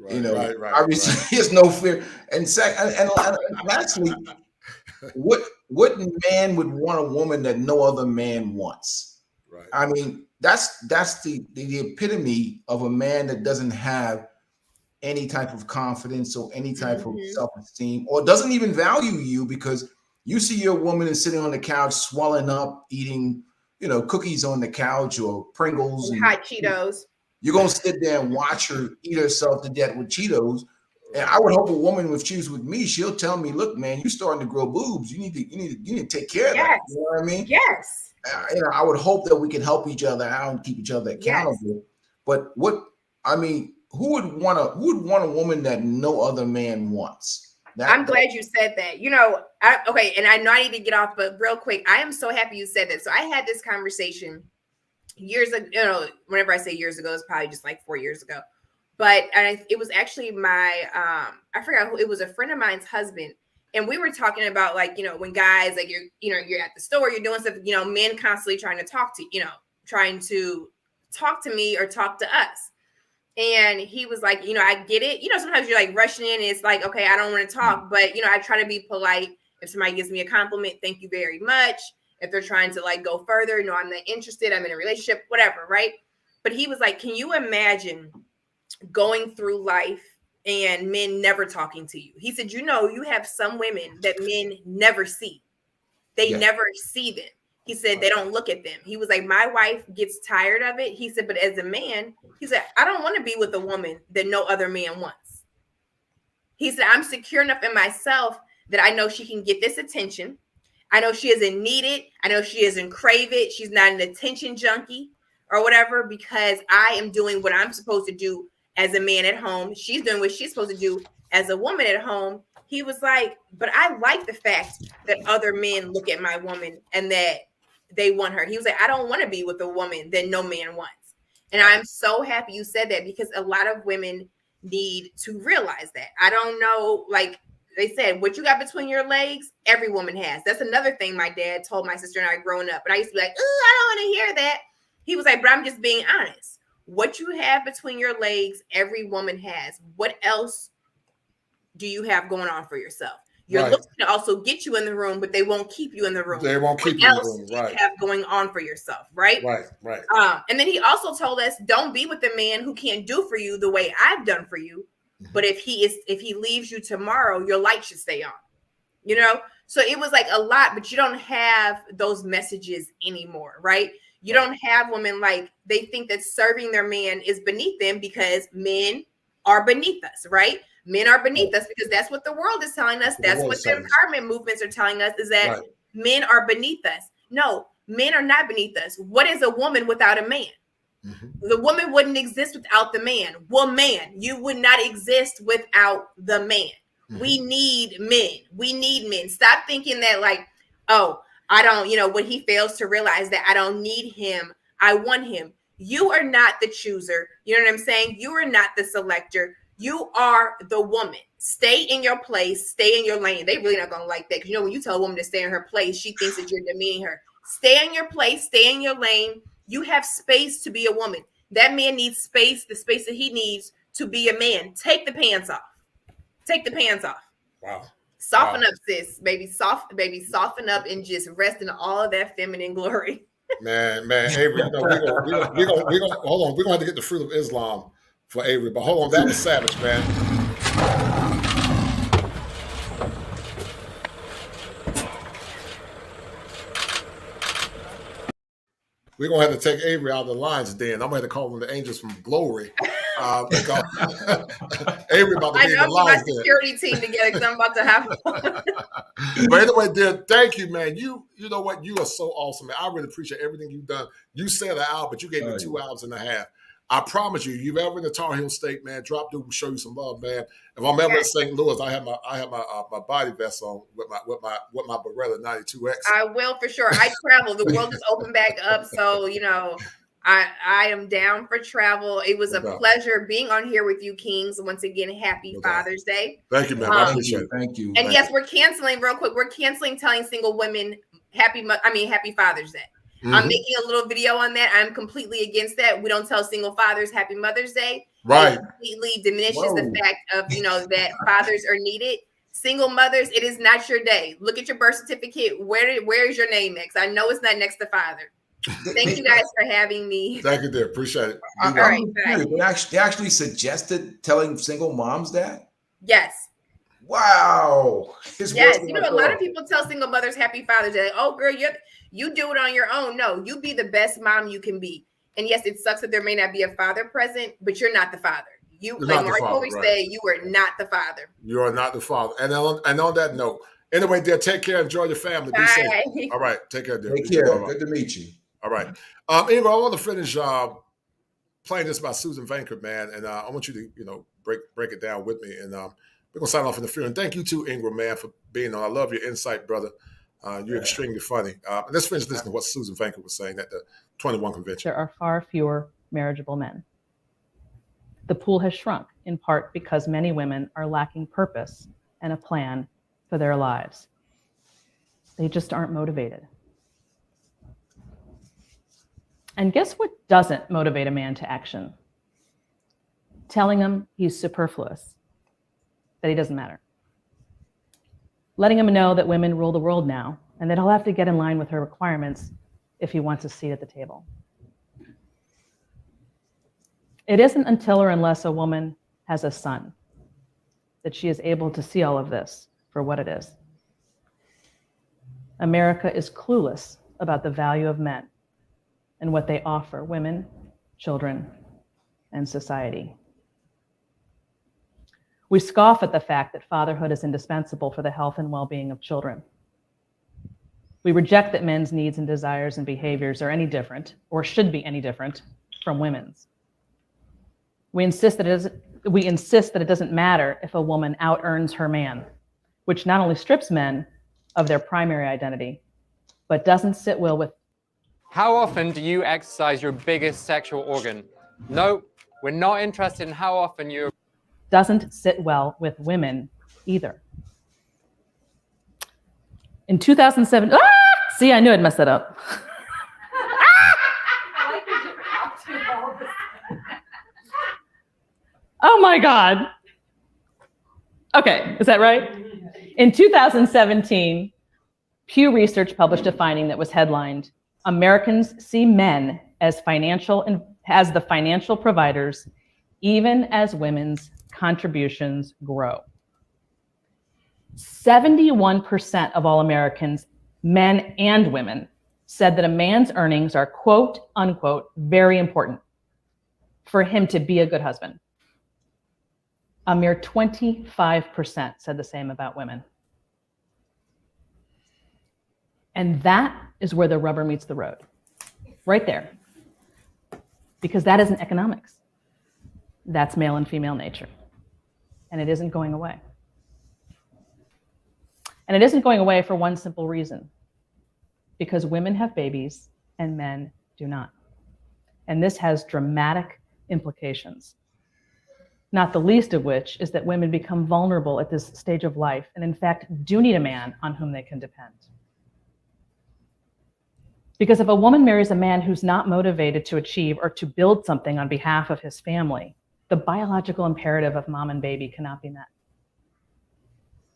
Obviously, there's no fear. And lastly, what man would want a woman that no other man wants? Right. I mean, that's the epitome of a man that doesn't have any type of confidence or any type of self-esteem, or doesn't even value you, because you see your woman is sitting on the couch swelling up, eating, cookies on the couch or Pringles and hot Cheetos. You're gonna sit there and watch her eat herself to death with Cheetos. And I would hope a woman, if she was with me, she'll tell me, "Look, man, you're starting to grow boobs. You need to take care of that." You know what I mean? Yes. I would hope that we can help each other out and keep each other accountable. Yes. But who would want a woman that no other man wants? I'm glad you said that. And I know I need to get off, but real quick, I am so happy you said that. So I had this conversation years ago. Whenever I say years ago, it's probably just like 4 years ago. But it was actually my I forgot who it was, a friend of mine's husband. And we were talking about, like, when guys, like, you're at the store, you're doing stuff, men constantly trying to talk to me or talk to us. And he was like, I get it. Sometimes you're like rushing in and it's like, okay, I don't want to talk, but I try to be polite. If somebody gives me a compliment, thank you very much. If they're trying to like go further, no, I'm not interested. I'm in a relationship, whatever. Right. But he was like, can you imagine going through life and men never talking to you? He said, you have some women that men never see. They never see them. He said, they don't look at them. He was like, my wife gets tired of it. He said, but as a man, he said, I don't want to be with a woman that no other man wants. He said, I'm secure enough in myself that I know she can get this attention. I know she isn't needed. I know she isn't crave it. She's not an attention junkie or whatever, because I am doing what I'm supposed to do as a man at home. She's doing what she's supposed to do as a woman at home. He was like, but I like the fact that other men look at my woman and that they want her. He was like, I don't want to be with a woman that no man wants. And I'm so happy you said that, because a lot of women need to realize that. I don't know, like they said, what you got between your legs, every woman has. That's another thing my dad told my sister and I growing up. And I used to be like, oh, I don't want to hear that. He was like, but I'm just being honest. What you have between your legs, every woman has. What else do you have going on for yourself? Your looks can also get you in the room, but they won't keep you in the room. They won't keep you in the room, right? You have going on for yourself, right? Right. And then he also told us, don't be with a man who can't do for you the way I've done for you. But if he leaves you tomorrow, your light should stay on. You know? So it was like a lot, but you don't have those messages anymore, right? You don't have women like they think that serving their man is beneath them because men are beneath us, right? Men are beneath us because that's what the world is telling us. That's what the empowerment movements are telling us, is that men are beneath us. No, men are not beneath us. What is a woman without a man? The woman wouldn't exist without the man. Woman, you would not exist without the man. We need men. We need men. Stop thinking that like, oh, I don't, when he fails to realize that I don't need him, I want him. You are not the chooser. You know what I'm saying? You are not the selector. You are the woman. Stay in your place. Stay in your lane. They really not going to like that. Because, when you tell a woman to stay in her place, she thinks that you're demeaning her. Stay in your place. Stay in your lane. You have space to be a woman. That man needs space, the space that he needs to be a man. Take the pants off. Take the pants off. Wow. Soften up, sis. Baby, soften up and just rest in all of that feminine glory. Man, Avery, we're gonna hold on. We're gonna have to get the fruit of Islam for Avery, but hold on, that was savage, man. We're gonna have to take Avery out of the lines then. I'm gonna have to call them the angels from glory. Because Avery about to be in the lines. My security team together because I'm about to have fun. But anyway, dear, thank you, man. You know what? You are so awesome, man. I really appreciate everything you've done. You said an hour, but you gave me 2 hours and a half. I promise you, you've ever in the Tar Heel State, man, drop through, show you some love, man. If I'm ever in St. Louis, I have my body vest on with my Beretta 92X. I will for sure. I travel. The world is open back up, so I am down for travel. It was a pleasure being on here with you, Kings. Once again, happy Father's Day. Thank you, man. I appreciate it. Thank you. And yes, we're canceling real quick. We're canceling telling single women happy Father's Day. I'm making a little video on that. I'm completely against that. We don't tell single fathers happy Mother's Day. Right. It completely diminishes the fact of, that fathers are needed. Single mothers, it is not your day. Look at your birth certificate. Where is your name next? I know it's not next to father. Thank you guys for having me. Thank you, dear. Appreciate it. All right. They actually suggested telling single moms that? Yes. Wow. Yes. A lot of people tell single mothers happy Father's Day. Oh, girl, you do it on your own. No, you be the best mom you can be. And yes, it sucks that there may not be a father present, but you're not the father. Like Mark always say, you are not the father. You are not the father. And on that note, anyway, dear, take care. Enjoy your family. Be safe. All right. Take care, dear. Take care. Good to meet you. All right. Anyway, I want to finish playing this by Susan Vanker, man. And I want you to, break it down with me. And we're going to sign off in the field. And thank you too, Ingram, man, for being on. I love your insight, brother. You're extremely funny. Let's finish listening to what Susan Vanker was saying at the 21 convention. There are far fewer marriageable men. The pool has shrunk, in part because many women are lacking purpose and a plan for their lives. They just aren't motivated. And guess what doesn't motivate a man to action? Telling him he's superfluous, that he doesn't matter. Letting him know that women rule the world now and that he'll have to get in line with her requirements if he wants a seat at the table. It isn't until or unless a woman has a son that she is able to see all of this for what it is. America is clueless about the value of men and what they offer women, children, and society. We scoff at the fact that fatherhood is indispensable for the health and well-being of children. We reject that men's needs and desires and behaviors are any different or should be any different from women's. We insist that it doesn't matter if a woman out-earns her man, which not only strips men of their primary identity, but doesn't sit well with. How often do you exercise your biggest sexual organ? No, we're not interested in how often you. Doesn't sit well with women either. In 2007, see, I knew I'd mess that up. Oh my God. Okay, is that right? In 2017, Pew Research published a finding that was headlined, "Americans see men as the financial providers, even as women's contributions grow." 71% of all Americans, men and women, said that a man's earnings are, quote unquote, very important for him to be a good husband. A mere 25% said the same about women. And that is where the rubber meets the road, right there. Because that isn't economics. That's male and female nature. And it isn't going away. And it isn't going away for one simple reason. Because women have babies and men do not. And this has dramatic implications. Not the least of which is that women become vulnerable at this stage of life and in fact do need a man on whom they can depend. Because if a woman marries a man who's not motivated to achieve or to build something on behalf of his family, the biological imperative of mom and baby cannot be met.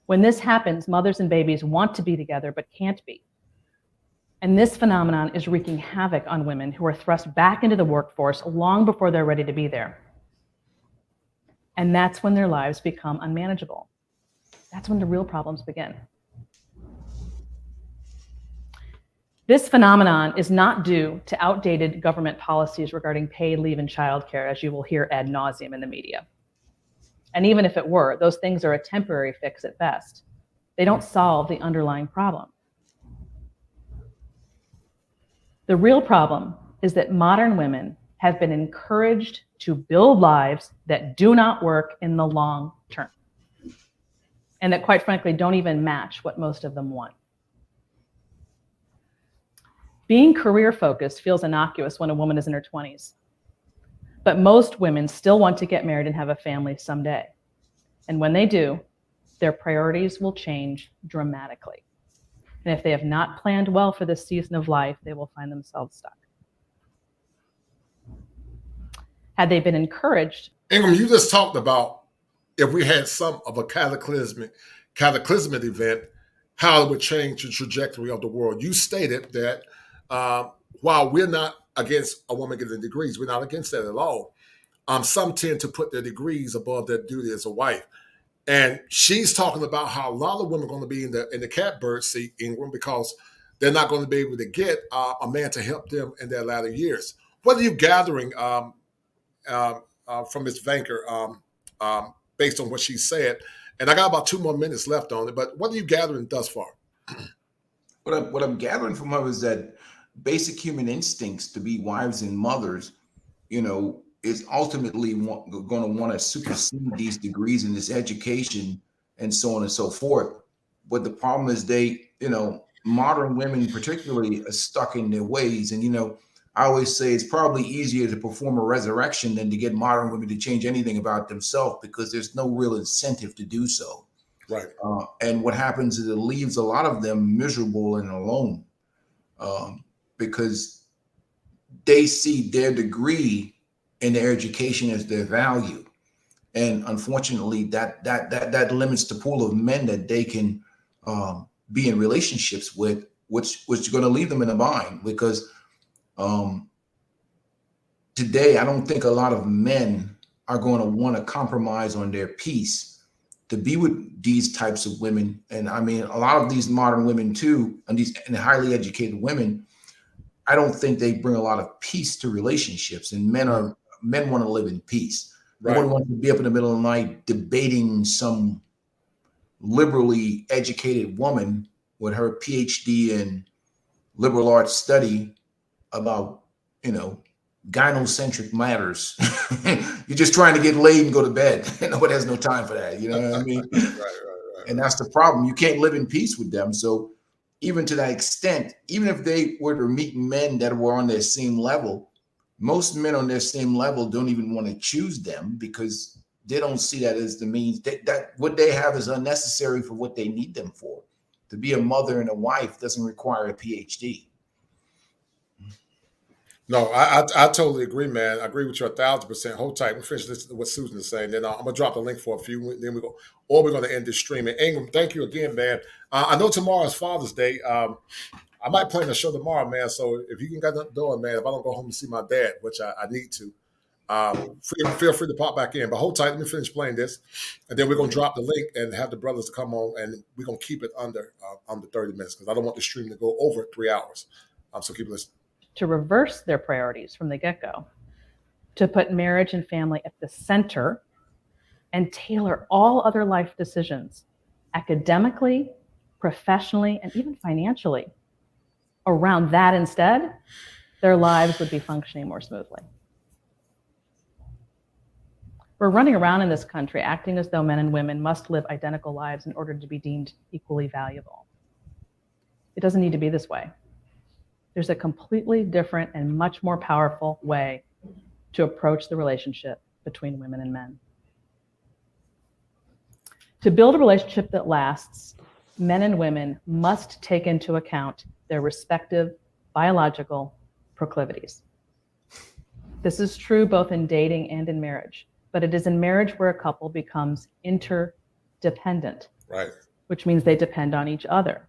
When this happens, mothers and babies want to be together but can't be. And this phenomenon is wreaking havoc on women who are thrust back into the workforce long before they're ready to be there. And that's when their lives become unmanageable. That's when the real problems begin. This phenomenon is not due to outdated government policies regarding paid leave and childcare, as you will hear ad nauseum in the media. And even if it were, those things are a temporary fix at best. They don't solve the underlying problem. The real problem is that modern women have been encouraged to build lives that do not work in the long term, and that, quite frankly, don't even match what most of them want. Being career-focused feels innocuous when a woman is in her 20s, but most women still want to get married and have a family someday. And when they do, their priorities will change dramatically. And if they have not planned well for this season of life, they will find themselves stuck. Had they been encouraged. Ingram, you just talked about if we had some of a cataclysmic event, how it would change the trajectory of the world. You stated that while we're not against a woman getting degrees, we're not against that at all. Some tend to put their degrees above their duty as a wife. And she's talking about how a lot of women are going to be in the catbird seat, Ingram, because they're not going to be able to get a man to help them in their latter years. What are you gathering from Ms. Vanker based on what she said? And I got about 2 more minutes left on it, but what are you gathering thus far? What I'm gathering from her is that basic human instincts to be wives and mothers, is ultimately going to want to supersede these degrees and this education and so on and so forth. But the problem is modern women particularly are stuck in their ways. And, I always say it's probably easier to perform a resurrection than to get modern women to change anything about themselves, because there's no real incentive to do so. Right. And what happens is it leaves a lot of them miserable and alone because they see their degree and their education as their value. And unfortunately, that limits the pool of men that they can be in relationships with, which is going to leave them in a bind. Because today, I don't think a lot of men are going to want to compromise on their peace to be with these types of women. And I mean, a lot of these modern women too, and highly educated women, I don't think they bring a lot of peace to relationships. And men want to live in peace. Right. Nobody wants to be up in the middle of the night debating some liberally educated woman with her PhD in liberal arts study about, gynocentric matters. You're just trying to get laid and go to bed. Nobody has no time for that. You know what I mean? Right. And that's the problem. You can't live in peace with them. So even to that extent, even if they were to meet men that were on their same level, most men on their same level don't even want to choose them because they don't see that as the means that what they have is unnecessary for what they need them for. To be a mother and a wife doesn't require a PhD. No, I totally agree, man. I agree with you 1,000%. Hold tight. We'll finish this what Susan is saying. Then I'm gonna drop the link for a few. Then we're gonna end this stream. And Ingram, thank you again, man. I know tomorrow is Father's Day. I might plan a show tomorrow, man. So if you can get that doing, man, if I don't go home to see my dad, which I need to, feel free to pop back in. But hold tight. Let me finish playing this, and then we're gonna drop the link and have the brothers to come on, and we're gonna keep it under 30 minutes because I don't want the stream to go over 3 hours. So keep listening. To reverse their priorities from the get-go, to put marriage and family at the center and tailor all other life decisions academically, professionally, and even financially around that instead, their lives would be functioning more smoothly. We're running around in this country acting as though men and women must live identical lives in order to be deemed equally valuable. It doesn't need to be this way. There's a completely different and much more powerful way to approach the relationship between women and men. To build a relationship that lasts, men and women must take into account their respective biological proclivities. This is true both in dating and in marriage, but it is in marriage where a couple becomes interdependent, right? Which means they depend on each other.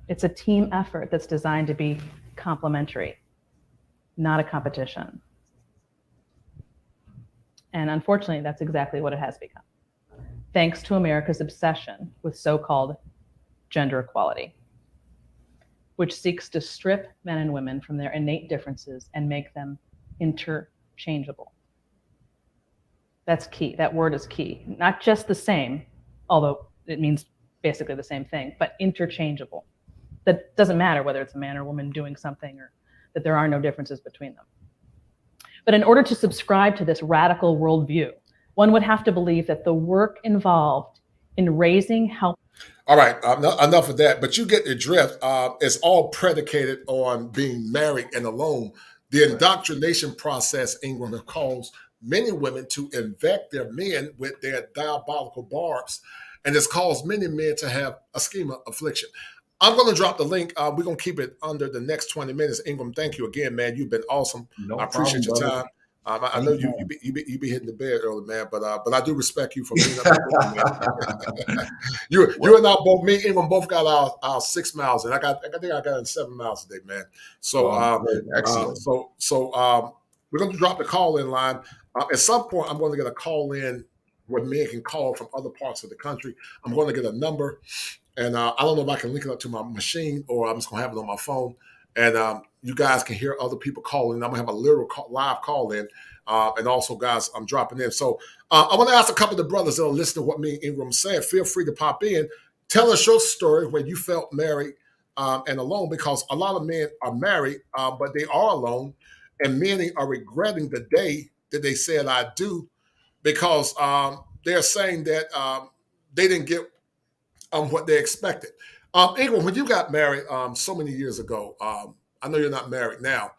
It's a team effort that's designed to be complementary, not a competition. And unfortunately, that's exactly what it has become, thanks to America's obsession with so-called gender equality, which seeks to strip men and women from their innate differences and make them interchangeable. That's key. That word is key. Not just the same, although it means basically the same thing, but interchangeable. That doesn't matter whether it's a man or woman doing something or that there are no differences between them. But in order to subscribe to this radical worldview, one would have to believe that the work involved in raising health. All right, enough of that. But you get the drift. It's all predicated on being married and alone. The indoctrination process, Ingram, has caused many women to infect their men with their diabolical barbs, and it's caused many men to have a schema affliction. I'm going to drop the link. We're going to keep it under the next 20 minutes. Ingram, thank you again, man. You've been awesome. No I appreciate problem, your time. I know you be hitting the bed early, man, but I do respect you for being up there. You and I both, me and Ingram both got our 6 miles, and I think I got in 7 miles today, man. So excellent. We're going to drop the call in line. At some point, I'm going to get a call in where men can call from other parts of the country. I'm going to get a number. And I don't know if I can link it up to my machine or I'm just going to have it on my phone. And you guys can hear other people calling. I'm going to have a literal live call in. And also, guys, I'm dropping in. So I want to ask a couple of the brothers that are listening to what me and Ingram said. Feel free to pop in. Tell us your story where you felt married and alone, because a lot of men are married, but they are alone. And many are regretting the day that they said I do, because they're saying that they didn't get what they expected. Ingram, when you got married so many years ago, I know you're not married now.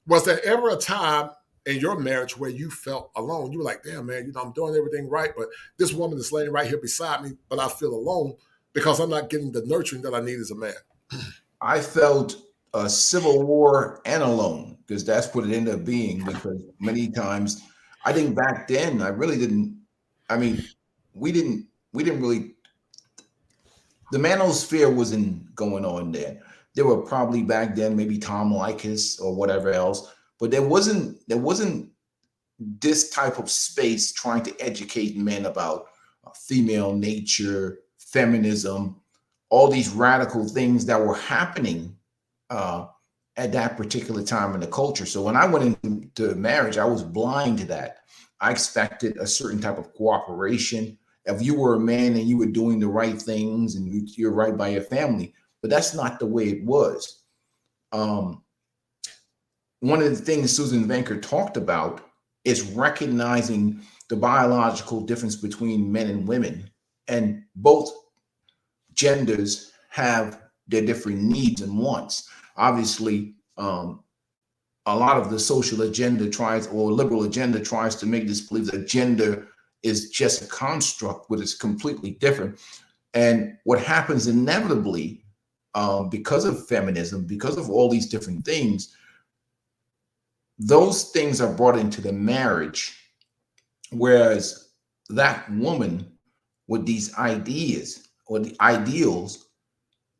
Was there ever a time in your marriage where you felt alone? You were like, damn, man, I'm doing everything right, but this woman is laying right here beside me, but I feel alone because I'm not getting the nurturing that I need as a man. I felt a civil war and alone, because that's what it ended up being, because many times, I think back then, I really didn't, we didn't really, the manosphere wasn't going on then. There were probably back then maybe Tom Likas or whatever else, but there wasn't this type of space trying to educate men about female nature, feminism, all these radical things that were happening at that particular time in the culture. So when I went into marriage, I was blind to that. I expected a certain type of cooperation. If you were a man and you were doing the right things and you're right by your family, but that's not the way it was. one of the things Susan Venker talked about is recognizing the biological difference between men and women, and both genders have their different needs and wants. Obviously, a lot of the social agenda tries, or liberal agenda tries to make this believe that gender is just a construct, but it's completely different. And what happens inevitably, because of feminism, because of all these different things, those things are brought into the marriage, whereas that woman with these ideas or the ideals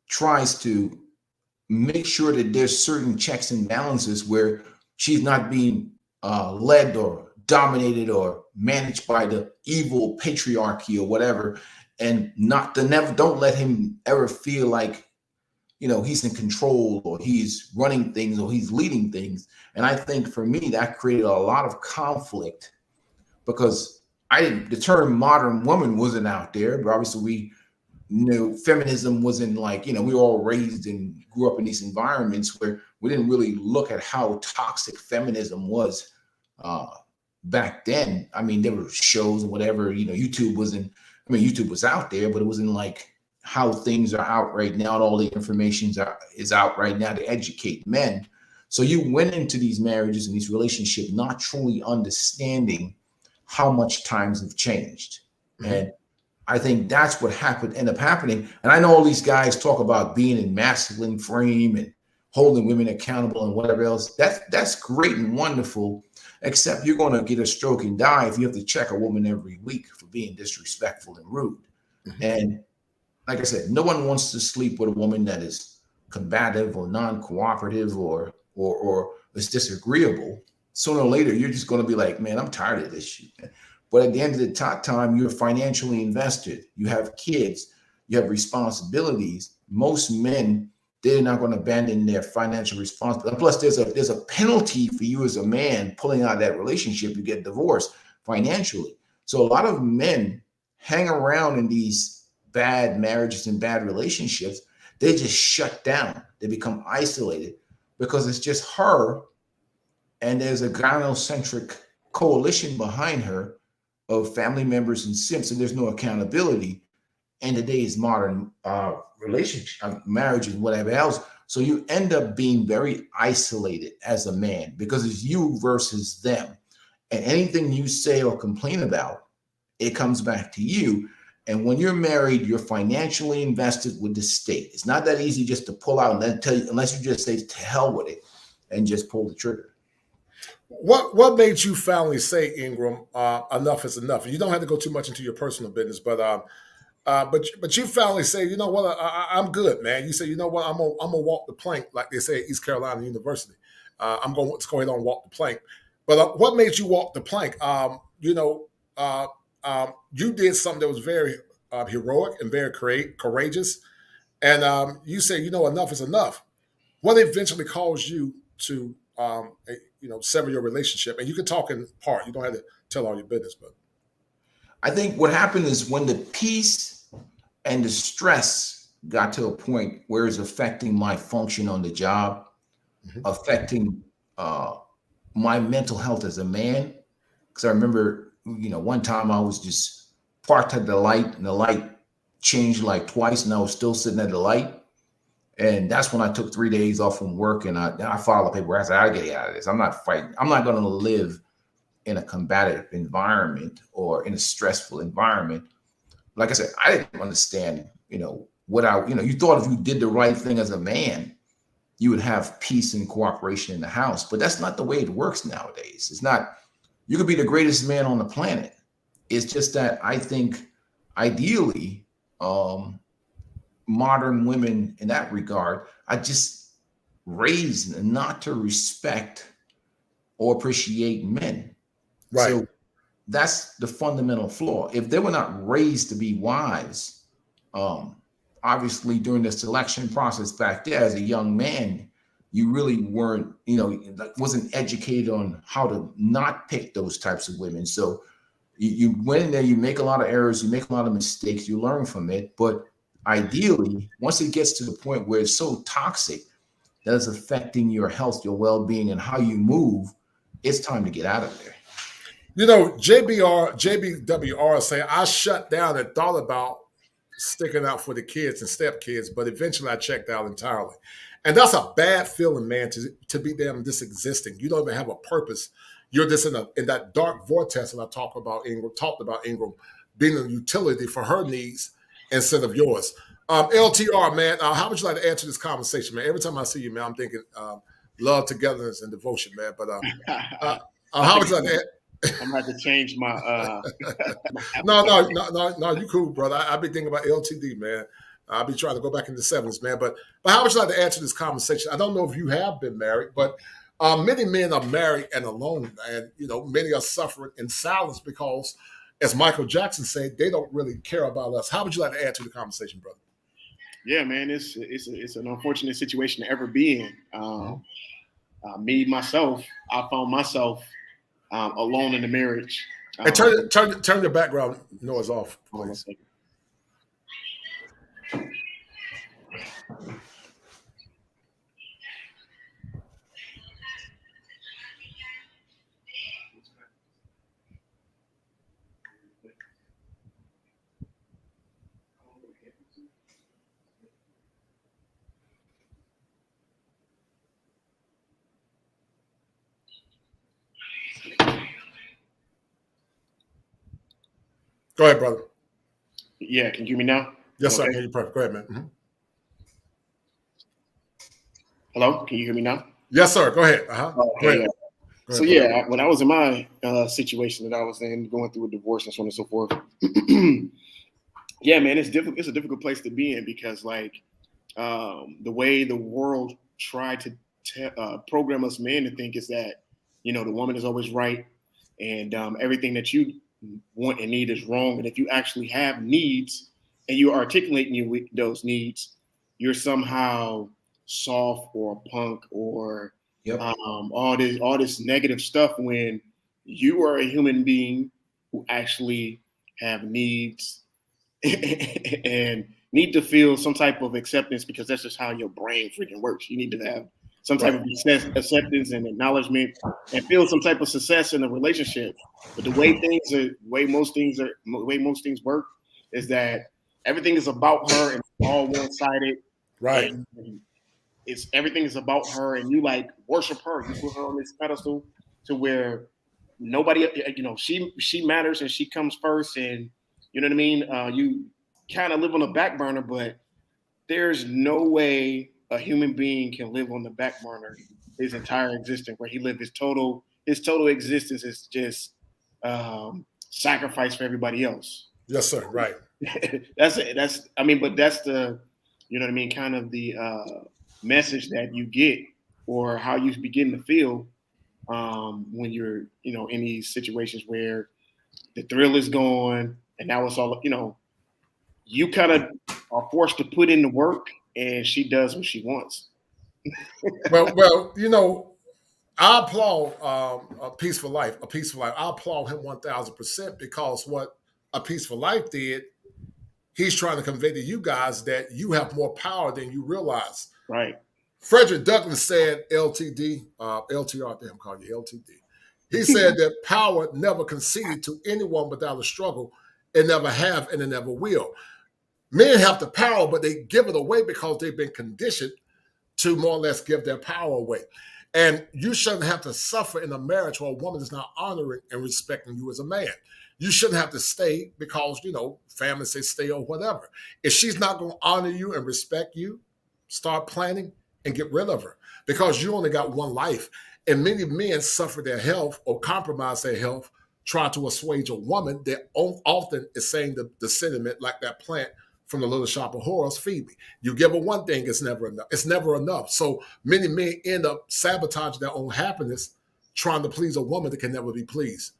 tries to make sure that there's certain checks and balances where she's not being led or dominated or managed by the evil patriarchy or whatever, and don't let him ever feel like, you know, he's in control or he's running things or he's leading things. And I think for me, that created a lot of conflict, because the term modern woman wasn't out there, but obviously feminism wasn't like, we were all raised and grew up in these environments where we didn't really look at how toxic feminism was back then. I mean, there were shows and whatever, YouTube was out there, but it wasn't like how things are out right now, and all the information is out right now to educate men. So you went into these marriages and these relationships not truly understanding how much times have changed. Mm-hmm. And I think that's what ended up happening. And I know all these guys talk about being in masculine frame and holding women accountable and whatever else. That's great and wonderful, except you're going to get a stroke and die if you have to check a woman every week for being disrespectful and rude. Mm-hmm. And like I said, no one wants to sleep with a woman that is combative or non-cooperative or is disagreeable. Sooner or later, you're just going to be like, man, I'm tired of this shit. But at the end of the time, you're financially invested. You have kids. You have responsibilities. Most men, they're not going to abandon their financial responsibility. Plus, there's a penalty for you as a man pulling out of that relationship. You get divorced financially. So a lot of men hang around in these bad marriages and bad relationships. They just shut down. They become isolated because it's just her, and there's a gynocentric coalition behind her of family members and simps, and there's no accountability in today's modern relationship, marriage and whatever else. So you end up being very isolated as a man because it's you versus them. And anything you say or complain about, it comes back to you. And when you're married, you're financially invested with the state. It's not that easy just to pull out and then tell you, unless you just say to hell with it and just pull the trigger. What made you finally say, Ingram, enough is enough? You don't have to go too much into your personal business, but you finally say, you know what, I'm good, man. You say, you know what, I'm gonna walk the plank, like they say at East Carolina University. I'm going to go ahead and walk the plank. But what made you walk the plank? You did something that was very heroic and very courageous, and you say, you know, enough is enough. What eventually caused you to sever your relationship? And you can talk in part. You don't have to tell all your business, but I think what happened is when the peace and the stress got to a point where it's affecting my function on the job, mm-hmm. affecting my mental health as a man. Because I remember, one time I was just parked at the light, and the light changed like twice, and I was still sitting at the light. And that's when I took 3 days off from work, and I filed a paper. I said, I gotta get out of this. I'm not fighting. I'm not going to live in a combative environment or in a stressful environment. Like I said, I didn't understand, you thought if you did the right thing as a man, you would have peace and cooperation in the house. But that's not the way it works nowadays. It's not, you could be the greatest man on the planet. It's just that I think ideally, modern women in that regard are just raised not to respect or appreciate men. Right. So that's the fundamental flaw. If they were not raised to be wives, obviously during the selection process back there as a young man, you really weren't, wasn't educated on how to not pick those types of women. So you went in there, you make a lot of errors, you make a lot of mistakes, you learn from it. But ideally, once it gets to the point where it's so toxic, that is affecting your health, your well-being, and how you move, it's time to get out of there. You know, JBWR saying, I shut down and thought about sticking out for the kids and stepkids, but eventually I checked out entirely. And that's a bad feeling, man, to be damn this existing. You don't even have a purpose. You're just in that dark vortex that I talked about Ingram being a utility for her needs instead of yours. LTR, man, how would you like to answer this conversation, man? Every time I see you, man, I'm thinking love, togetherness, and devotion, man. But how would you like to I'm gonna have to change my No, you cool, brother. I've been thinking about LTD, man. I'll be trying to go back in the 70s, man. But how would you like to answer this conversation? I don't know if you have been married, but many men are married and alone, and you know, many are suffering in silence because, as Michael Jackson said, they don't really care about us. How would you like to answer the conversation, brother? Yeah, man, it's an unfortunate situation to ever be in. Me myself, I found myself alone in the marriage. And turn your background noise off, please. Go ahead, brother. Yeah, can you hear me now? Yes, sir. I can hear you perfect. Go ahead, man. Mm-hmm. Hello, can you hear me now? Yes, sir. Go ahead. Go ahead. So yeah, when I was in my situation that I was in, going through a divorce and so on and so forth, yeah, man, it's difficult. It's a difficult place to be in because, like, the way the world tried to program us men to think is that, you know, the woman is always right, and everything that you want and need is wrong. And if you actually have needs and you're articulating those needs, you're somehow soft or a punk or all this negative stuff, when you are a human being who actually have needs and need to feel some type of acceptance, because that's just how your brain freaking works. You need to have some type of acceptance and acknowledgement and feel some type of success in a relationship. But the way most things work is that everything is about her and it's all one-sided. Right. And everything is about her, and you like worship her. You put her on this pedestal to where nobody, you know, she matters and she comes first, and you know what I mean? You kind of live on the back burner, but there's no way a human being can live on the back burner his entire existence, where he lived his total existence is just sacrifice for everybody else. Yes, sir. Right. That's the, you know what I mean, kind of the message that you get, or how you begin to feel when you're, you know, in these situations where the thrill is gone and now it's all, you know, you kind of are forced to put in the work and she does what she wants. well, you know, I applaud a Peaceful Life. I applaud him 1,000% because what A Peaceful Life did, he's trying to convey to you guys that you have more power than you realize. Right. Frederick Douglass said, LTD, LTR, damn, call you LTD. He said that power never conceded to anyone without a struggle. It never have and it never will. Men have the power, but they give it away because they've been conditioned to more or less give their power away. And you shouldn't have to suffer in a marriage where a woman is not honoring and respecting you as a man. You shouldn't have to stay because, you know, family says stay or whatever. If she's not going to honor you and respect you, start planning and get rid of her, because you only got one life. And many men suffer their health or compromise their health trying to assuage a woman that often is saying the sentiment like that plant from the Little Shop of Horrors, feed me. You give her one thing, it's never enough. It's never enough. So many men end up sabotaging their own happiness trying to please a woman that can never be pleased.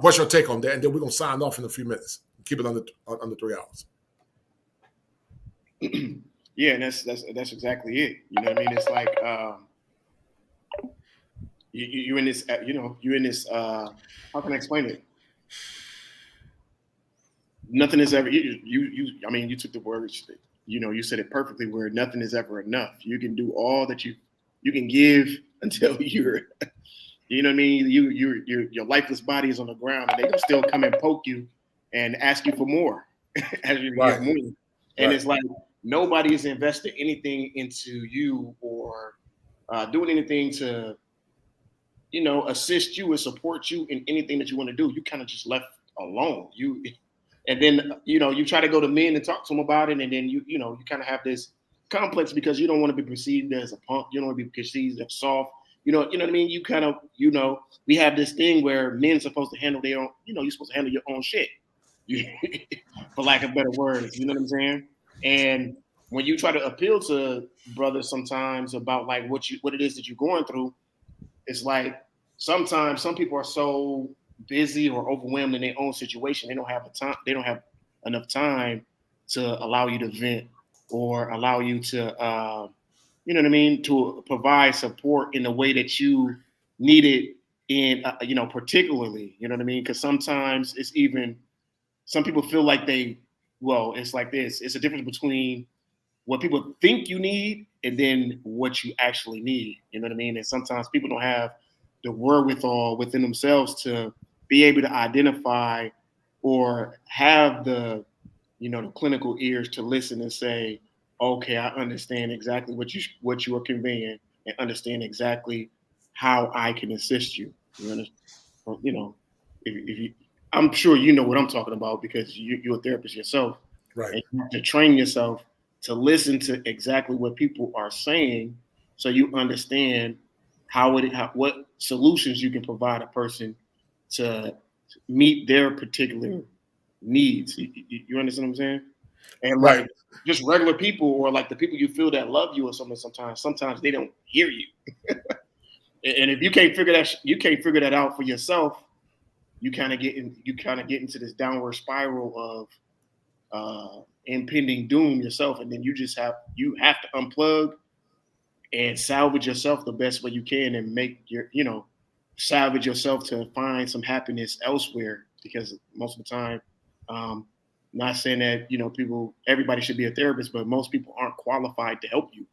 What's your take on that? And then we're going to sign off in a few minutes. Keep it under 3 hours. Yeah, and that's exactly it. You know what I mean? It's like you're in this, you know, you're in this. How can I explain it? Nothing is ever. I mean, you took the words. You know, you said it perfectly. Where nothing is ever enough. You can do all that you You can give until you're, you know what I mean? Your lifeless body is on the ground, and they can still come and poke you and ask you for more as you get more. And it's like nobody is investing anything into you or doing anything to, you know, assist you and support you in anything that you want to do. You kind of just left alone. And then, you know, you try to go to men and talk to them about it, and then you kind of have this complex because you don't want to be perceived as a punk. You don't want to be perceived as soft. You know what I mean? You kind of, you know, we have this thing where men are supposed to handle their own, you know, you're supposed to handle your own shit, for lack of better words. You know what I'm saying? And when you try to appeal to brothers sometimes about like what it is that you're going through, it's like sometimes some people are so busy or overwhelmed in their own situation, they don't have enough time to allow you to vent or allow you to you know what I mean, to provide support in the way that you need it in, you know, particularly, you know what I mean? Because sometimes it's even, some people feel like it's like this. It's a difference between what people think you need and then what you actually need, you know what I mean? And sometimes people don't have the wherewithal within themselves to be able to identify or have the, you know, the clinical ears to listen and say, okay, I understand exactly what you are conveying and understand exactly how I can assist you. You know, if you, I'm sure you know what I'm talking about because you're a therapist yourself. Right. And you have to train yourself to listen to exactly what people are saying so you understand what solutions you can provide a person to meet their particular needs. You understand what I'm saying? And like just regular people or like the people you feel that love you or something, sometimes they don't hear you. And if you can't figure that out for yourself, you kind of get into this downward spiral of impending doom yourself. And then you have to unplug and salvage yourself the best way you can and make salvage yourself to find some happiness elsewhere, because most of the time, not saying that, you know, everybody should be a therapist, but most people aren't qualified to help you.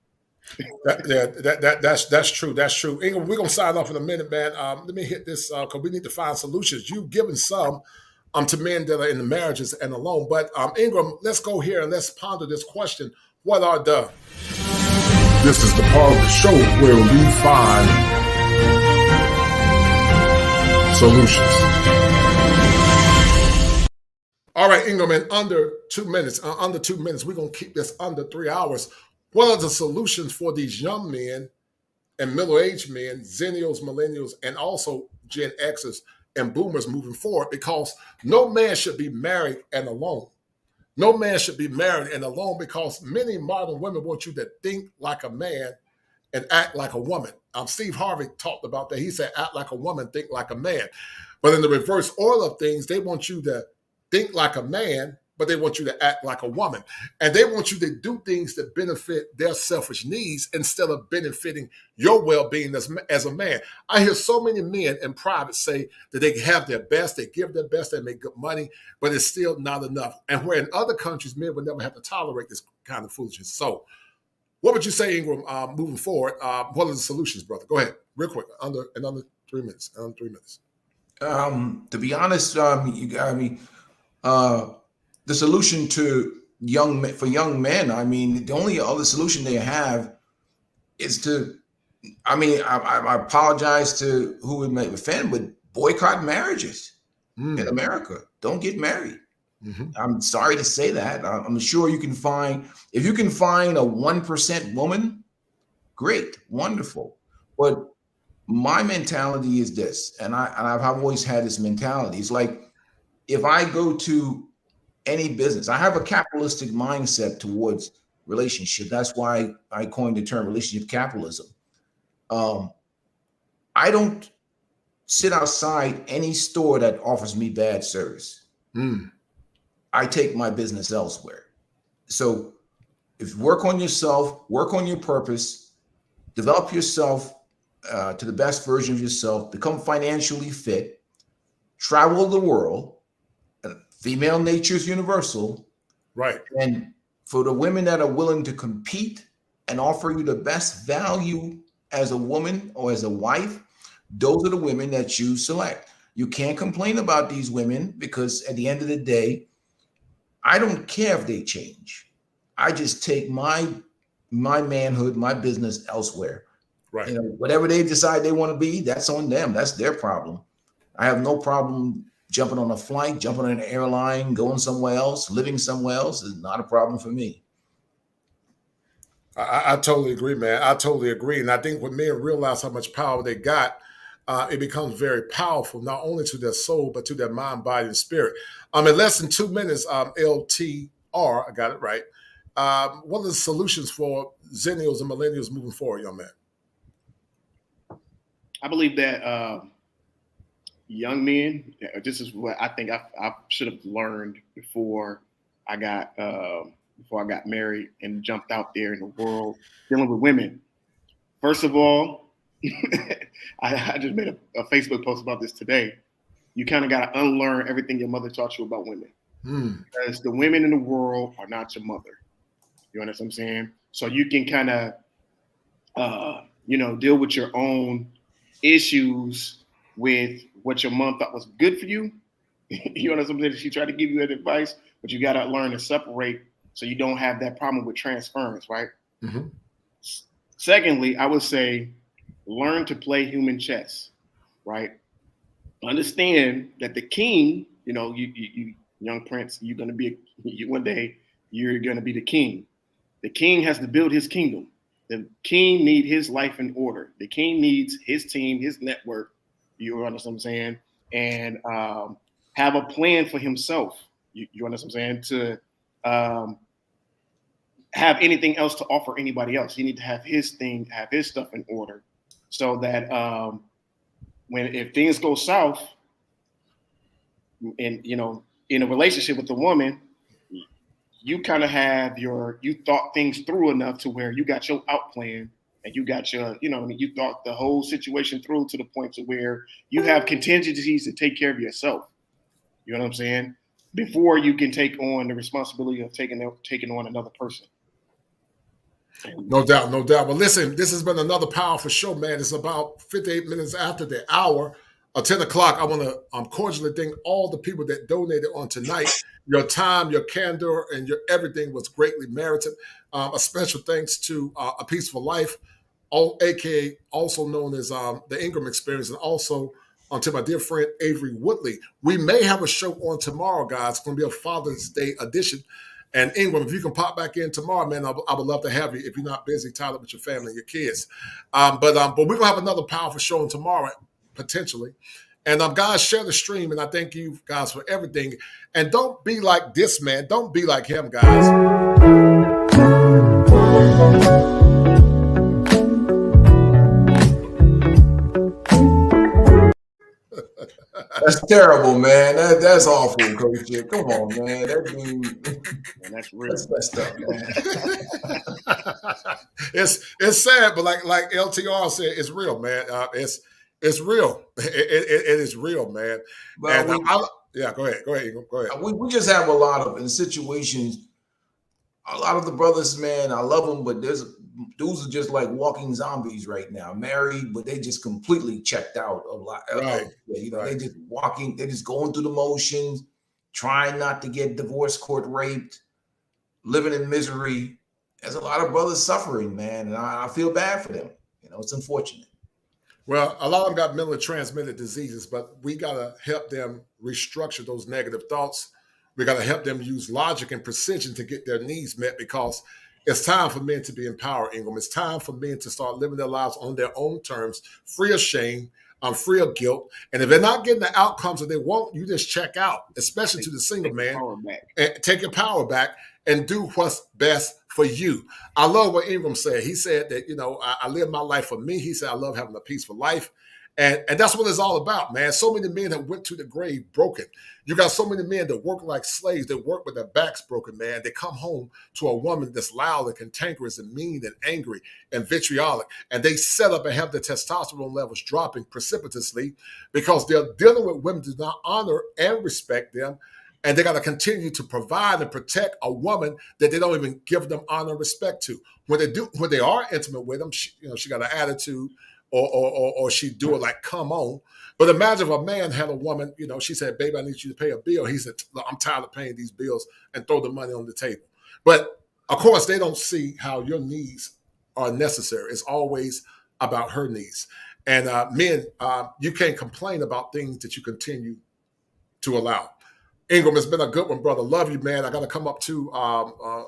That's true. That's true. Ingram, we're gonna sign off in a minute, man. Let me hit this because we need to find solutions. You've given some to men that are in the marriages and alone. But Ingram, let's go here and let's ponder this question. What are the? This is the part of the show where we find solutions. All right, Ingram, in under 2 minutes, we're going to keep this under 3 hours. What are the solutions for these young men and middle-aged men, Zennials, Millennials, and also Gen Xers and Boomers moving forward? Because no man should be married and alone. No man should be married and alone because many modern women want you to think like a man and act like a woman. Steve Harvey talked about that. He said, act like a woman, think like a man. But in the reverse order of things, they want you to think like a man, but they want you to act like a woman. And they want you to do things that benefit their selfish needs instead of benefiting your well-being as a man. I hear so many men in private say that they have their best, they give their best, they make good money, but it's still not enough. And where in other countries, men would never have to tolerate this kind of foolishness. So what would you say, Ingram, moving forward? What are the solutions, brother? Go ahead, real quick, under 3 minutes. To be honest, you got me. The solution for young men, I mean, the only other solution they have is to, I mean, I apologize to who it may offend, but boycott marriages in America. Don't get married. Mm-hmm. I'm sorry to say that. I'm sure you can find, if you can find a 1% woman, great, wonderful. But my mentality is this, and I've always had this mentality. It's like, if I go to any business, I have a capitalistic mindset towards relationship. That's why I coined the term relationship capitalism. I don't sit outside any store that offers me bad service. I take my business elsewhere. So if you work on yourself, work on your purpose, develop yourself to the best version of yourself, become financially fit, travel the world. Female nature is universal. Right. And for the women that are willing to compete and offer you the best value as a woman or as a wife, those are the women that you select. You can't complain about these women because at the end of the day, I don't care if they change. I just take my manhood, my business elsewhere. Right. You know, whatever they decide they want to be, that's on them. That's their problem. I have no problem jumping on a flight, jumping on an airline, going somewhere else, living somewhere else is not a problem for me. I totally agree, man. I totally agree. And I think when men realize how much power they got, it becomes very powerful, not only to their soul, but to their mind, body, and spirit. In less than 2 minutes, LTR, I got it right. What are the solutions for Zennials and Millennials moving forward, young man? I believe that young men, this is what I think I should have learned before I got married and jumped out there in the world dealing with women. First of all, I just made a Facebook post about this today. You kind of got to unlearn everything your mother taught you about women. Because the women in the world are not your mother. You understand what I'm saying? So you can kind of, deal with your own issues with what your mom thought was good for you. You understand what I'm saying? She tried to give you that advice, but you got to learn to separate so you don't have that problem with transference, right? Mm-hmm. Secondly, I would say learn to play human chess, right? Understand that the king, you young prince, you're going to be, one day you're going to be the king. The king has to build his kingdom. The king needs his life in order. The king needs his team, his network, you understand what I'm saying? And have a plan for himself, you understand what I'm saying? To have anything else to offer anybody else. He needs to have his thing, have his stuff in order so that if things go south and, in a relationship with a woman, you kind of have you thought things through enough to where you got your out plan and you got your, you thought the whole situation through to the point to where you have contingencies to take care of yourself. You know what I'm saying? Before you can take on the responsibility of taking on another person. No doubt, no doubt. Well, listen, this has been another powerful show, man. It's about 58 minutes after the hour. 10 o'clock, I want to cordially thank all the people that donated on tonight. Your time, your candor, and your everything was greatly merited. A special thanks to A Peaceful Life, aka also known as the Ingram Experience, and also to my dear friend Avery Woodley. We may have a show on tomorrow, guys. It's going to be a Father's Day edition. And Ingram, if you can pop back in tomorrow, man, I would love to have you if you're not busy, tied up with your family and your kids. But we're going to have another powerful show on tomorrow, potentially. And guys, share the stream. And I thank you guys for everything. And don't be like this man. Don't be like him, guys. That's terrible, man. That's awful, Coach. Come on, man. That dude, man, that's real. That's messed up, man. It's sad, but like LTR said, it's real, man. It's real. It is real, man. But yeah, go ahead. Go ahead. We just have a lot of in situations. A lot of the brothers, man, I love them, but dudes are just like walking zombies right now. Married, but they just completely checked out a lot. Right. They just walking, they're just going through the motions, trying not to get divorce court raped, living in misery. There's a lot of brothers suffering, man, and I feel bad for them. It's unfortunate. Well, a lot of them got mentally transmitted diseases, but we got to help them restructure those negative thoughts. We got to help them use logic and precision to get their needs met, because it's time for men to be empowered, Ingram. It's time for men to start living their lives on their own terms, free of shame, free of guilt. And if they're not getting the outcomes that they want, you just check out, especially to the single man. And take your power back and do what's best for you. I love what Ingram said. He said that, I live my life for me. He said, I love having a peaceful life. And that's what it's all about, man. So many men that went to the grave broken. You got so many men that work like slaves, that work with their backs broken, man. They come home to a woman that's loud and cantankerous and mean and angry and vitriolic. And they set up and have their testosterone levels dropping precipitously because they're dealing with women who do not honor and respect them. And they got to continue to provide and protect a woman that they don't even give them honor and respect to. When they are intimate with them, she got an attitude, or she do it like, come on. But imagine if a man had a woman, she said, baby, I need you to pay a bill. He said, look, I'm tired of paying these bills, and throw the money on the table. But of course, they don't see how your needs are necessary. It's always about her needs. And men, you can't complain about things that you continue to allow. Ingram, it's been a good one, brother. Love you, man. I got to come up to,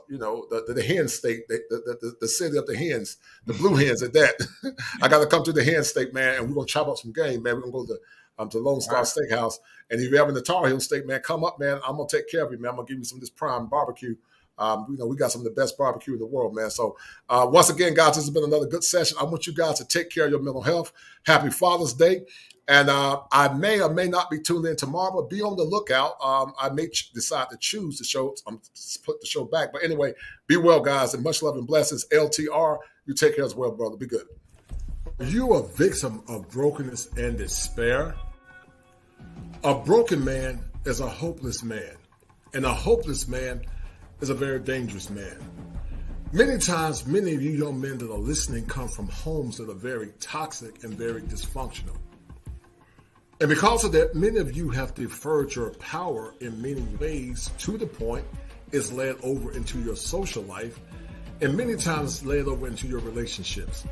the hen state, the city of the hens, the blue hens at that. I got to come to the hen state, man, and we're going to chop up some game, man. We're going to go to Lone Star Steakhouse. And if you're ever in the Tar Heel state, man, come up, man. I'm going to take care of you, man. I'm going to give you some of this prime barbecue. We got some of the best barbecue in the world, man. So once again, guys, this has been another good session. I want you guys to take care of your mental health. Happy Father's Day. And I may or may not be tuned in tomorrow, but be on the lookout. I may decide to choose the show. Put the show back. But anyway, be well, guys, and much love and blessings. LTR, you take care as well, brother. Be good. Are you a victim of brokenness and despair? A broken man is a hopeless man, and a hopeless man is a very dangerous man. Many times, many of you young men that are listening come from homes that are very toxic and very dysfunctional. And because of that, many of you have deferred your power in many ways, to the point it's led over into your social life, and many times led over into your relationships.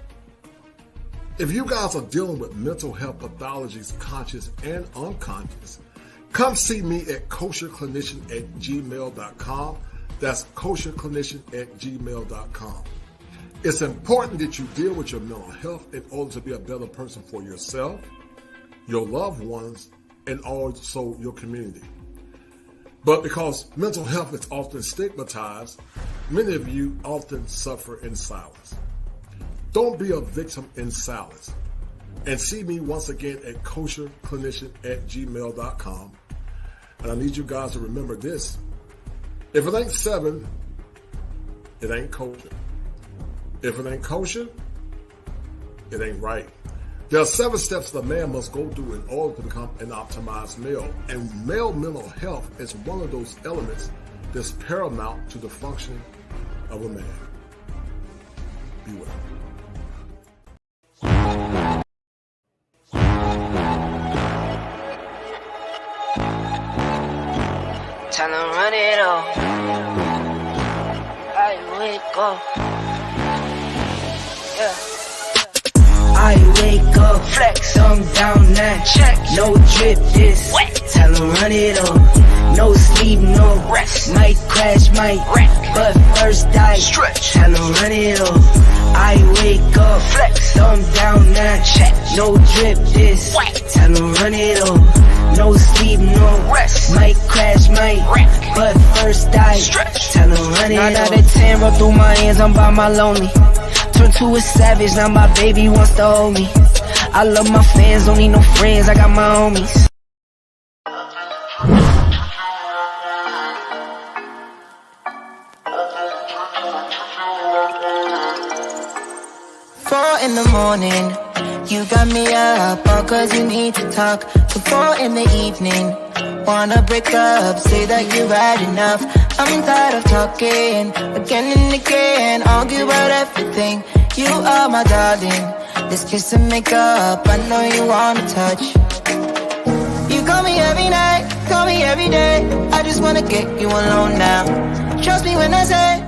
If you guys are dealing with mental health pathologies, conscious and unconscious, come see me at kosherclinician@gmail.com. That's kosherclinician@gmail.com. It's important that you deal with your mental health in order to be a better person for yourself, your loved ones, and also your community. But because mental health is often stigmatized, many of you often suffer in silence. Don't be a victim in silence. And see me once again at kosherclinician@gmail.com. And I need you guys to remember this. If it ain't 7, it ain't kosher. If it ain't kosher, it ain't right. There are 7 steps that a man must go through in order to become an optimized male. And male mental health is one of those elements that's paramount to the functioning of a man. Be well. Tell them run it off. I wake up. Yeah. I wake up, flex, thumb down now. Check, no drip this. Wet. Tell them run it up. No sleep, no rest. Might crash, might wreck. But first die. Stretch. Tell them run it up. I wake up, flex, thumb down now. Check, no drip this. Wet. Tell them run it up. No sleep, no rest. Might crash, might wreck. But first die. Stretch. Tell them run it up. 9 out of 10 roll through my hands, I'm by my lonely. Turned to a savage, now my baby wants to hold me. I love my fans, don't need no friends, I got my homies. In the morning, you got me up, all cause you need to talk. To 4 in the evening, wanna break up, say that you've had enough. I'm tired of talking, again and again, argue about everything. You are my darling, this kiss and make up, I know you wanna touch. You call me every night, call me every day, I just wanna get you alone now. Trust me when I say